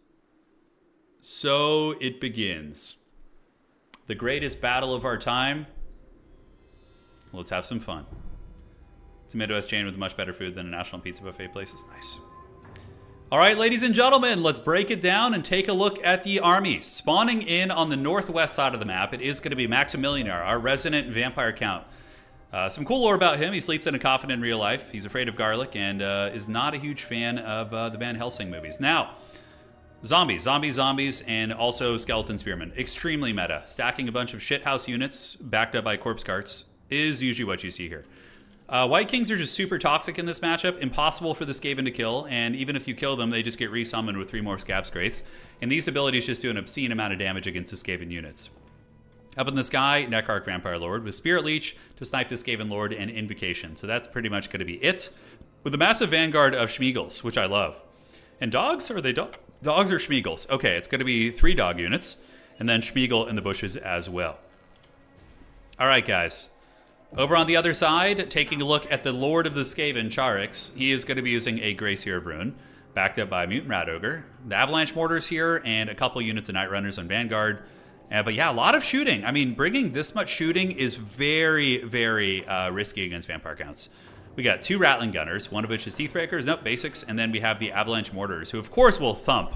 So it begins. The greatest battle of our time. Let's have some fun. It's a Midwest chain with much better food than a national pizza buffet place. It's nice. All right, ladies and gentlemen, let's break it down and take a look at the armies. Spawning in on the northwest side of the map, it is going to be Maxmillionaire, our resident vampire count. Some cool lore about him. He sleeps in a coffin in real life. He's afraid of garlic and is not a huge fan of the Van Helsing movies. Now, zombies, and also skeleton spearmen. Extremely meta. Stacking a bunch of shithouse units backed up by corpse carts is usually what you see here. White Kings are just super toxic in this matchup, impossible for the Skaven to kill, and even if you kill them, they just get resummoned with 3 more Scab Scrates, and these abilities just do an obscene amount of damage against the Skaven units. Up in the sky, Neckarch Vampire Lord with Spirit Leech to snipe the Skaven Lord and Invocation, so that's pretty much going to be it. With a massive vanguard of Schmeagles, which I love. And dogs? Are they dogs or Schmeagles? Okay, it's going to be 3 dog units, and then Schmeagle in the bushes as well. All right, guys. Over on the other side, taking a look at the Lord of the Skaven, Charx, he is going to be using a Gracier rune, backed up by Mutant Rat Ogre. The Avalanche Mortars here, and a couple units of Night Runners on Vanguard. But yeah, a lot of shooting. I mean, bringing this much shooting is very, very risky against Vampire counts. We got 2 Rattling Gunners, one of which is Teethbreakers, nope, basics, and then we have the Avalanche Mortars, who of course will thump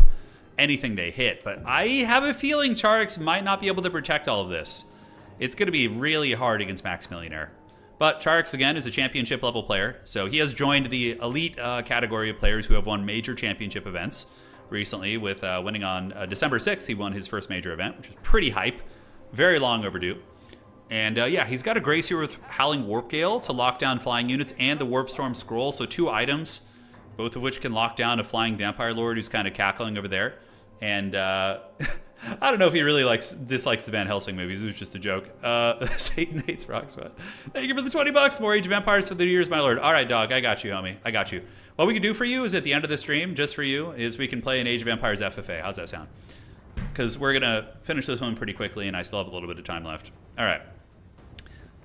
anything they hit, but I have a feeling Charx might not be able to protect all of this. It's going to be really hard against Maxmillionaire. But Charx, again, is a championship level player, so he has joined the elite category of players who have won major championship events recently, with winning on December 6th. He won his first major event, which is pretty hype, very long overdue. And yeah, he's got a Grace here with Howling Warp Gale to lock down flying units and the Warp Storm Scroll, so 2 items, both of which can lock down a flying Vampire Lord who's kind of cackling over there. And I don't know if he really dislikes the Van Helsing movies. It was just a joke. Satan hates Roachbh. Thank you for the $20. More Age of Empires for the years, my lord. All right, dog. I got you, homie. I got you. What we can do for you is at the end of the stream, just for you, is we can play an Age of Empires FFA. How's that sound? Because we're going to finish this one pretty quickly, and I still have a little bit of time left. All right.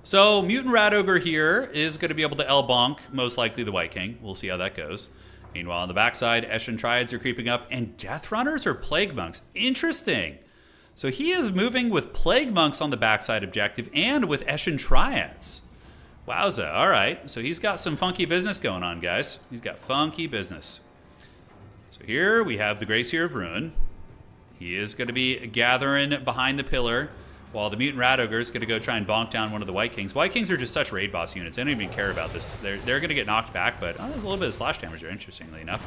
So Mutant Rat Ogre here is going to be able to L-bonk, most likely the White King. We'll see how that goes. Meanwhile, on the backside, Eshin Triads are creeping up, and Death Runners or Plague Monks. Interesting. So he is moving with Plague Monks on the backside objective and with Eshin Triads. Wowza. All right. So he's got some funky business going on, guys. He's got funky business. So here we have the Gracier of Ruin. He is going to be gathering behind the pillar, while the Mutant Rat Ogre is going to go try and bonk down one of the White Kings. White Kings are just such raid boss units. They don't even care about this. They're going to get knocked back, but there's a little bit of splash damage there, interestingly enough.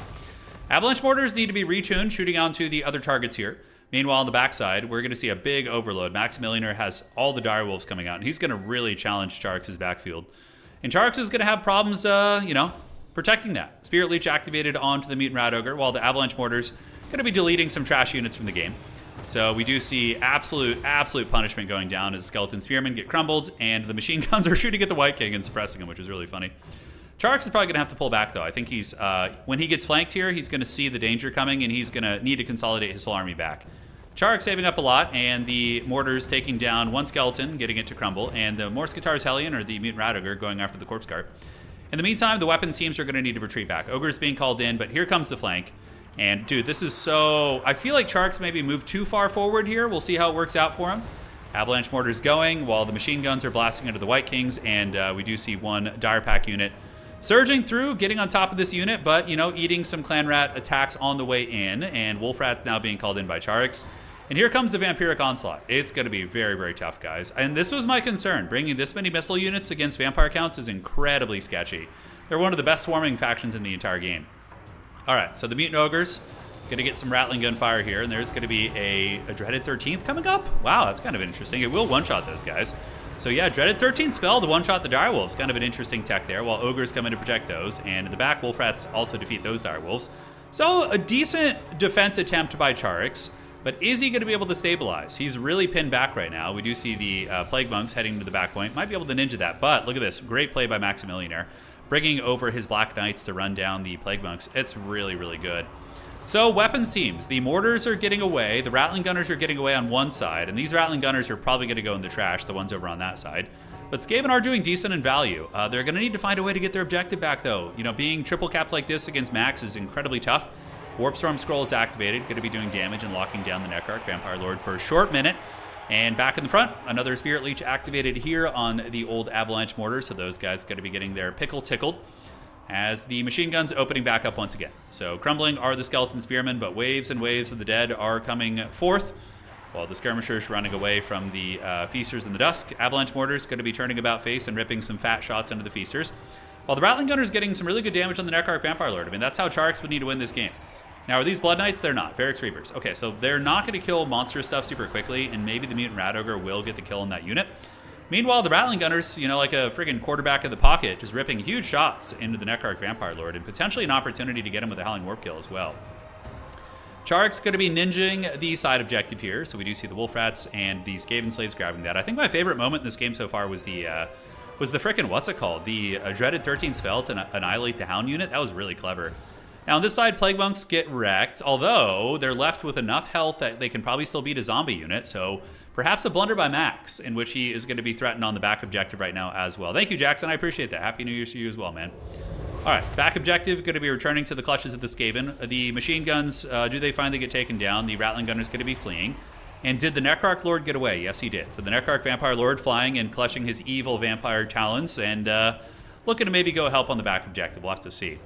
Avalanche Mortars need to be retuned, shooting onto the other targets here. Meanwhile, on the backside, we're going to see a big overload. Maxmillionaire has all the Direwolves coming out, and he's going to really challenge Charx's backfield. And Charx is going to have problems, protecting that. Spirit Leech activated onto the Mutant Rat Ogre, while the Avalanche Mortars going to be deleting some trash units from the game. So we do see absolute punishment going down as Skeleton Spearmen get crumbled, and the machine guns are shooting at the White King and suppressing him, which is really funny. Charx is probably going to have to pull back, though. I think he's when he gets flanked here, he's going to see the danger coming, and he's going to need to consolidate his whole army back. Charx saving up a lot, and the Mortars taking down 1 Skeleton, getting it to crumble, and the Morskatars Hellion, or the Mutant Rat Ogre, going after the Corpse Cart. In the meantime, the weapons teams are going to need to retreat back. Ogre's being called in, but here comes the flank. And, dude, this is so... I feel like Charx maybe moved too far forward here. We'll see how it works out for him. Avalanche Mortars going, while the machine guns are blasting into the White Kings, and we do see 1 Dire Pack unit surging through, getting on top of this unit, but, eating some Clan Rat attacks on the way in, and Wolf Rat's now being called in by Charx. And here comes the Vampiric Onslaught. It's going to be very, very tough, guys. And this was my concern. Bringing this many missile units against Vampire counts is incredibly sketchy. They're one of the best swarming factions in the entire game. All right, so the Mutant Ogres going to get some Rattling Gunfire here, and there's going to be a Dreaded 13th coming up. Wow, that's kind of interesting. It will one-shot those guys. So yeah, Dreaded 13th spell to one-shot the Direwolves. Kind of an interesting tech there, while Ogres come in to protect those, and in the back, Wolf Rats also defeat those Direwolves. So a decent defense attempt by Charx, but is he going to be able to stabilize? He's really pinned back right now. We do see the Plague Monks heading to the back point. Might be able to ninja that, but look at this. Great play by Maxmillionaire, bringing over his Black Knights to run down the Plague Monks. It's really, really good. So weapons teams, the Mortars are getting away, the Rattling Gunners are getting away on one side, and these Rattling Gunners are probably going to go in the trash, the ones over on that side. But Skaven are doing decent in value. They're going to need to find a way to get their objective back, though. Being triple capped like this against Max is incredibly tough. Warp Storm Scroll is activated, going to be doing damage and locking down the Neckarch Vampire Lord for a short minute. And back in the front, another Spirit Leech activated here on the old Avalanche Mortar, so those guys going to be getting their pickle tickled as the machine guns opening back up once again. So crumbling are the Skeleton Spearmen, but waves and waves of the dead are coming forth, while the Skirmishers running away from the Feasters in the dusk. Avalanche Mortars going to be turning about face and ripping some fat shots into the Feasters, while the Rattling Gunners getting some really good damage on the Neckarch Vampire Lord. I mean, that's how Charx would need to win this game. Now, are these Blood Knights? They're not. Varix Reapers. Okay, so they're not going to kill monster stuff super quickly, and maybe the Mutant Rat Ogre will get the kill in that unit. Meanwhile, the Rattling Gunners, like a friggin' quarterback in the pocket, just ripping huge shots into the Neckarch Vampire Lord, and potentially an opportunity to get him with a Howling Warp Kill as well. Charx going to be ninjing the side objective here, so we do see the Wolf Rats and the Skaven Slaves grabbing that. I think my favorite moment in this game so far was the frickin' what's it called? The Dreaded 13 spell to annihilate the Hound unit. That was really clever. Now on this side, Plague Monks get wrecked, although they're left with enough health that they can probably still beat a zombie unit, so perhaps a blunder by Max, in which he is going to be threatened on the back objective right now as well. Thank you, Jackson. I appreciate that. Happy New Year to you as well, man. All right, back objective going to be returning to the clutches of the Skaven. The machine guns, do they finally get taken down? The Rattling Gunner is going to be fleeing. And did the Neckarch Lord get away? Yes, he did. So the Neckarch Vampire Lord flying and clutching his evil vampire talons and looking to maybe go help on the back objective. We'll have to see.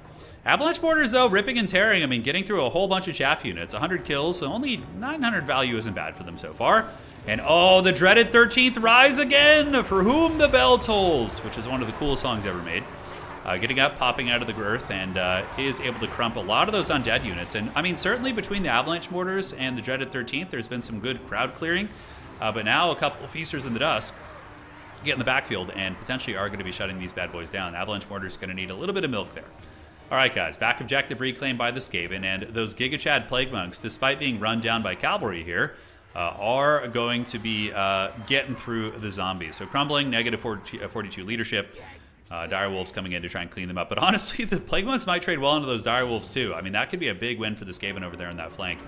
Avalanche Mortars, though, ripping and tearing. I mean, getting through a whole bunch of chaff units. 100 kills, so only 900 value isn't bad for them so far. And oh, the dreaded 13th rise again, For Whom the Bell Tolls, which is one of the coolest songs ever made. Getting up, popping out of the girth, and is able to crump a lot of those undead units. And, I mean, certainly between the Avalanche Mortars and the dreaded 13th, there's been some good crowd clearing. But now a couple of Feasters in the Dusk get in the backfield and potentially are going to be shutting these bad boys down. Avalanche Mortars going to need a little bit of milk there. All right, guys, back objective reclaimed by the Skaven, and those Giga Chad Plague Monks, despite being run down by cavalry here, are going to be getting through the zombies. So crumbling, negative 42 leadership. Direwolves coming in to try and clean them up. But honestly, the Plague Monks might trade well into those Direwolves too. I mean, that could be a big win for the Skaven over there in that flank.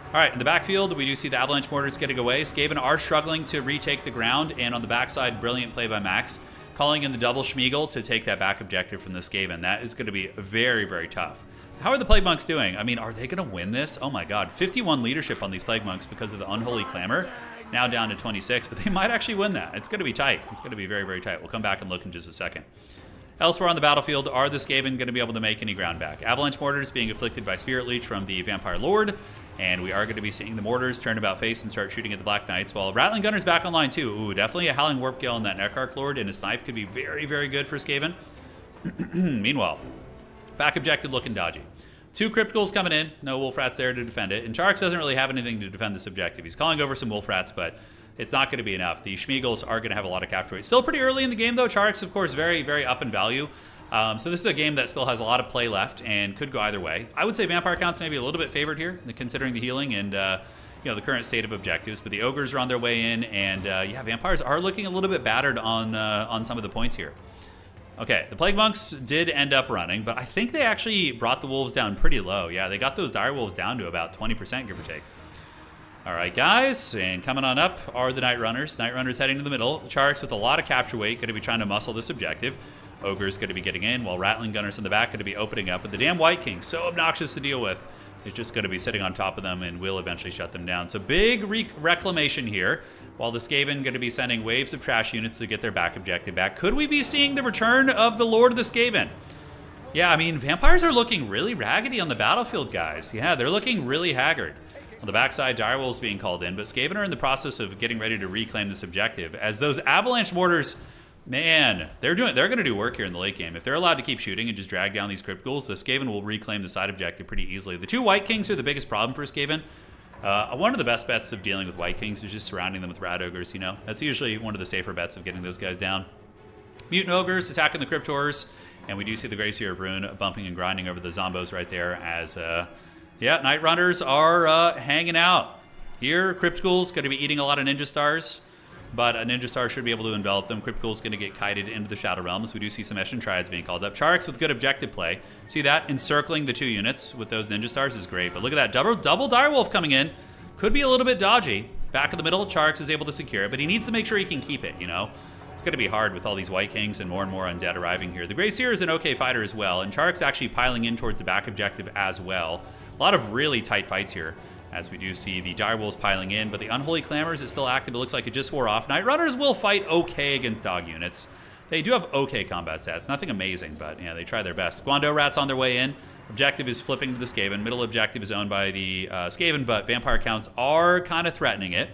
All right, in the backfield, we do see the Avalanche Mortars getting away. Skaven are struggling to retake the ground, and on the backside, brilliant play by Max, calling in the double Schmeagle to take that back objective from the Skaven. That is going to be very, very tough. How are the Plague Monks doing? I mean, are they going to win this? Oh my god, 51 leadership on these Plague Monks because of the Unholy Clamor. Now down to 26, but they might actually win that. It's going to be tight. It's going to be very, very tight. We'll come back and look in just a second. Elsewhere on the battlefield, are the Skaven going to be able to make any ground back? Avalanche Mortars being afflicted by Spirit Leech from the Vampire Lord, and we are going to be seeing the Mortars turn about face and start shooting at the Black Knights, while Rattling Gunner's back online too. Ooh, definitely a Howling Warp Gale on that Neckarch Lord, and a snipe could be very, very good for Skaven. Meanwhile, back objective looking dodgy. 2 Crypticals coming in, no Wolf Rats there to defend it, and Charx doesn't really have anything to defend this objective. He's calling over some Wolf Rats, but it's not going to be enough. The Schmeagles are going to have a lot of capture rate. Still pretty early in the game, though. Charx, of course, very, very up in value. So this is a game that still has a lot of play left and could go either way. I would say Vampire Count's maybe a little bit favored here, considering the healing and you know, the current state of objectives. But the Ogres are on their way in, and yeah, Vampires are looking a little bit battered on some of the points here. Okay, the Plague Monks did end up running, but I think they actually brought the Wolves down pretty low. Yeah, they got those Dire Wolves down to about 20%, give or take. All right, guys, and coming on up are the Night Runners. Night Runners heading to the middle. Charx with a lot of capture weight, going to be trying to muscle this objective. Ogre's going to be getting in, while Rattling Gunners in the back going to be opening up. But the damn White King, so obnoxious to deal with. It's just going to be sitting on top of them and will eventually shut them down. So big reclamation here, while the Skaven going to be sending waves of trash units to get their back objective back. Could we be seeing the return of the Lord of the Skaven? Yeah, I mean, Vampires are looking really raggedy on the battlefield, guys. Yeah, they're looking really haggard. On the backside, Direwolves being called in, but Skaven are in the process of getting ready to reclaim this objective. As those Avalanche Mortars, man, they're going to do work here in the late game. If they're allowed to keep shooting and just drag down these Crypticals, the Skaven will reclaim the side objective pretty easily. The 2 White Kings are the biggest problem for Skaven. One of the best bets of dealing with White Kings is just surrounding them with Rat Ogres, you know. That's usually one of the safer bets of getting those guys down. Mutant Ogres attacking the Cryptors, and we do see the Grey Seer of Rune bumping and grinding over the Zombos right there as, yeah, Night Runners are hanging out. Here, Crypticals going to be eating a lot of Ninja Stars, but a Ninja Star should be able to envelop them. Cryptical's going to get kited into the Shadow Realms. We do see some Eshin Triads being called up. Charx with good objective play. See that? Encircling the 2 units with those Ninja Stars is great. But look at that. Double Direwolf coming in. Could be a little bit dodgy. Back in the middle, Charx is able to secure it, but he needs to make sure he can keep it, you know? It's going to be hard with all these White Kings and more undead arriving here. The Grey Seer is an okay fighter as well, and Charx actually piling in towards the back objective as well. A lot of really tight fights here, as we do see the Direwolves piling in, but the Unholy Clamors is still active. It looks like it just wore off. Night Runners will fight okay against dog units. They do have okay combat stats. Nothing amazing, but yeah, they try their best. Guando Rats on their way in. Objective is flipping to the Skaven. Middle objective is owned by the Skaven, but Vampire Counts are kind of threatening it,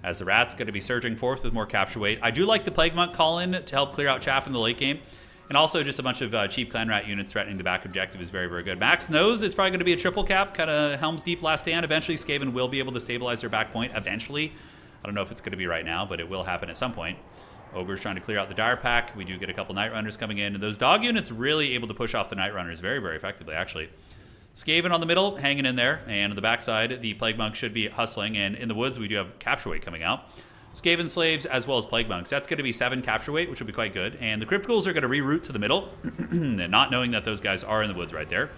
as the Rats going to be surging forth with more capture weight. I do like the Plague Monk call-in to help clear out chaff in the late game. And also just a bunch of cheap Clan Rat units threatening the back objective is very, very good. Max knows it's probably going to be a triple cap, kind of Helm's Deep last stand. Eventually, Skaven will be able to stabilize their back point. Eventually. I don't know if it's going to be right now, but it will happen at some point. Ogre's trying to clear out the Dire Pack. We do get a couple Night Runners coming in. And those dog units really able to push off the Night Runners very, very effectively, actually. Skaven on the middle, hanging in there. And on the backside, the Plague Monk should be hustling. And in the woods, we do have capture weight coming out. Skaven Slaves as well as Plague Monks. That's going to be 7 capture weight, which will be quite good. And the Crypticals are going to reroute to the middle, and not knowing that those guys are in the woods right there.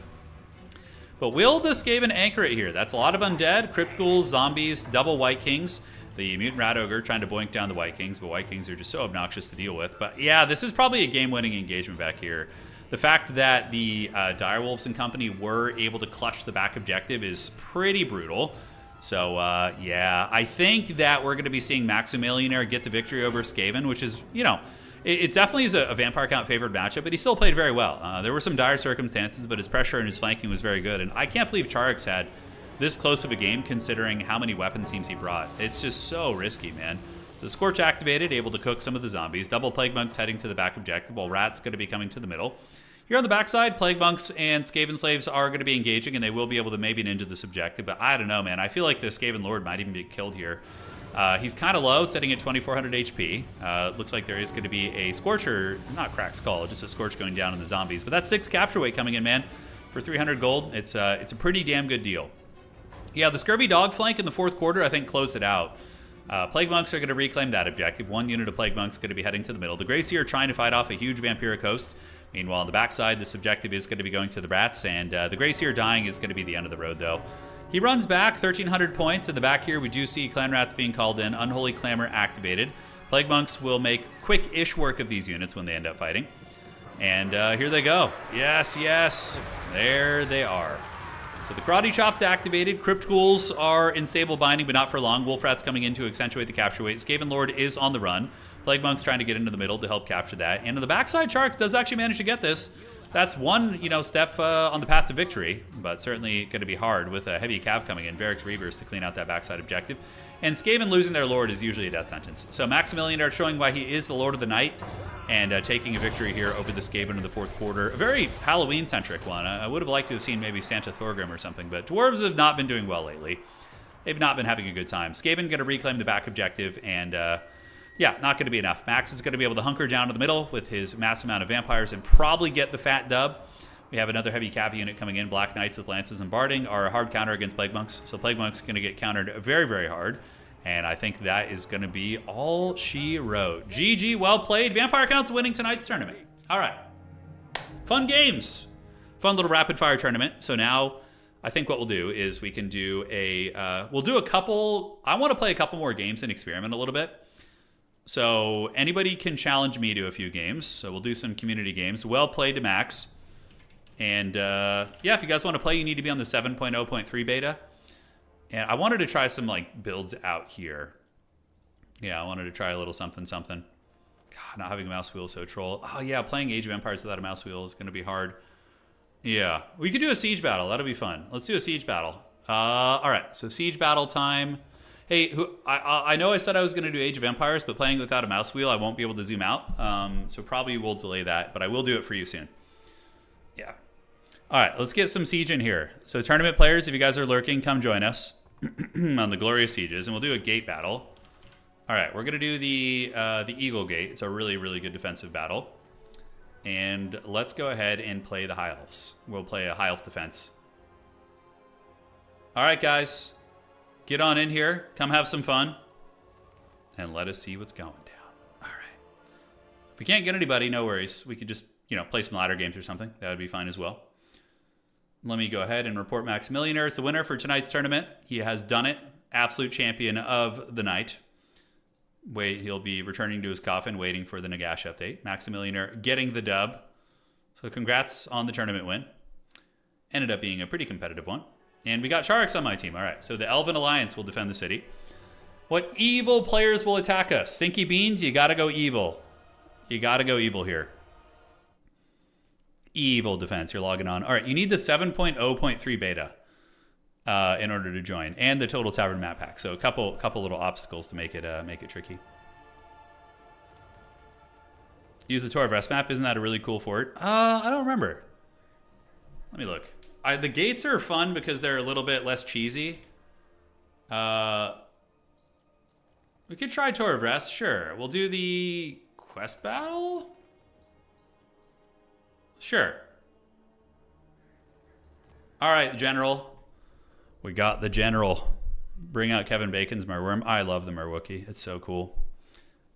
But will the Skaven anchor it here? That's a lot of undead, Crypticals, zombies, double White Kings. The Mutant Rat Ogre trying to boink down the White Kings, but White Kings are just so obnoxious to deal with. But yeah, this is probably a game-winning engagement back here. The fact that the Direwolves and company were able to clutch the back objective is pretty brutal. So, yeah, I think that we're going to be seeing Maxmillionaire get the victory over Skaven, which is, you know, It definitely is a vampire count favored matchup, but he still played very well. There were some dire circumstances, but his pressure and his flanking was very good. And I can't believe Charx had this close of a game considering how many weapon teams he brought. It's just so risky, man. The Scorch activated, able to cook some of the zombies. Double Plague Monks heading to the back objective, while Rat's going to be coming to the middle. Here on the backside, Plague Monks and Skaven Slaves are going to be engaging, and they will be able to maybe ninja this objective. But I don't know, man. I feel like the Skaven Lord might even be killed here. He's kind of low, sitting at 2,400 HP. Looks like there is going to be a Scorcher, not Crack Skull, just a Scorch going down on the zombies. But that's 6 capture weight coming in, man, for 300 gold. It's a pretty damn good deal. Yeah, the Scurvy Dog flank in the fourth quarter, I think, closed it out. Plague Monks are going to reclaim that objective. 1 unit of Plague Monks going to be heading to the middle. The Gracie are trying to fight off a huge Vampiric host. Meanwhile, on the backside, this objective is going to be going to the Rats, and the Gracie dying is going to be the end of the road, though. He runs back, 1,300 points. In the back here, we do see Clan Rats being called in. Unholy Clamor activated. Plague Monks will make quick-ish work of these units when they end up fighting. And here they go. Yes, yes. There they are. So the Karate Chop's activated. Crypt Ghouls are in stable binding, but not for long. Wolf Rat's coming in to accentuate the capture weight. Skaven Lord is on the run. Plague Monk's trying to get into the middle to help capture that. And on the backside, Charx does actually manage to get this. That's one, step on the path to victory, but certainly going to be hard with a heavy cav coming in. Varric's Reavers to clean out that backside objective. And Skaven losing their Lord is usually a death sentence. So Maxmillionaire showing why he is the Lord of the Night and taking a victory here over the Skaven in the fourth quarter. A very Halloween-centric one. I would have liked to have seen maybe Santa Thorgrim or something, but Dwarves have not been doing well lately. They've not been having a good time. Skaven going to reclaim the back objective, and yeah, not going to be enough. Max is going to be able to hunker down to the middle with his massive amount of vampires and probably get the fat dub. We have another heavy cav unit coming in. Black Knights with Lances and Barding are a hard counter against Plague Monks. So Plague Monks going to get countered very, very hard. And I think that is going to be all she wrote. GG, well played. Vampire Count's winning tonight's tournament. All right. Fun games. Fun little rapid fire tournament. So now I think what we'll do is we can do we'll do a couple. I want to play a couple more games and experiment a little bit. So anybody can challenge me to a few games. So we'll do some community games. Well played to Max. And yeah, if you guys want to play, you need to be on the 7.0.3 beta. And I wanted to try some builds out here. Yeah, I wanted to try a little something. God, not having a mouse wheel is so troll. Oh yeah, playing Age of Empires without a mouse wheel is going to be hard. Yeah, we could do a siege battle. That'll be fun. Let's do a siege battle. All right, so siege battle time. Hey, I know I said I was going to do Age of Empires, but playing without a mouse wheel, I won't be able to zoom out. So probably we'll delay that, but I will do it for you soon. Yeah. All right, let's get some siege in here. So tournament players, if you guys are lurking, come join us on the Glorious Sieges, and we'll do a gate battle. All right, we're going to do the Eagle Gate. It's a really, really good defensive battle. And let's go ahead and play the High Elves. We'll play a High Elf defense. All right, guys. Get on in here. Come have some fun. And let us see what's going down. All right. If we can't get anybody, no worries. We could just, play some ladder games or something. That would be fine as well. Let me go ahead and report Maxmillionaire as the winner for tonight's tournament. He has done it. Absolute champion of the night. He'll be returning to his coffin, waiting for the Nagash update. Maxmillionaire getting the dub. So congrats on the tournament win. Ended up being a pretty competitive one. And we got Charx on my team. All right, so the Elven Alliance will defend the city. What evil players will attack us? Stinky Beans, you got to go evil. You got to go evil here. Evil defense, you're logging on. All right, you need the 7.0.3 beta in order to join, and the Total Tavern map pack. So a couple little obstacles to make it tricky. Use the Tour of Rest map. Isn't that a really cool fort? I don't remember. Let me look. The gates are fun because they're a little bit less cheesy. We could try Tour of Rest. Sure. We'll do the quest battle. Sure. All right, the General. We got the General. Bring out Kevin Bacon's Merworm. I love the Merwookie. It's so cool.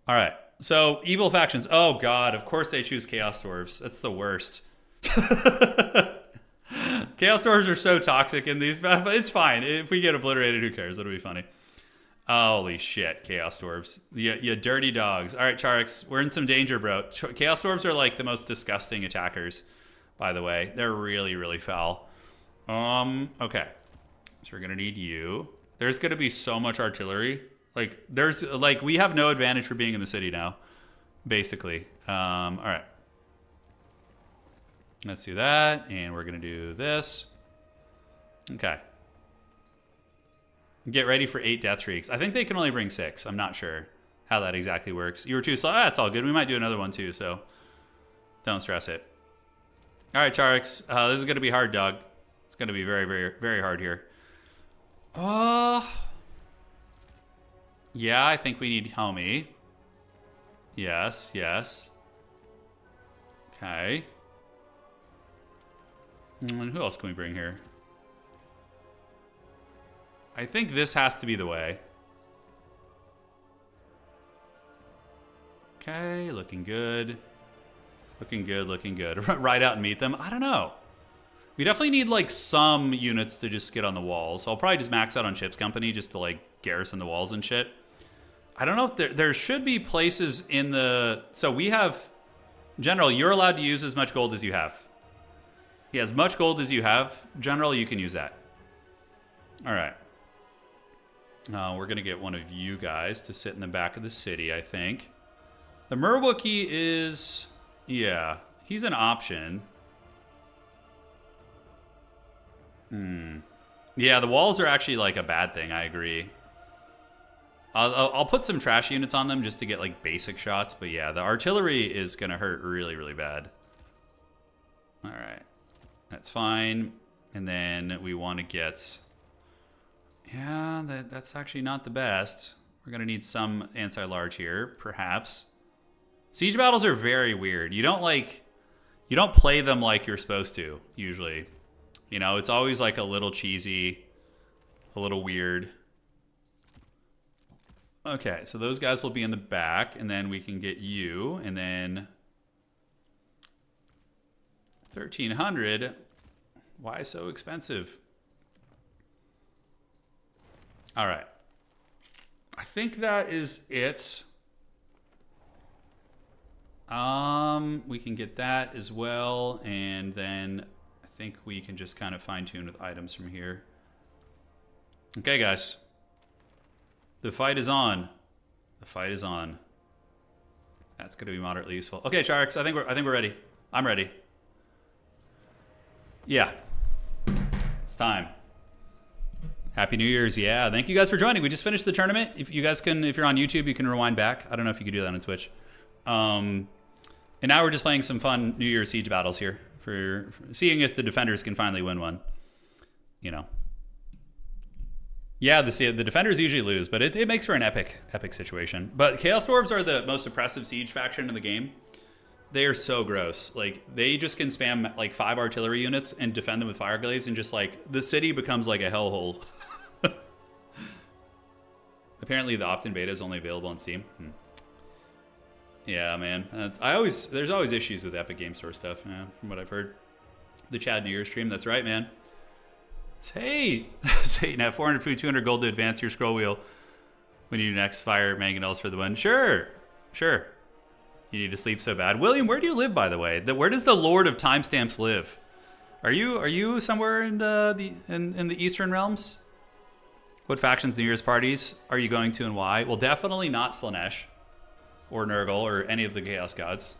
All right. So, evil factions. Oh, God. Of course they choose Chaos Dwarves. That's the worst. Chaos Dwarves are so toxic in these, but it's fine. If we get obliterated, who cares? It'll be funny. Holy shit, Chaos Dwarves. You dirty dogs. All right, Charx, we're in some danger, bro. Chaos Dwarves are like the most disgusting attackers, by the way. They're really, really foul. Okay. So we're going to need you. There's going to be so much artillery. We have no advantage for being in the city now. basically. All right. Let's do that, and we're going to do this. Okay. Get ready for 8 death streaks. I think they can only bring 6. I'm not sure how that exactly works. You were too slow. It's all good. We might do another one too, so don't stress it. All right, Charx. This is going to be hard, dog. It's going to be very, very, very hard here. Yeah, I think we need homie. Yes, yes. Okay. And who else can we bring here? I think this has to be the way. Okay, looking good. Looking good, looking good. Ride out and meet them? I don't know. We definitely need, like, some units to just get on the walls. So I'll probably just max out on Ship's Company just to, like, garrison the walls and shit. I don't know if there should be places in the... So we have... General, you're allowed to use as much gold as you have. Yeah, as much gold as you have, General, you can use that. All right. We're going to get one of you guys to sit in the back of the city, I think. The Merwookie is... Yeah, he's an option. Yeah, the walls are actually, like, a bad thing. I agree. I'll put some trash units on them just to get, like, basic shots. But, yeah, the artillery is going to hurt really, really bad. All right. That's fine. And then we want to get... Yeah, that's actually not the best. We're going to need some anti-large here, perhaps. Siege battles are very weird. You don't play them like you're supposed to, usually. You know, it's always like a little cheesy, a little weird. Okay, so those guys will be in the back, and then we can get you, and then 1,300. Why so expensive? All right. I think that is it. We can get that as well, and then I think we can just kind of fine-tune with items from here. Okay, guys. The fight is on. The fight is on. That's going to be moderately useful. Okay, Charx, I think we're ready. I'm ready. Yeah. It's time. Happy New Year's. Yeah, thank you guys for joining. We just finished the tournament. If you guys can, if you're on YouTube, you can rewind back. I don't know if you could do that on Twitch. And now we're just playing some fun New Year's siege battles here for seeing if the defenders can finally win one. You know. Yeah, the defenders usually lose, but it makes for an epic situation. But Chaos Dwarves are the most oppressive siege faction in the game. They are so gross. Like, they just can spam like 5 artillery units and defend them with fire glaives, and just like the city becomes like a hellhole. Apparently the opt-in beta is only available on Steam. Yeah, man. There's always issues with Epic Game Store stuff, yeah, from what I've heard. The Chad New Year stream, that's right, man. Hey, Satan, have 400 food, 200 gold to advance your scroll wheel when you do next fire mangonels for the win. Sure. You need to sleep so bad. William, where do you live, by the way? Where does the Lord of Timestamps live? Are you somewhere in the Eastern Realms? What factions New Year's parties are you going to and why? Well, definitely not Slanesh or Nurgle or any of the Chaos Gods.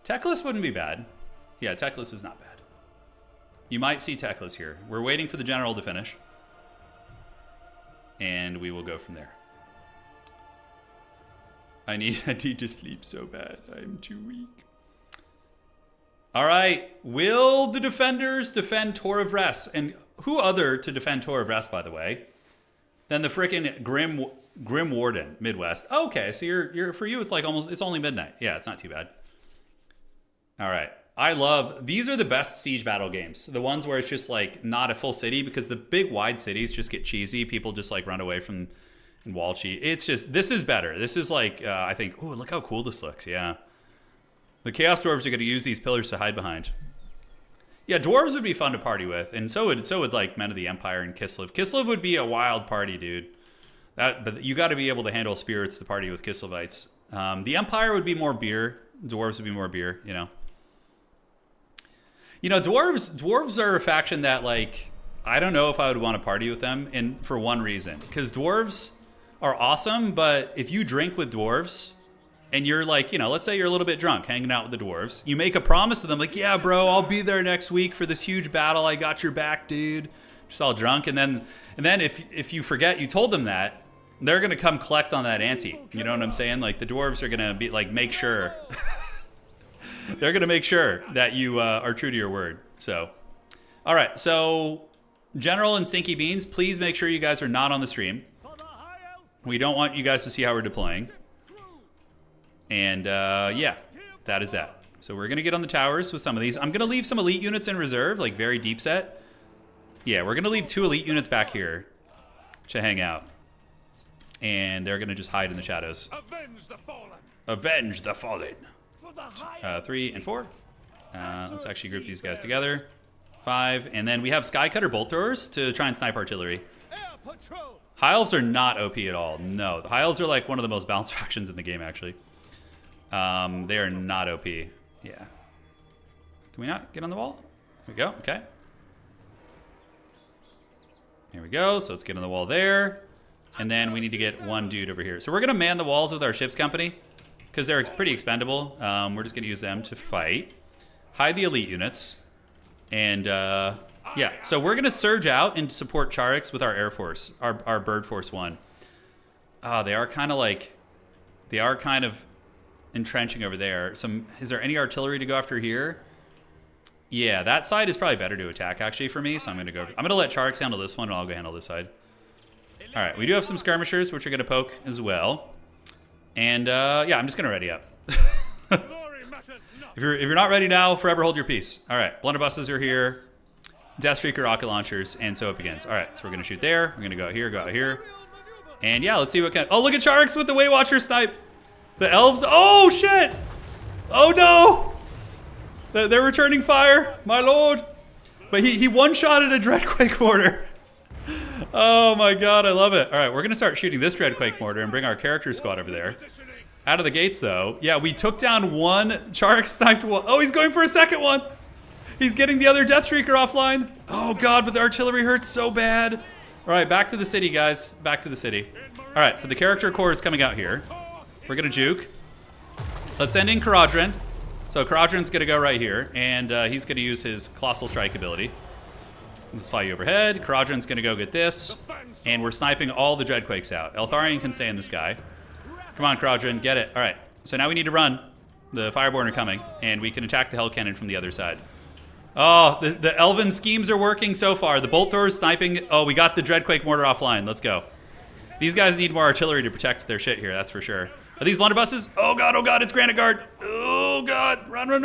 Teclis wouldn't be bad. Yeah, Teclis is not bad. You might see Teclis here. We're waiting for the general to finish. And we will go from there. I need to sleep so bad. I'm too weak. All right. Will the defenders defend Tor of Rest? And who other to defend Tor of Rest, by the way, than the frickin' Grim Warden, Midwest. Okay, so you're for you it's like it's only midnight. Yeah, it's not too bad. All right. These are the best siege battle games. The ones where it's just like not a full city, because the big wide cities just get cheesy. People just like run away from and wall cheat. It's just, this is better. This is like, I think, oh, look how cool this looks. Yeah. The Chaos Dwarves are going to use these pillars to hide behind. Yeah, dwarves would be fun to party with, and so would like Men of the Empire and Kislev. Kislev would be a wild party, dude. But you got to be able to handle spirits to party with Kislevites. The Empire would be more beer. Dwarves would be more beer. You know. Dwarves are a faction that, like, I don't know if I would want to party with them, and for one reason, because dwarves are awesome, but if you drink with dwarves, and you're like, you know, let's say you're a little bit drunk hanging out with the dwarves. You make a promise to them like, yeah, bro, I'll be there next week for this huge battle. I got your back, dude. Just all drunk. And then if you forget you told them that, they're going to come collect on that ante. You know what I'm saying? Like the dwarves are going to be like, make sure. They're going to make sure that you are true to your word. So, all right. So General and Stinky Beans, please make sure you guys are not on the stream. We don't want you guys to see how we're deploying. And yeah, that is that. So we're going to get on the towers with some of these. I'm going to leave some elite units in reserve, like very deep set. Yeah, we're going to leave 2 elite units back here to hang out. And they're going to just hide in the shadows. Avenge the fallen. Avenge the fallen. 3 and 4. Let's actually group these guys together. 5. And then we have Skycutter bolt throwers to try and snipe artillery. High Elves are not OP at all. No, the High Elves are like one of the most balanced factions in the game, actually. They are not OP. Yeah. Can we not get on the wall? There we go. Okay. Here we go. So let's get on the wall there. And then we need to get one dude over here. So we're going to man the walls with our ship's company because they're pretty expendable. We're just going to use them to fight. Hide the elite units. And yeah, so we're going to surge out and support Charx with our Air Force, our Bird Force 1. They are kind of entrenching over there. Is there any artillery to go after here? Yeah, that side is probably better to attack actually for me. So I'm going to let Charx handle this one and I'll go handle this side. All right, we do have some skirmishers which are going to poke as well. And yeah, I'm just going to ready up. If you're not ready now, forever hold your peace. All right, blunderbusses are here. Deathstreaker rocket launchers, and so it begins. All right, so we're going to shoot there. We're going to go out here. And yeah, let's see what kind. Oh, look at Charx with the Waywatcher snipe. The elves. Oh, shit. Oh, no. They're returning fire, my lord. But he one-shotted a Dreadquake mortar. Oh, my God, I love it. All right, we're going to start shooting this Dreadquake mortar and bring our character squad over there. Out of the gates, though. Yeah, we took down one. Charx sniped one. Oh, he's going for a second one. He's getting the other Deathstreaker offline. Oh, God, but the artillery hurts so bad. All right, back to the city, guys. Back to the city. All right, so the character core is coming out here. We're going to juke. Let's send in Caradhran. So Caradhran's going to go right here, and he's going to use his Colossal Strike ability. Let's fly you overhead. Caradhran's going to go get this, and we're sniping all the Dreadquakes out. Eltharion can stay in the sky. Come on, Caradhran, get it. All right, so now we need to run. The Fireborn are coming, and we can attack the Hell Cannon from the other side. Oh, the Elven schemes are working so far. The Bolt Throwers sniping. Oh, we got the Dreadquake mortar offline. Let's go. These guys need more artillery to protect their shit here, that's for sure. Are these blunderbusses? Oh, God, it's Granite Guard. Oh, God. Run. Run,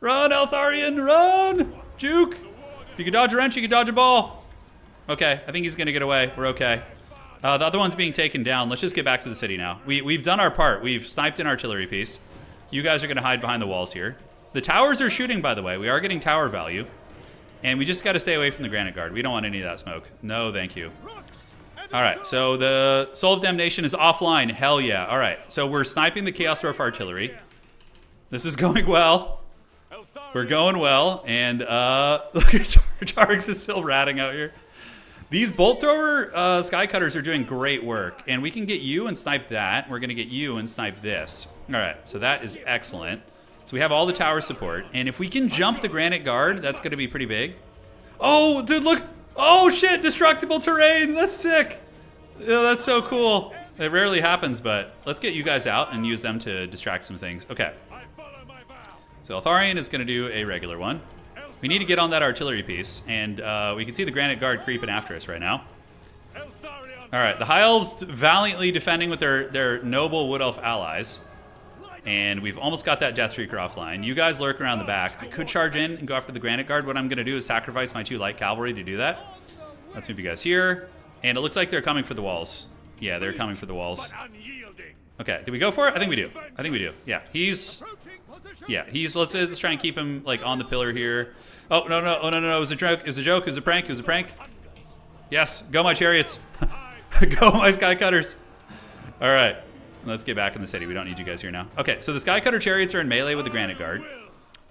Eltharion, run. Juke. If you can dodge a wrench, you can dodge a ball. Okay, I think he's going to get away. We're okay. The other one's being taken down. Let's just get back to the city now. We've done our part. We've sniped an artillery piece. You guys are going to hide behind the walls here. The towers are shooting, by the way. We are getting tower value. And we just got to stay away from the Granite Guard. We don't want any of that smoke. No, thank you. All right, so the Soul of Damnation is offline. Hell yeah. All right, so we're sniping the Chaos Dwarf artillery. This is going well. We're going well. And look at Charx is still ratting out here. These Bolt Thrower Skycutters are doing great work. And we can get you and snipe that. We're going to get you and snipe this. All right, so that is excellent. So we have all the tower support. And if we can jump the Granite Guard, that's going to be pretty big. Oh, dude, look. Oh, shit. Destructible terrain. That's sick. Yeah, that's so cool. It rarely happens, but let's get you guys out and use them to distract some things. Okay. So Eltharion is going to do a regular one. We need to get on that artillery piece. And we can see the Granite Guard creeping after us right now. All right. The High Elves valiantly defending with their noble Wood Elf allies. And we've almost got that Deathstreaker offline. You guys lurk around the back. I could charge in and go after the Granite Guard. What I'm going to do is sacrifice my 2 light cavalry to do that. Let's move you guys here. And it looks like they're coming for the walls. Yeah, they're coming for the walls. Okay, did we go for it? I think we do. Yeah, let's try and keep him like on the pillar here. Oh, no. It was a joke. It was a joke. It was a prank. Yes, go my chariots. Go my Skycutters. All right. Let's get back in the city. We don't need you guys here now. Okay, so the Skycutter chariots are in melee with the Granite Guard.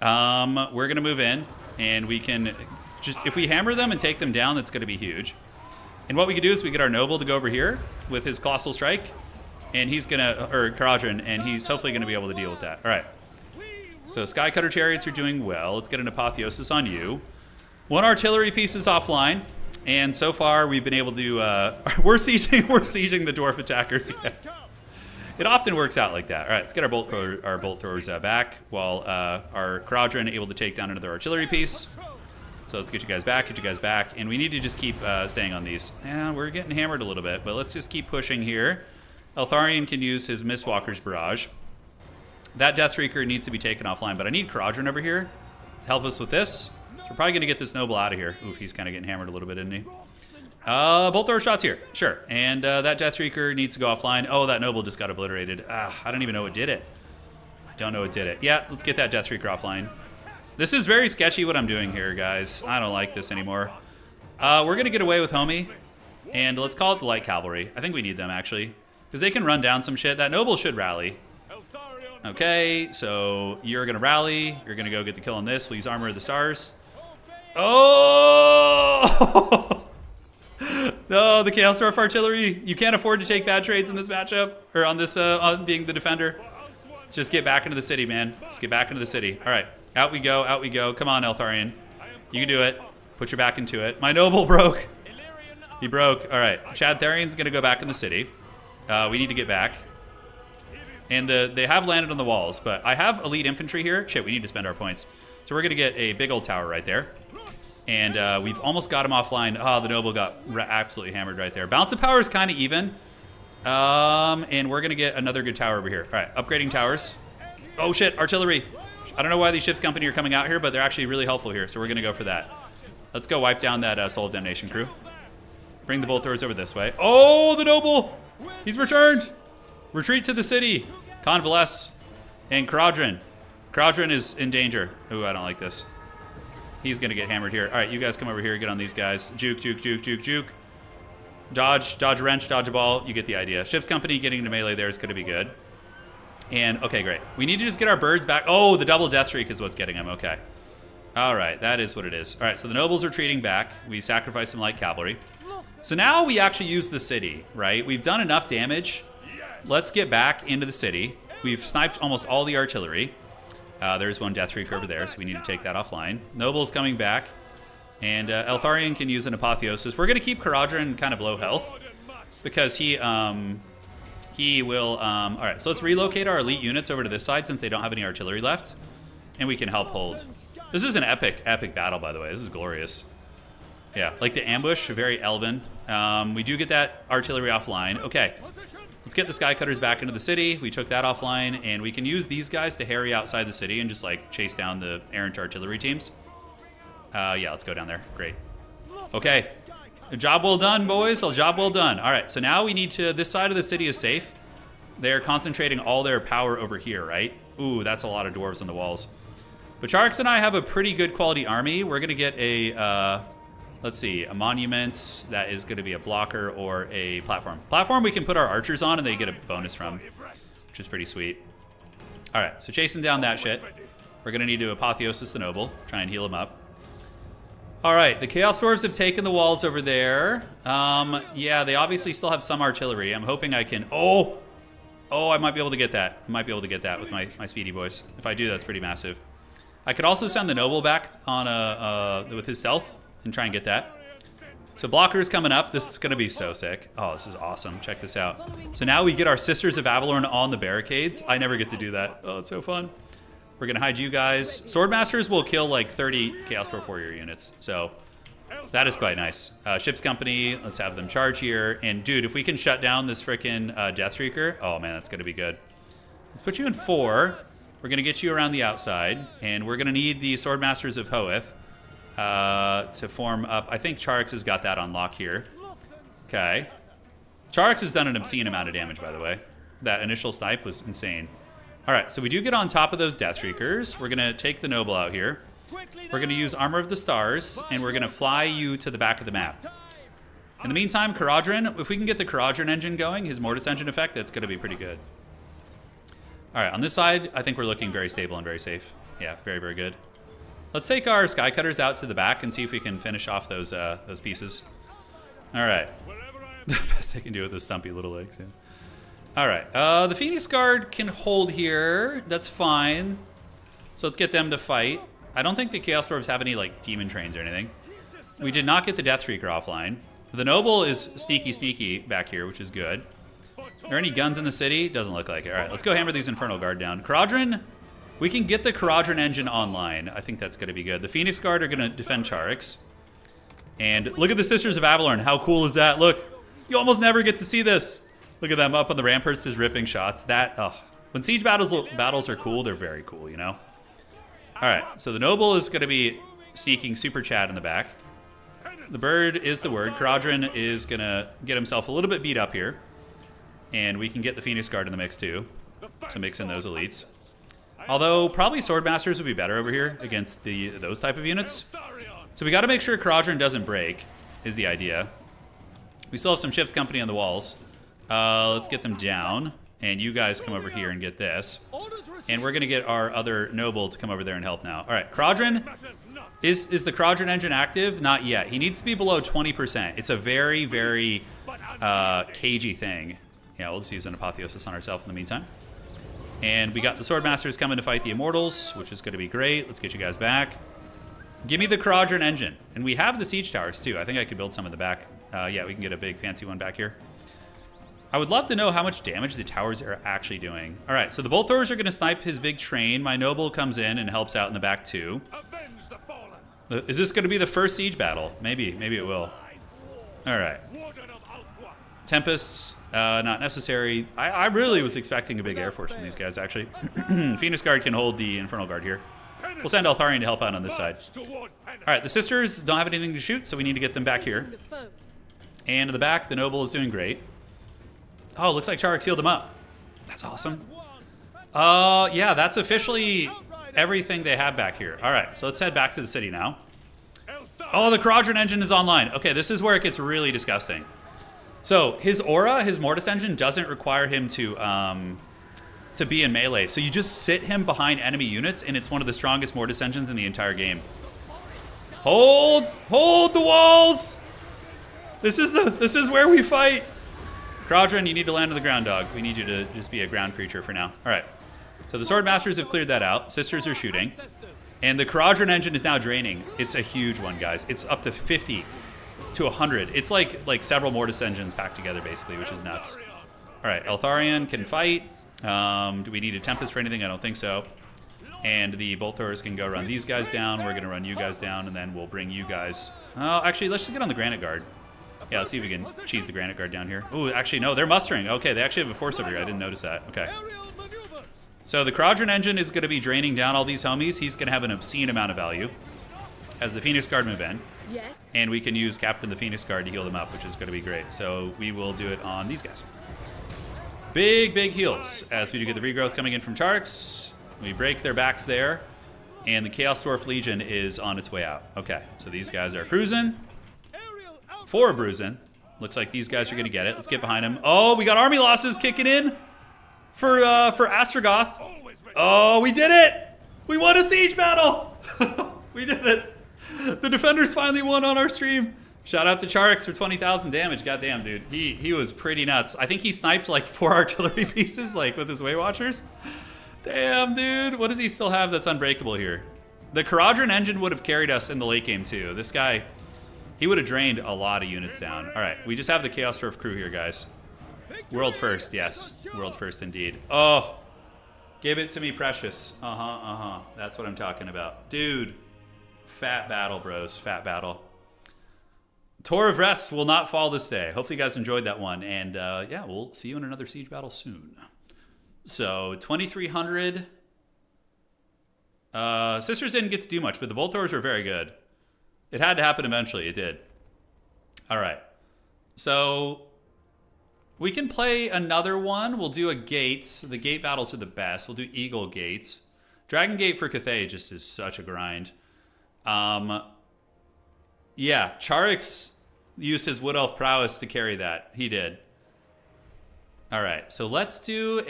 We're going to move in, and we can just, if we hammer them and take them down, that's going to be huge. And what we can do is we get our Noble to go over here with his Colossal Strike. And he's gonna, or Caradron, and he's hopefully gonna be able to deal with that. All right. So Skycutter Chariots are doing well. Let's get an Apotheosis on you. One artillery piece is offline, and so far we've been able to, we're sieging the dwarf attackers. Yeah. It often works out like that. All right, let's get our bolt throwers back while our Caradron able to take down another artillery piece. So let's get you guys back, and we need to just keep staying on these. Yeah, we're getting hammered a little bit, but let's just keep pushing here. Eltharion can use his Mistwalker's Barrage. That Deathstreaker needs to be taken offline, but I need Caradron over here to help us with this. So we're probably going to get this Noble out of here. Oof, he's kind of getting hammered a little bit, isn't he? Bolt thrower shots here. Sure. And that Deathstreaker needs to go offline. Oh, that Noble just got obliterated. I don't even know what did it. I don't know what did it. Yeah, let's get that Deathstreaker offline. This is very sketchy what I'm doing here, guys. I don't like this anymore. We're going to get away with Homie. And let's call it the Light Cavalry. I think we need them, actually. Because they can run down some shit. That Noble should rally. Okay, so you're going to rally. You're going to go get the kill on this. We'll use Armor of the Stars. Oh! No, the Chaos Dwarf Artillery. You can't afford to take bad trades in this matchup. Or on this, on being the defender. Let's just get back into the city, man. Let's get back into the city. All right, out we go, out we go. Come on, Eltharion. You can do it. Put your back into it. My Noble broke. He broke. All right, Chad Tharion's going to go back in the city. We need to get back. And they have landed on the walls, but I have elite infantry here. Shit, we need to spend our points. So we're going to get a big old tower right there. And we've almost got him offline. Oh, the Noble got absolutely hammered right there. Balance of power is kind of even. And we're going to get another good tower over here. All right, upgrading towers. Oh, shit, artillery. I don't know why these ships company are coming out here, but they're actually really helpful here, so we're going to go for that. Let's go wipe down that Soul of Damnation crew. Bring the bolt throwers over this way. Oh, the Noble! He's returned! Retreat to the city. Convalesce. And Caradron. Caradron is in danger. Ooh, I don't like this. He's going to get hammered here. All right, you guys come over here. Get on these guys. Juke, juke, juke, juke, juke. Dodge, dodge a wrench, dodge a ball. You get the idea. Ship's company getting into melee there is going to be good. And, okay, great. We need to just get our birds back. Oh, the double death streak is what's getting them. Okay. All right, that is what it is. All right, so the nobles are retreating back. We sacrifice some light cavalry. So now we actually use the city, right? We've done enough damage. Let's get back into the city. We've sniped almost all the artillery. There's one death streak over there, so we need to take that offline. Noble's coming back. And Eltharion can use an Apotheosis. We're going to keep Caradron kind of low health because he will... all right, so let's relocate our elite units over to this side since they don't have any artillery left. And we can help hold. This is an epic, epic battle, by the way. This is glorious. Yeah, like the ambush, very elven. We do get that artillery offline. Okay, let's get the Skycutters back into the city. We took that offline, and we can use these guys to harry outside the city and just, like, chase down the errant artillery teams. Yeah, let's go down there. Great. Okay. A job well done, boys. A job well done. All right, so now we need to... This side of the city is safe. They're concentrating all their power over here, right? Ooh, that's a lot of dwarves on the walls. But Charx and I have a pretty good quality army. We're going to get a... let's see, a monument that is going to be a blocker or a platform. Platform we can put our archers on and they get a bonus from, which is pretty sweet. All right, so chasing down that shit. We're going to need to Apotheosis the Noble, try and heal him up. All right, the Chaos Dwarves have taken the walls over there. Yeah, they obviously still have some artillery. I'm hoping I can... Oh, I might be able to get that. I might be able to get that with my speedy boys. If I do, that's pretty massive. I could also send the Noble back on with his stealth and try and get that. So blockers coming up. This is going to be so sick. Oh, this is awesome. Check this out. So now we get our Sisters of Avalorn on the barricades. I never get to do that. Oh, it's so fun. We're going to hide you guys. Swordmasters will kill like 30 Chaos Dwarf Warrior units. So that is quite nice. Ship's Company, let's have them charge here. And dude, if we can shut down this frickin' Deathstreaker, oh man, that's going to be good. Let's put you in 4. We're going to get you around the outside. And we're going to need the Swordmasters of Hoeth to form up. I think Charx has got that on lock here. Okay. Charx has done an obscene amount of damage, by the way. That initial snipe was insane. All right, so we do get on top of those Deathstreakers. We're going to take the Noble out here. We're going to use Armor of the Stars, and we're going to fly you to the back of the map. In the meantime, Caradron, if we can get the Caradron engine going, his Mortis engine effect, that's going to be pretty good. All right, on this side, I think we're looking very stable and very safe. Yeah, very, very good. Let's take our Skycutters out to the back and see if we can finish off those pieces. All right. The best they can do with those stumpy little legs, yeah. All right. The Phoenix Guard can hold here. That's fine. So let's get them to fight. I don't think the Chaos Dwarves have any, like, demon trains or anything. We did not get the Death Shrieker offline. The Noble is sneaky back here, which is good. Are there any guns in the city? Doesn't look like it. All right, let's go hammer these Infernal Guard down. Caradhran, we can get the Caradhran engine online. I think that's going to be good. The Phoenix Guard are going to defend Charx. And look at the Sisters of Avalorn. How cool is that? Look, you almost never get to see this. Look at them up on the ramparts, just ripping shots. When siege battles are cool, they're very cool, you know? All right, so the Noble is going to be sneaking Super Chad in the back. The bird is the word. Caradhran is going to get himself a little bit beat up here. And we can get the Phoenix Guard in the mix too, to mix in those elites. Although, probably Swordmasters would be better over here against those type of units. So we got to make sure Caradhran doesn't break, is the idea. We still have some ship's company on the walls. Let's get them down. And you guys come over here and get this. And we're going to get our other Noble to come over there and help now. All right, Caradhran. Is the Caradhran engine active? Not yet. He needs to be below 20%. It's a very, very cagey thing. Yeah, we'll just use an Apotheosis on ourselves in the meantime. And we got the Swordmasters coming to fight the Immortals, which is going to be great. Let's get you guys back. Give me the Caradhran engine. And we have the Siege Towers, too. I think I could build some in the back. Yeah, we can get a big fancy one back here. I would love to know how much damage the towers are actually doing. All right, so the Bolt Throwers are going to snipe his big train. My Noble comes in and helps out in the back, too. Is this going to be the first siege battle? Maybe it will. All right. Tempests, not necessary. I really was expecting a big air force from these guys, actually. Phoenix Guard can hold the Infernal Guard here. We'll send Eltharion to help out on this side. All right, the Sisters don't have anything to shoot, so we need to get them back here. And in the back, the Noble is doing great. Oh, looks like Charx healed him up. That's awesome. Yeah, that's officially everything they have back here. All right, so let's head back to the city now. Oh, the Caradhran engine is online. Okay, this is where it gets really disgusting. So his aura, his Mortis engine, doesn't require him to be in melee. So you just sit him behind enemy units, and it's one of the strongest Mortis engines in the entire game. Hold the walls. This is where we fight. Caradhran, you need to land on the ground, dog. We need you to just be a ground creature for now. All right. So the Swordmasters have cleared that out. Sisters are shooting. And the Caradhran engine is now draining. It's a huge one, guys. It's up to 50 to 100. It's like several Mortis engines packed together, basically, which is nuts. All right, Eltharion can fight. Do we need a Tempest for anything? I don't think so. And the Bolt Throwers can go run these guys down. We're going to run you guys down, and then we'll bring you guys. Oh, actually, let's just get on the Granite Guard. Yeah, let's see if we can cheese the Granite Guard down here. Ooh, actually, no, they're mustering. Okay, they actually have a force over here. I didn't notice that. Okay. So the Caradhran engine is going to be draining down all these homies. He's going to have an obscene amount of value as the Phoenix Guard move in. Yes. And we can use Captain the Phoenix Guard to heal them up, which is going to be great. So we will do it on these guys. Big heals as we do get the regrowth coming in from Charx. We break their backs there. And the Chaos Dwarf Legion is on its way out. Okay, so these guys are cruising. 4 bruising. Looks like these guys are going to get it. Let's get behind them. Oh, we got army losses kicking in for Astragoth. Oh, we did it! We won a siege battle! We did it! The defenders finally won on our stream. Shout out to Charx for 20,000 damage. Goddamn, dude. He was pretty nuts. I think he sniped like 4 artillery pieces, like with his Way Watchers. Damn, dude. What does he still have that's unbreakable here? The Caradhran engine would have carried us in the late game, too. This guy, he would have drained a lot of units down. All right, we just have the Chaos Dwarf crew here, guys. World first, yes. World first indeed. Oh, give it to me, precious. That's what I'm talking about. Dude, fat battle, bros. Fat battle. Tour of Rest will not fall this day. Hopefully you guys enjoyed that one. And yeah, we'll see you in another siege battle soon. So 2,300. Sisters didn't get to do much, but the Bolt Throwers were very good. It had to happen eventually. It did. All right. So we can play another one. We'll do a Gates. The Gate battles are the best. We'll do Eagle Gates. Dragon Gate for Cathay just is such a grind. Yeah, Charx used his Wood Elf prowess to carry that. He did. All right. So let's do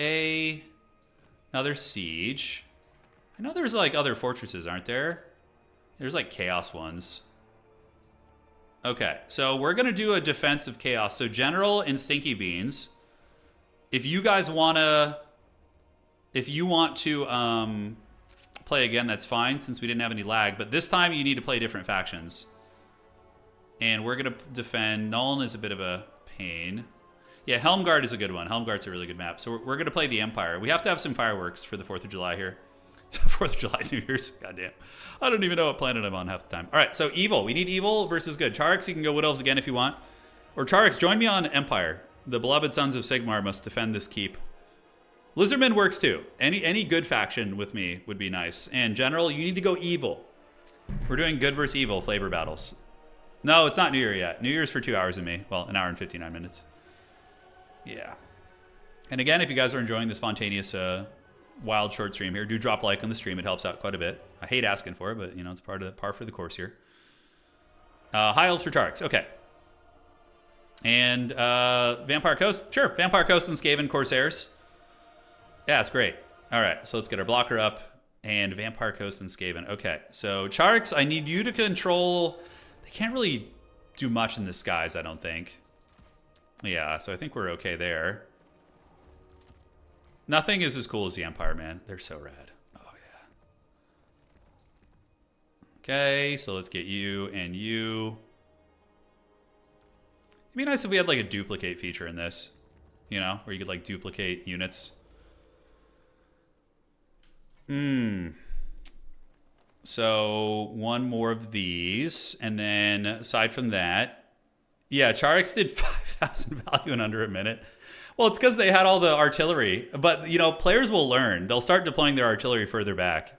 another siege. I know there's like other fortresses, aren't there? There's like chaos ones. Okay, so we're going to do a defensive chaos. So General and Stinky Beans if you guys wanna, if you want to play again, that's fine since we didn't have any lag. But this time you need to play different factions. And we're gonna defend. Nuln is a bit of a pain. Yeah, Helmgard is a good one. Helmgard's a really good map. So we're gonna play the Empire. We have to have some fireworks for the 4th of July here. 4th of July, New Year's. Goddamn. I don't even know what planet I'm on half the time. All right, so evil. We need evil versus good. Charx, you can go Wood Elves again if you want. Or Charx, join me on Empire. The beloved sons of Sigmar must defend this keep. Lizardmen works too. Any good faction with me would be nice. And General, you need to go evil. We're doing good versus evil flavor battles. No, it's not New Year yet. New Year's for 2 hours of me. Well, an hour and 59 minutes. Yeah. And again, if you guys are enjoying the spontaneous wild short stream here, do drop a like on the stream. It helps out quite a bit. I hate asking for it, but you know, it's part of the par for the course here. High Elves for Charx. Okay. And Vampire Coast. Sure. Vampire Coast and Skaven Corsairs. Yeah, it's great. All right. So let's get our blocker up and Vampire Coast and Skaven. Okay. So Charx, I need you to control. They can't really do much in the skies, I don't think. Yeah. So I think we're okay there. Nothing is as cool as the Empire, man. They're so rad. Oh, yeah. Okay, so let's get you and you. It'd be nice if we had like a duplicate feature in this. You know, where you could like duplicate units. So one more of these. And then aside from that, yeah, Charx did 5,000 value in under a minute. Well, it's because they had all the artillery. But, you know, players will learn. They'll start deploying their artillery further back.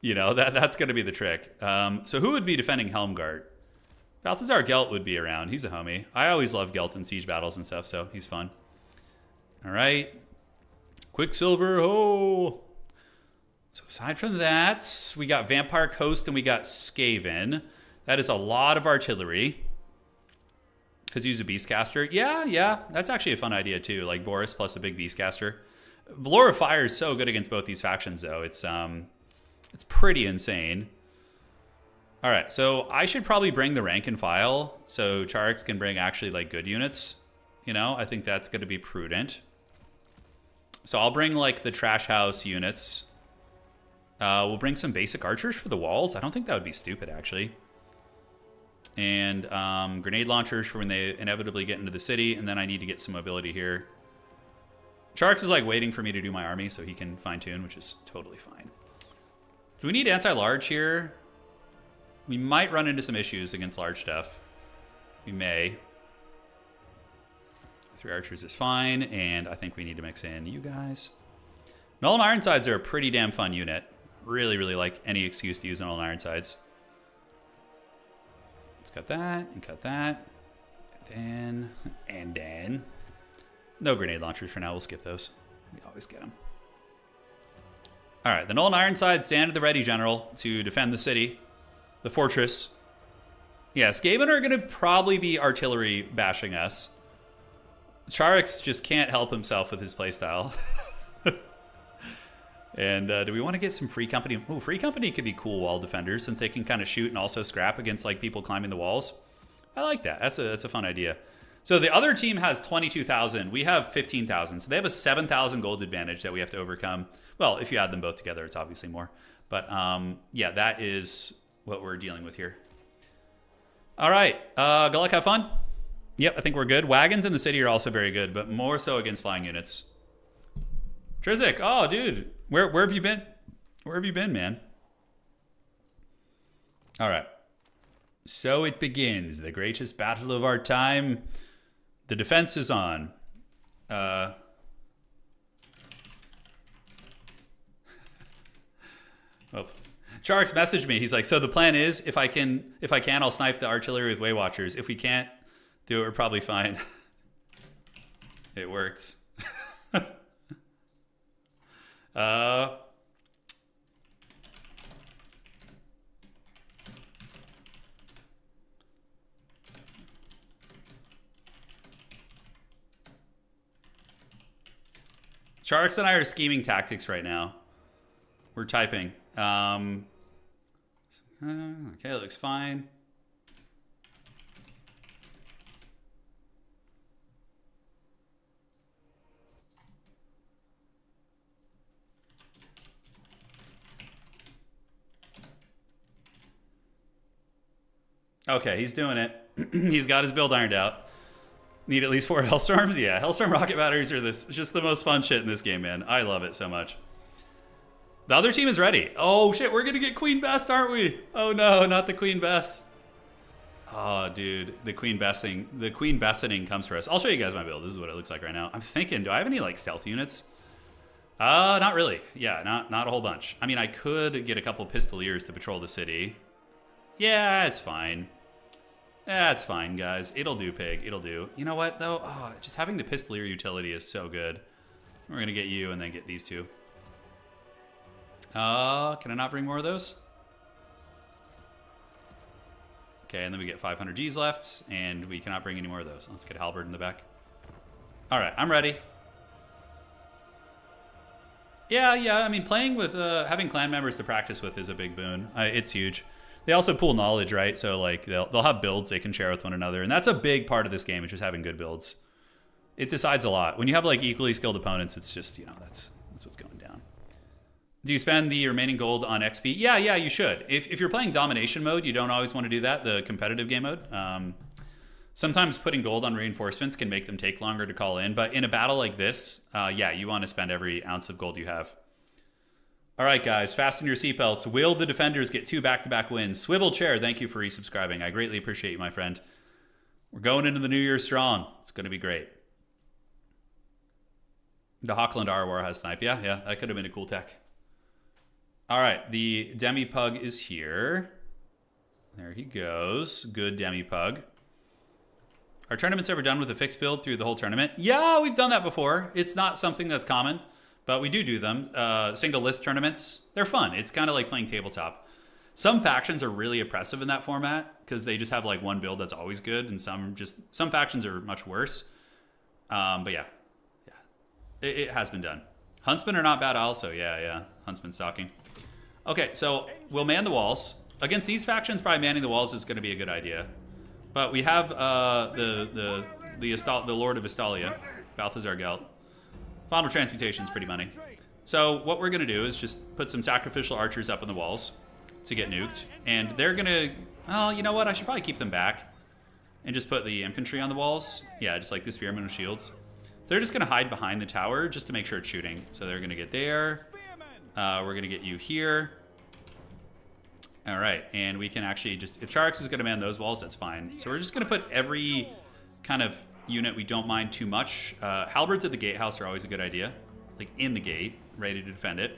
You know, that's going to be the trick. So who would be defending Helmgard? Balthazar Gelt would be around. He's a homie. I always love Gelt in siege battles and stuff, so he's fun. All right. Quicksilver, ho! So aside from that, we got Vampire Coast and we got Skaven. That is a lot of artillery. Because use a Beastcaster. Yeah, that's actually a fun idea too. Like Boris plus a big Beastcaster. Valor of Fire is so good against both these factions though. It's pretty insane. All right, so I should probably bring the rank and file so Charx can bring actually like good units. You know, I think that's going to be prudent. So I'll bring like the Trash House units. We'll bring some basic archers for the walls. I don't think that would be stupid actually. And grenade launchers for when they inevitably get into the city. And then I need to get some mobility here. Charx is like waiting for me to do my army so he can fine tune, which is totally fine. Do we need anti-large here? We might run into some issues against large stuff. We may. 3 archers is fine. And I think we need to mix in you guys. Null and Ironsides are a pretty damn fun unit. Really, really like any excuse to use Null and Ironsides. Let's cut that and cut that. And then. No grenade launchers for now. We'll skip those. We always get them. All right. The Null and Ironside stand at the ready, General, to defend the city. The fortress. Yeah, Skaven are going to probably be artillery bashing us. Charx just can't help himself with his playstyle. And do we want to get some Free Company? Oh, Free Company could be cool wall defenders since they can kind of shoot and also scrap against like people climbing the walls. I like that. That's a fun idea. So the other team has 22,000. We have 15,000. So they have a 7,000 gold advantage that we have to overcome. Well, if you add them both together, it's obviously more. But yeah, that is what we're dealing with here. All right. Good luck. Have fun. Yep, I think we're good. Wagons in the city are also very good, but more so against flying units. Trizik, oh, dude. Where have you been? Where have you been, man? All right. So it begins. The greatest battle of our time. The defense is on. Oh. Charx messaged me. He's like, so the plan is, if I can, I'll snipe the artillery with Way Watchers. If we can't do it, we're probably fine. It works. Charx and I are scheming tactics right now. We're typing. Okay, it looks fine. Okay, he's doing it. He's got his build ironed out. Need at least 4 Hellstorms? Yeah, Hellstorm rocket batteries are just the most fun shit in this game, man. I love it so much. The other team is ready. Oh shit, we're gonna get Queen Best, aren't we? Oh no, not the Queen Best. Oh dude, the Queen Bessening comes for us. I'll show you guys my build. This is what it looks like right now. I'm thinking, do I have any like stealth units? Not really. Yeah, not a whole bunch. I mean, I could get a couple Pistoliers to patrol the city. Yeah, it's fine. That's fine, guys. It'll do, pig. It'll do. You know what, though? Oh, just having the Pistolier utility is so good. We're going to get you and then get these two. Can I not bring more of those? Okay, and then we get 500 Gs left, and we cannot bring any more of those. Let's get Halberd in the back. All right, I'm ready. Yeah, I mean, playing with, having clan members to practice with is a big boon. It's huge. They also pool knowledge, right? So like they'll have builds they can share with one another, and that's a big part of this game. Is just having good builds. It decides a lot. When you have like equally skilled opponents, it's just that's what's going down. Do you spend the remaining gold on XP? Yeah, you should. If you're playing domination mode, you don't always want to do that. The competitive game mode. Sometimes putting gold on reinforcements can make them take longer to call in, but in a battle like this, yeah, you want to spend every ounce of gold you have. All right, guys, fasten your seatbelts. Will the defenders get 2 back-to-back wins? Swivel Chair, thank you for resubscribing. I greatly appreciate you, my friend. We're going into the new year strong. It's going to be great. The Hochland Arwar has snipe. Yeah, that could have been a cool tech. All right, the Demi-Pug is here. There he goes. Good Demi-Pug. Are tournaments ever done with a fixed build through the whole tournament? Yeah, we've done that before. It's not something that's common. But we do them. Single list tournaments, they're fun. It's kind of like playing tabletop. Some factions are really oppressive in that format because they just have like one build that's always good, and some factions are much worse. But yeah, it has been done. Huntsmen are not bad also. Yeah. Huntsman stalking. Okay, so we'll man the walls. Against these factions, probably manning the walls is going to be a good idea. But we have the Lord of Estalia, Balthazar Gelt. Final Transmutation is pretty money. So what we're going to do is just put some sacrificial archers up on the walls to get nuked. And they're going to... Oh, you know what? I should probably keep them back and just put the infantry on the walls. Yeah, just like the spearmen with shields. They're just going to hide behind the tower just to make sure it's shooting. So they're going to get there. We're going to get you here. All right. And we can actually just... If Charx is going to man those walls, that's fine. So we're just going to put every kind of... unit we don't mind too much. Halberds at the gatehouse are always a good idea. Like in the gate, ready to defend it.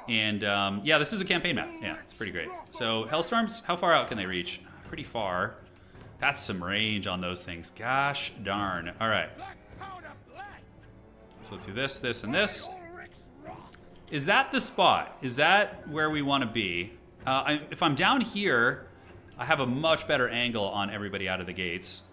And yeah, this is a campaign map. Yeah, it's pretty great. So Hellstorms, how far out can they reach? Pretty far. That's some range on those things. Gosh darn. All right. So let's do this, this, and this. Is that the spot? Is that where we want to be? If I'm down here, I have a much better angle on everybody out of the gates.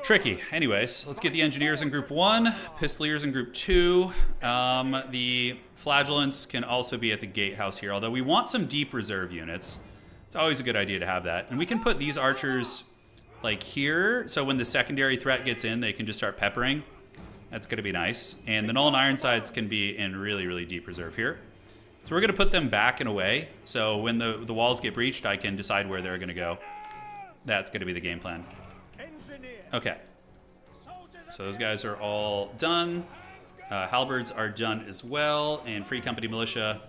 Tricky. Anyways, let's get the engineers in group 1, pistoliers in group 2. The flagellants can also be at the gatehouse here, although we want some deep reserve units. It's always a good idea to have that. And we can put these archers like here, so when the secondary threat gets in, they can just start peppering. That's going to be nice. And the Null and Ironsides can be in really, really deep reserve here. So we're going to put them back and away, so when the walls get breached, I can decide where they're going to go. That's going to be the game plan. Okay. So those guys are all done. Halberds are done as well. And Free Company Militia.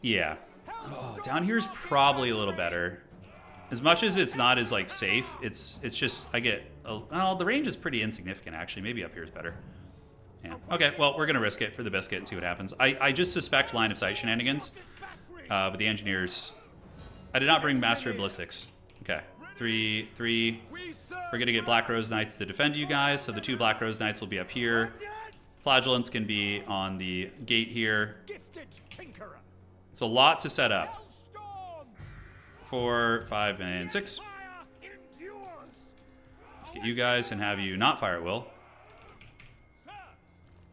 Yeah. Oh, down here is probably a little better. As much as it's not as like safe, it's just I get... well, the range is pretty insignificant, actually. Maybe up here is better. Yeah. Okay, well, we're going to risk it for the biscuit and see what happens. I just suspect line of sight shenanigans. But the engineers... I did not bring Master of Ballistics. Okay. 3. We're going to get Black Rose Knights to defend you guys. So the 2 Black Rose Knights will be up here. Flagellants can be on the gate here. It's a lot to set up. 4, 5, and 6. Let's get you guys and have you not fire at will.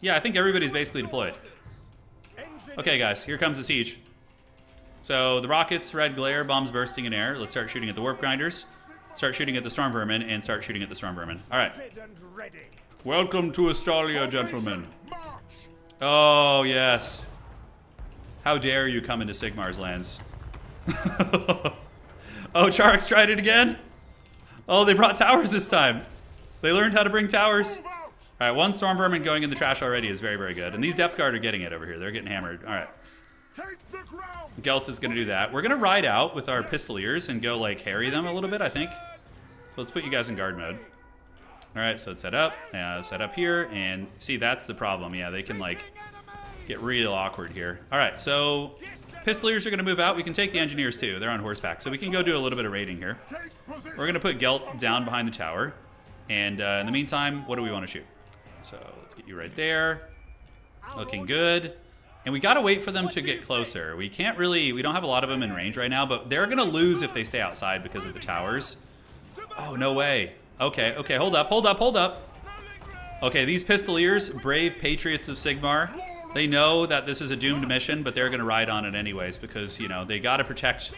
Yeah, I think everybody's basically deployed. Okay, guys, here comes the siege. So the rockets, red glare, bombs bursting in air. Let's start shooting at the warp grinders. Start shooting at the storm vermin, and start shooting at the storm vermin. All right. Welcome to Estalia, gentlemen. Oh, yes. How dare you come into Sigmar's lands. Oh, Charx tried it again. Oh, they brought towers this time. They learned how to bring towers. All right, one storm vermin going in the trash already is very, very good. And these depth guard are getting it over here. They're getting hammered. All right. Gelt is going to do that. We're going to ride out with our pistoliers and go, like, harry them a little bit, I think. So let's put you guys in guard mode. All right, so it's set up here. And see, that's the problem. Yeah, they can, like, get real awkward here. All right, so pistoliers are going to move out. We can take the engineers, too. They're on horseback. So we can go do a little bit of raiding here. We're going to put Gelt down behind the tower. And in the meantime, what do we want to shoot? So let's get you right there. Looking good. And we got to wait for them to get closer. We can't really, we don't have a lot of them in range right now, but they're going to lose if they stay outside because of the towers. Oh, no way. Okay, okay, hold up. Okay, these pistoliers, brave patriots of Sigmar, they know that this is a doomed mission, but they're going to ride on it anyways because, you know, they got to protect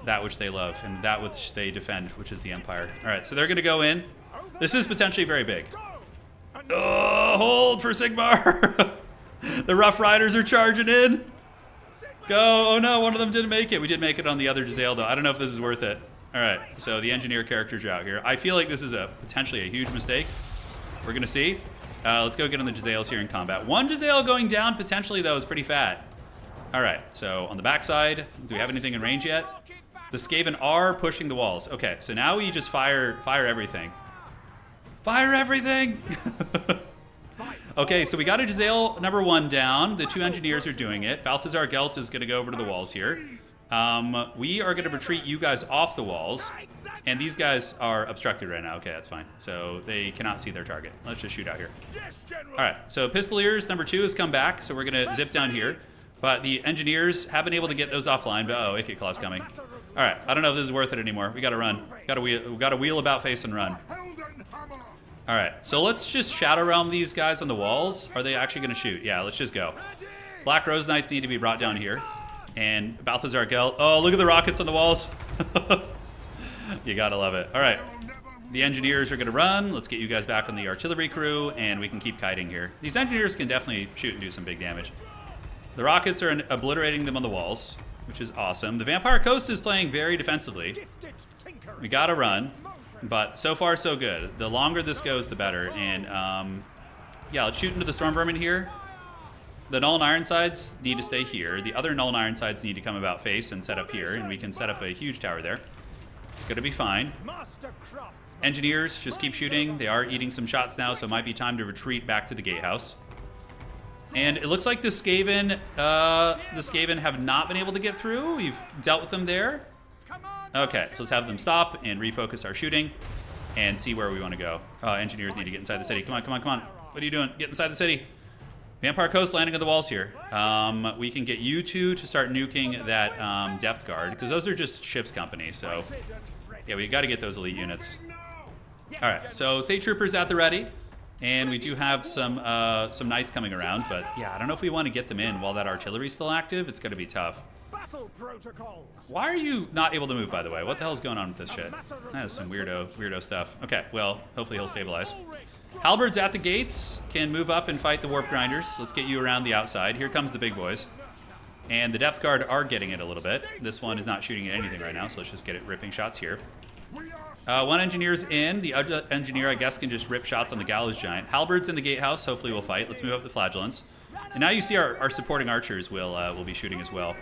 that which they love and that which they defend, which is the Empire. All right, so they're going to go in. This is potentially very big. Oh, hold for Sigmar. The Rough Riders are charging in. Go. Oh, no, one of them didn't make it. We did make it on the other Jezzail, though. I don't know if this is worth it. All right, so the engineer characters are out here. I feel like this is potentially a huge mistake. We're going to see. Let's go get on the Jezzails here in combat. One Jezzail going down, potentially, though, is pretty fat. All right, so on the backside, do we have anything in range yet? The Skaven are pushing the walls. Okay, so now we just fire everything. Fire everything! Okay, so we got a Jezzail number 1 down. The 2 engineers are doing it. Balthazar Gelt is going to go over to the walls here. We are going to retreat you guys off the walls. And these guys are obstructed right now. Okay, that's fine. So they cannot see their target. Let's just shoot out here. All right, so Pistoliers number 2 has come back. So we're going to zip down here. But the engineers have been able to get those offline. But oh, Icky Claw's coming. All right, I don't know if this is worth it anymore. We got to run. We got to wheel about face and run. All right, so let's just Shadow Realm these guys on the walls. Are they actually going to shoot? Yeah, let's just go. Black Rose Knights need to be brought down here. And Balthazar Gelt. Oh, look at the rockets on the walls. You got to love it. All right, the engineers are going to run. Let's get you guys back on the artillery crew, and we can keep kiting here. These engineers can definitely shoot and do some big damage. The rockets are obliterating them on the walls, which is awesome. The Vampire Coast is playing very defensively. We got to run. But so far, so good. The longer this goes, the better. And, yeah, let's shoot into the Storm Vermin here. The Null and Ironsides need to stay here. The other Null and Ironsides need to come about face and set up here. And we can set up a huge tower there. It's going to be fine. Engineers, just keep shooting. They are eating some shots now, so it might be time to retreat back to the gatehouse. And it looks like the Skaven have not been able to get through. We've dealt with them there. Okay, so let's have them stop and refocus our shooting and see where we want to go. Engineers need to get inside the city. Come on, come on, come on. What are you doing? Get inside the city. Vampire Coast landing on the walls here. We can get you two to start nuking that depth guard because those are just ship's company. So, yeah, we got to get those elite units. All right, so State Troopers at the ready. And we do have some knights coming around. But, yeah, I don't know if we want to get them in while that artillery's still active. It's going to be tough. Why are you not able to move, by the way? What the hell is going on with this shit? That is some weirdo stuff. Okay, well, hopefully he'll stabilize. Halberds at the gates can move up and fight the Warp Grinders. Let's get you around the outside. Here comes the big boys. And the Depth Guard are getting it a little bit. This one is not shooting at anything right now, so let's just get it ripping shots here. One engineer's in. The other engineer, I guess, can just rip shots on the Gallows Giant. Halberds in the gatehouse. Hopefully we'll fight. Let's move up the Flagellants. And now you see our supporting archers will be shooting as well.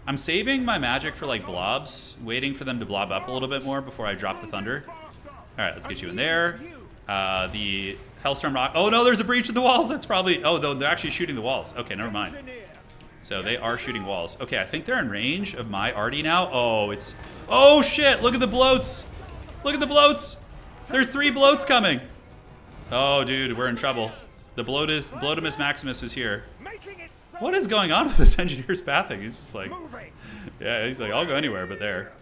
I'm saving my magic for, like, blobs, waiting for them to blob up a little bit more before I drop the thunder. All right, let's get you in there. The Hellstorm Rock. Oh, no, there's a breach in the walls. That's probably... Oh, they're actually shooting the walls. Okay, never mind. So they are shooting walls. Okay, I think they're in range of my arty now. Oh, it's... Oh, shit. Look at the bloats. Look at the bloats. There's 3 bloats coming. Oh, dude, we're in trouble. The Bloatimus Maximus is here. What is going on with this engineer's pathing? He's just like, yeah, he's like, I'll go anywhere but there.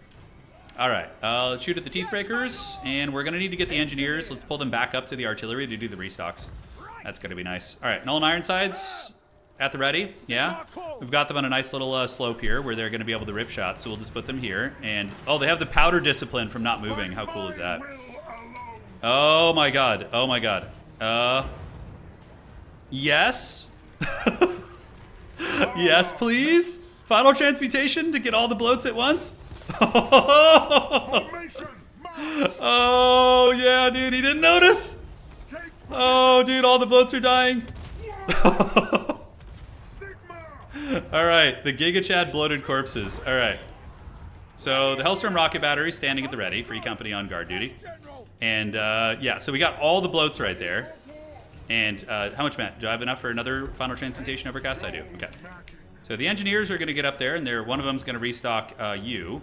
All right, let's shoot at the Teethbreakers, and we're going to need to get the engineers. Let's pull them back up to the artillery to do the restocks. That's going to be nice. All right, Null and Ironsides at the ready. Yeah, we've got them on a nice little slope here where they're going to be able to rip shots, so we'll just put them here. And, oh, they have the powder discipline from not moving. How cool is that? Oh, my God. Oh, my God. Yes? Yes, please? Final transmutation to get all the bloats at once? Oh, yeah, dude, he didn't notice. Oh, dude, all the bloats are dying. All right, the Giga Chad bloated corpses. All right. So the Hellstorm rocket battery standing at the ready. Free company on guard duty. And yeah, so we got all the bloats right there. And how much, Matt? Do I have enough for another final transmutation overcast? I do. Okay. So the engineers are going to get up there, and one of them is going to restock you.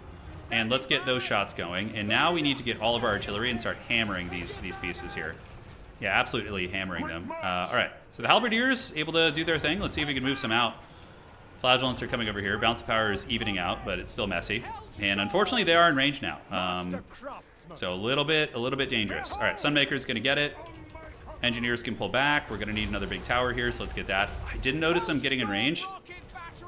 And let's get those shots going. And now we need to get all of our artillery and start hammering these pieces here. Yeah, absolutely hammering them. All right. So the halberdiers able to do their thing. Let's see if we can move some out. Flagellants are coming over here. Bounce power is evening out, but it's still messy. And unfortunately, they are in range now. So a little bit dangerous. All right, Sunmaker's going to get it. Engineers can pull back. We're going to need another big tower here, so let's get that. I didn't notice them getting in range.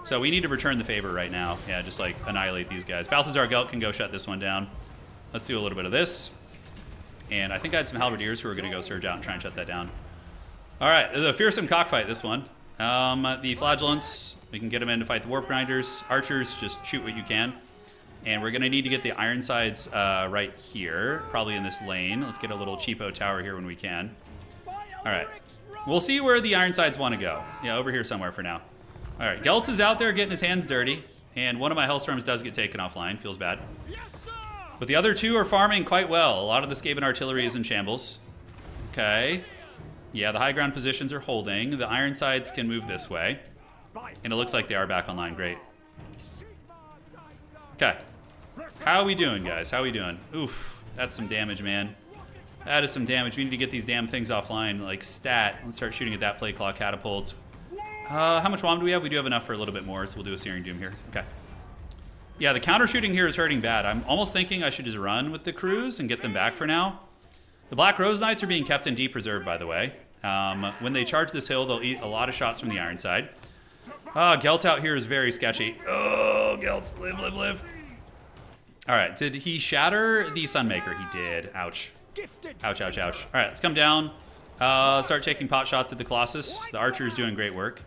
So we need to return the favor right now. Yeah, just like annihilate these guys. Balthazar Gelt can go shut this one down. Let's do a little bit of this. And I think I had some halberdiers who are going to go surge out and try and shut that down. All right, this is a fearsome cockfight, this one. The Flagellants, we can get them in to fight the Warp Grinders. Archers, just shoot what you can. And we're going to need to get the Ironsides right here, probably in this lane. Let's get a little cheapo tower here when we can. All right. We'll see where the Ironsides want to go. Yeah, over here somewhere for now. All right, Gelt is out there getting his hands dirty. And one of my Hellstorms does get taken offline. Feels bad. But the other two are farming quite well. A lot of the Skaven artillery is in shambles. Okay. Yeah, the high ground positions are holding. The Ironsides can move this way. And it looks like they are back online. Great. Okay. How are we doing, guys? How are we doing? Oof. That's some damage, man. That is some damage. We need to get these damn things offline. Like, stat. Let's start shooting at that play claw catapults. How much WOM do we have? We do have enough for a little bit more, so we'll do a Searing Doom here. Okay. Yeah, the counter shooting here is hurting bad. I'm almost thinking I should just run with the crews and get them back for now. The Black Rose Knights are being kept in deep reserve, by the way. When they charge this hill, they'll eat a lot of shots from the Ironside. Gelt out here is very sketchy. Oh, Gelt, live, live, live. All right, did he shatter the Sunmaker? He did. Ouch. Ouch, ouch, ouch. All right, let's come down. Start taking pot shots at the Colossus. The Archer is doing great work.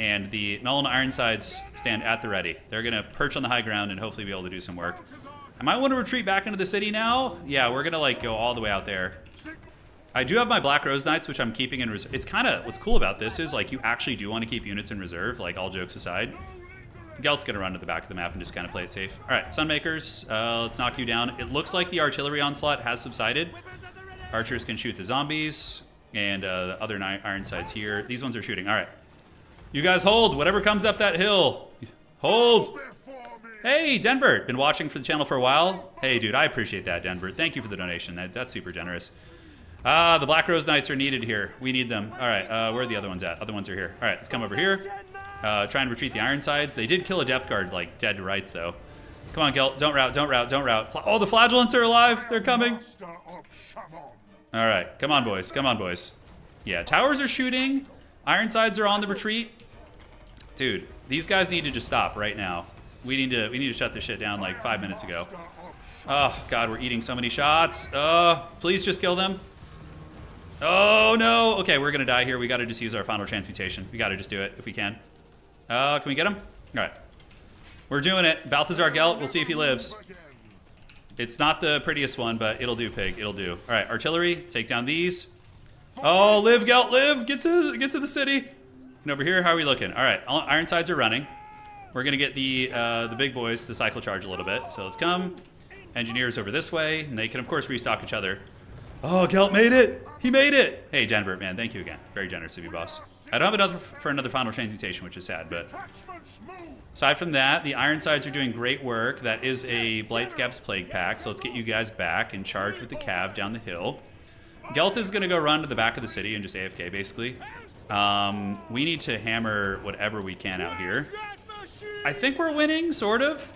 And the Null and Ironsides stand at the ready. They're going to perch on the high ground and hopefully be able to do some work. I might want to retreat back into the city now. Yeah, we're going to like go all the way out there. I do have my Black Rose Knights, which I'm keeping in reserve. It's kind of, what's cool about this is like you actually do want to keep units in reserve, like all jokes aside. Gelt's going to run to the back of the map and just kind of play it safe. All right, Sunmakers, let's knock you down. It looks like the artillery onslaught has subsided. Archers can shoot the zombies. And the other Ironsides here. These ones are shooting. All right. You guys hold. Whatever comes up that hill. Hold. Hey, Denver. Been watching for the channel for a while. Hey, dude, I appreciate that, Denver. Thank you for the donation. That's super generous. The Black Rose Knights are needed here. We need them. All right. Where are the other ones at? Other ones are here. All right. Let's come over here. Try and retreat the Ironsides. They did kill a Depth Guard, like, dead to rights, though. Come on, Gelt. Don't rout. Don't rout. Don't rout. Oh, the Flagellants are alive. They're coming. All right. Come on, boys. Come on, boys. Yeah, towers are shooting. Ironsides are on the retreat. Dude, these guys need to just stop right now. We need to shut this shit down like 5 minutes ago. Oh, God, we're eating so many shots. Please just kill them. Oh, no. Okay, we're going to die here. We got to just use our final transmutation. We got to just do it if we can. Can we get him? All right. We're doing it. Balthazar Gelt. We'll see if he lives. It's not the prettiest one, but it'll do, pig. It'll do. All right, artillery. Take down these. Oh, live, Gelt, live. Get to the city. And over here, how are we looking? All right, Ironsides are running. We're going to get the big boys to cycle charge a little bit. So let's come. Engineers over this way, and they can, of course, restock each other. Oh, Gelt made it. He made it. Hey, Denver, man, thank you again. Very generous of you, boss. I don't have enough for another final transmutation, which is sad, but aside from that, the Ironsides are doing great work. That is a Blightscap's Plague Pack, so let's get you guys back and charge with the Cav down the hill. Gelt is going to go run to the back of the city and just AFK, basically. We need to hammer whatever we can out here. I think we're winning, sort of.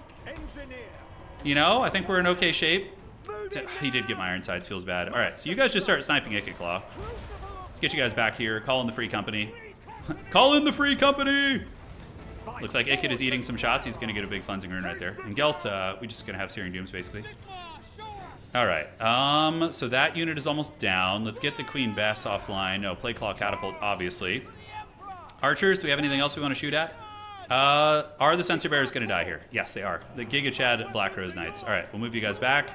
You know, I think we're in okay shape. He did get my Ironsides, feels bad. All right, so you guys just start sniping Ikit Claw. Let's get you guys back here. Call in the free company. Call in the free company! Looks like Ikit is eating some shots. He's going to get a big Cleansing Rune right there. And Gelt, we're just going to have Searing Dooms, basically. All right, so that unit is almost down. Let's get the Queen Bess offline. No, Play Claw Catapult, obviously. Archers, do we have anything else we want to shoot at? Are the Sensor Bears going to die here? Yes, they are. The Giga Chad Black Rose Knights. All right, we'll move you guys back.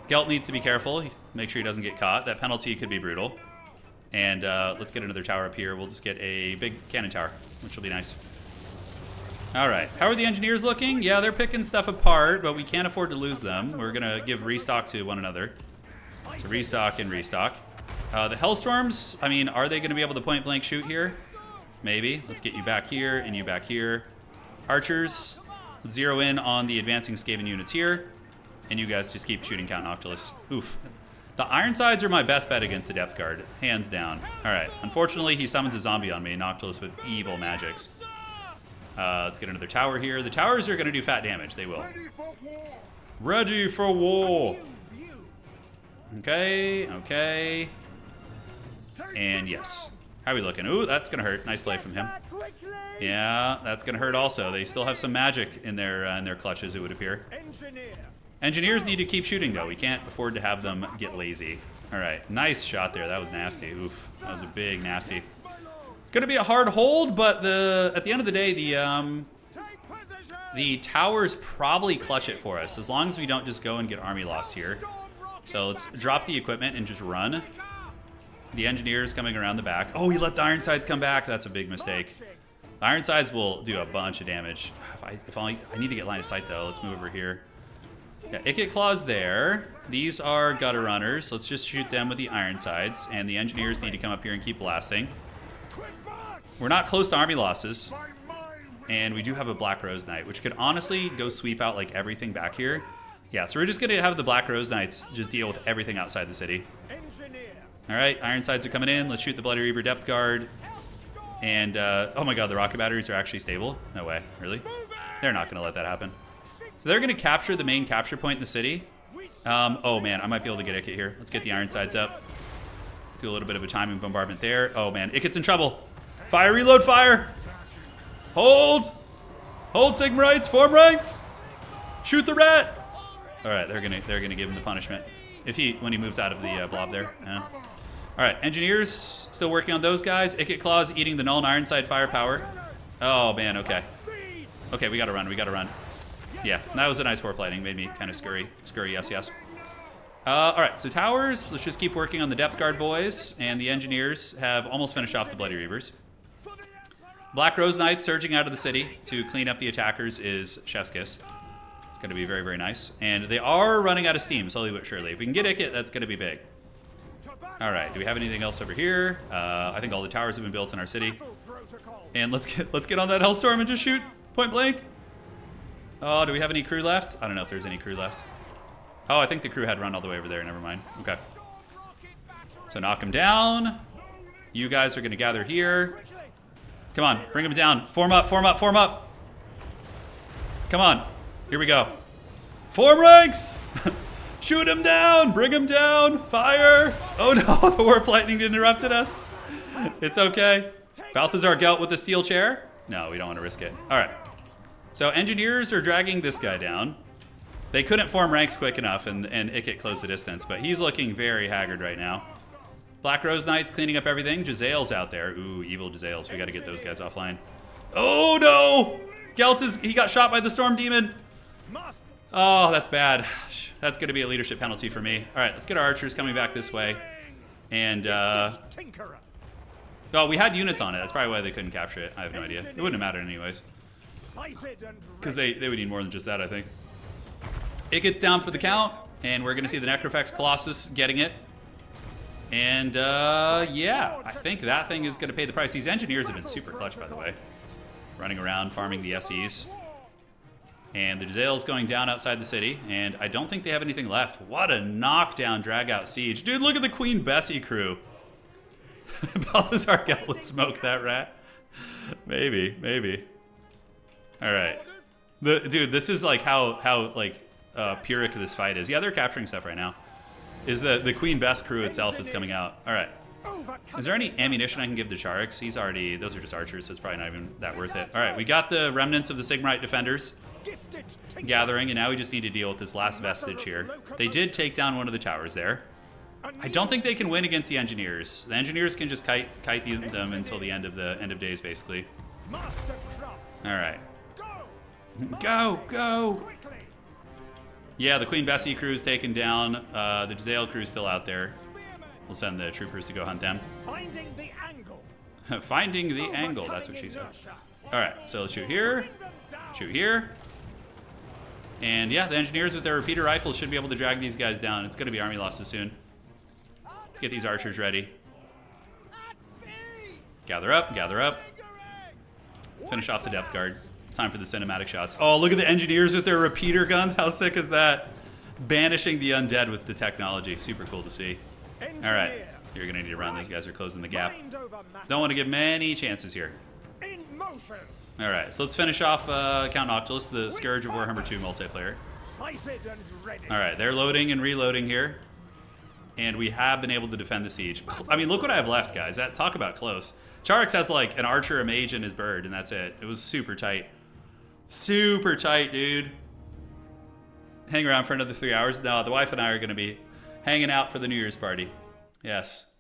Gelt needs to be careful. Make sure he doesn't get caught. That penalty could be brutal. And let's get another tower up here. We'll just get a big cannon tower, which will be nice. All right. How are the engineers looking? Yeah, they're picking stuff apart, but we can't afford to lose them. We're going to give restock to one another. So restock and restock. The Hellstorms, I mean, are they going to be able to point blank shoot here? Maybe. Let's get you back here and you back here. Archers, let's zero in on the advancing Skaven units here. And you guys just keep shooting Count Noctilus. Oof. The Ironsides are my best bet against the Depth Guard, hands down. All right. Unfortunately, he summons a zombie on me, Noctilus with evil magics. Let's get another tower here. The towers are going to do fat damage. They will. Ready for war. Okay, okay. And yes. How are we looking? Ooh, that's going to hurt. Nice play from him. Yeah, that's going to hurt also. They still have some magic in their clutches, it would appear. Engineers need to keep shooting, though. We can't afford to have them get lazy. All right, nice shot there. That was nasty. Oof, that was a big nasty. It's going to be a hard hold, but at the end of the day, the towers probably clutch it for us, as long as we don't just go and get army lost here. So let's drop the equipment and just run. The engineers coming around the back. Oh, he let the Ironsides come back. That's a big mistake. The Ironsides will do a bunch of damage. If I need to get line of sight, though. Let's move over here. Yeah, Icket Claws there. These are gutter runners. Let's just shoot them with the Ironsides. And the engineers need to come up here and keep blasting. We're not close to army losses. And we do have a Black Rose Knight, which could honestly go sweep out like everything back here. Yeah, so we're just going to have the Black Rose Knights just deal with everything outside the city. All right, Ironsides are coming in. Let's shoot the Bloody Reaver Depth Guard. And, oh my god, the rocket batteries are actually stable? No way, really? They're not going to let that happen. So they're going to capture the main capture point in the city. Oh man, I might be able to get Icket here. Let's get the Ironsides up. Do a little bit of a timing bombardment there. Oh man, Icket's in trouble. Fire, reload, fire! Hold! Hold, Sigmarites, form ranks! Shoot the rat! Alright, they're gonna give him the punishment. When he moves out of the blob there. Yeah. Alright, engineers still working on those guys. Icket Claws eating the Null and Ironside firepower. Oh man, okay. Okay, we gotta run, we gotta run. Yeah, that was a nice warp lighting. Made me kind of scurry. Scurry, yes, yes. Alright, so towers. Let's just keep working on the Depth Guard boys. And the engineers have almost finished off the Bloody Reavers. Black Rose Knights surging out of the city to clean up the attackers is Chef's Kiss. It's going to be very, very nice. And they are running out of steam, slowly but surely. If we can get Icket, that's going to be big. Alright, do we have anything else over here? I think all the towers have been built in our city. And let's get on that Hellstorm and just shoot point blank. Oh, do we have any crew left? I don't know if there's any crew left. Oh, I think the crew had run all the way over there. Never mind. Okay. So knock him down. You guys are going to gather here. Come on, bring him down. Form up, form up, form up. Come on. Here we go. Form ranks! Shoot him down! Bring him down! Fire! Oh no, the warp lightning interrupted us. It's okay. Balthazar Gelt with the steel chair? No, we don't want to risk it. Alright. So engineers are dragging this guy down. They couldn't form ranks quick enough, and Icket closed the distance, but he's looking very haggard right now. Black Rose Knights cleaning up everything. Jezzail's out there. Ooh, evil Jezzails. We got to get those guys offline. Oh no! Gelt he got shot by the Storm Demon. Oh, that's bad. That's going to be a leadership penalty for me. All right, let's get our archers coming back this way. And, oh, we had units on it. That's probably why they couldn't capture it. I have no idea. It wouldn't have mattered anyways. Because they would need more than just that, I think. It gets down for the count, and we're going to see the Necrofex Colossus getting it. And, yeah, I think that thing is going to pay the price. These engineers have been super clutch, by the way. Running around, farming the SEs. And the Jezzail's going down outside the city, and I don't think they have anything left. What a knockdown, drag-out siege. Dude, look at the Queen Bessie crew. Balthazar Gelt would smoke that rat. Maybe, maybe. All right. Dude, this is like how Pyrrhic this fight is. Yeah, they're capturing stuff right now. Is the Queen Bess crew itself is coming out. All right. Is there any ammunition I can give to Charx? He's already, those are just archers, so it's probably not even that worth it. All right, we got the remnants of the Sigmarite defenders gathering, and now we just need to deal with this last vestige here. They did take down one of the towers there. I don't think they can win against the engineers. The engineers can just kite them until the end of days, basically. All right. Go! Yeah, the Queen Bessie crew's taken down. The Giselle crew's still out there. We'll send the troopers to go hunt them. Finding the angle. Finding the angle, that's what she said. All right, so let's shoot here. Shoot here. And yeah, the engineers with their repeater rifles should be able to drag these guys down. It's going to be army losses soon. Let's get these archers ready. Gather up, gather up. Finish off the depth guard. Time for the cinematic shots. Oh, look at the engineers with their repeater guns. How sick is that? Banishing the undead with the technology. Super cool to see. All right, you're going to need to run. These guys are closing the gap. Don't want to give many chances here. All right, so let's finish off Count Noctilus, the Scourge of Warhammer 2 multiplayer. All right, they're loading and reloading here. And we have been able to defend the siege. I mean, look what I have left, guys. Talk about close. Charx has like an archer, a mage, and his bird, and that's it. It was super tight. Super tight, dude. Hang around for another 3 hours. No, the wife and I are going to be hanging out for the New Year's party. Yes.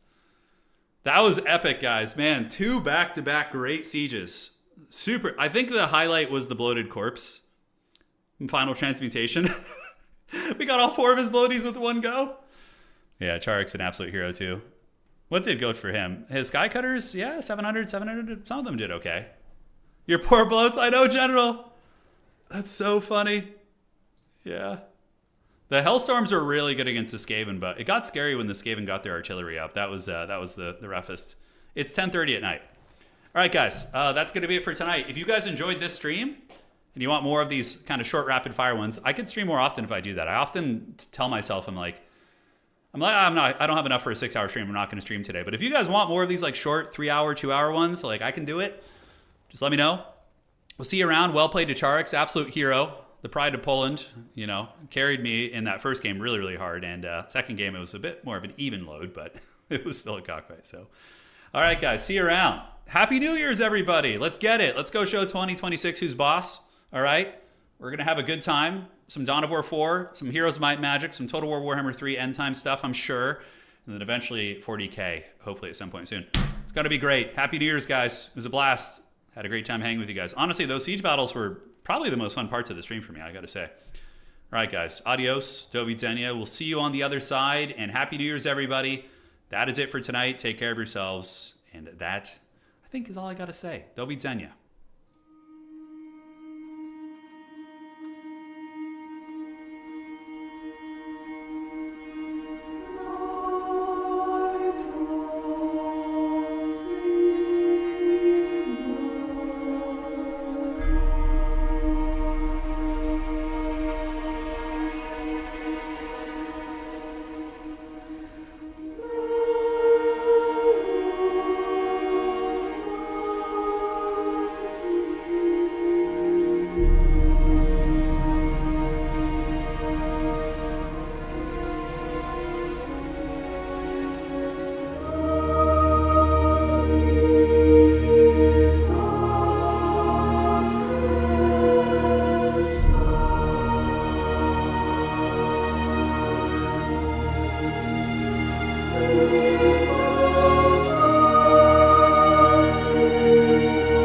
That was epic, guys. Man, 2 back-to-back great sieges. Super. I think the highlight was the bloated corpse. Final transmutation. We got all 4 of his bloaties with one go. Yeah, Charx an absolute hero too. What did good for him? His Skycutters, yeah, 700. Some of them did okay. Your poor bloats, I know, General. That's so funny. Yeah. The Hellstorms are really good against the Skaven, but it got scary when the Skaven got their artillery up. That was the roughest. It's 10:30 at night. All right, guys, that's going to be it for tonight. If you guys enjoyed this stream and you want more of these kind of short, rapid-fire ones, I could stream more often if I do that. I often tell myself, I don't have enough for a 6-hour stream. I'm not going to stream today. But if you guys want more of these like short 3-hour, 2-hour ones, like I can do it. Just let me know. We'll see you around. Well played to Charx, absolute hero. The pride of Poland, carried me in that first game really, really hard. And second game, it was a bit more of an even load, but it was still a cockfight. So, all right, guys, see you around. Happy New Year's, everybody. Let's get it. Let's go show 2026 who's boss. All right. We're going to have a good time. Some Dawn of War 4, some Heroes Might Magic, some Total War Warhammer 3 end time stuff, I'm sure. And then eventually 40K, hopefully at some point soon. It's going to be great. Happy New Year's, guys. It was a blast. Had a great time hanging with you guys. Honestly, those siege battles were probably the most fun parts of the stream for me, I got to say. All right, guys. Adios. Do widzenia. We'll see you on the other side. And Happy New Year's, everybody. That is it for tonight. Take care of yourselves. And that, I think, is all I got to say. Do widzenia.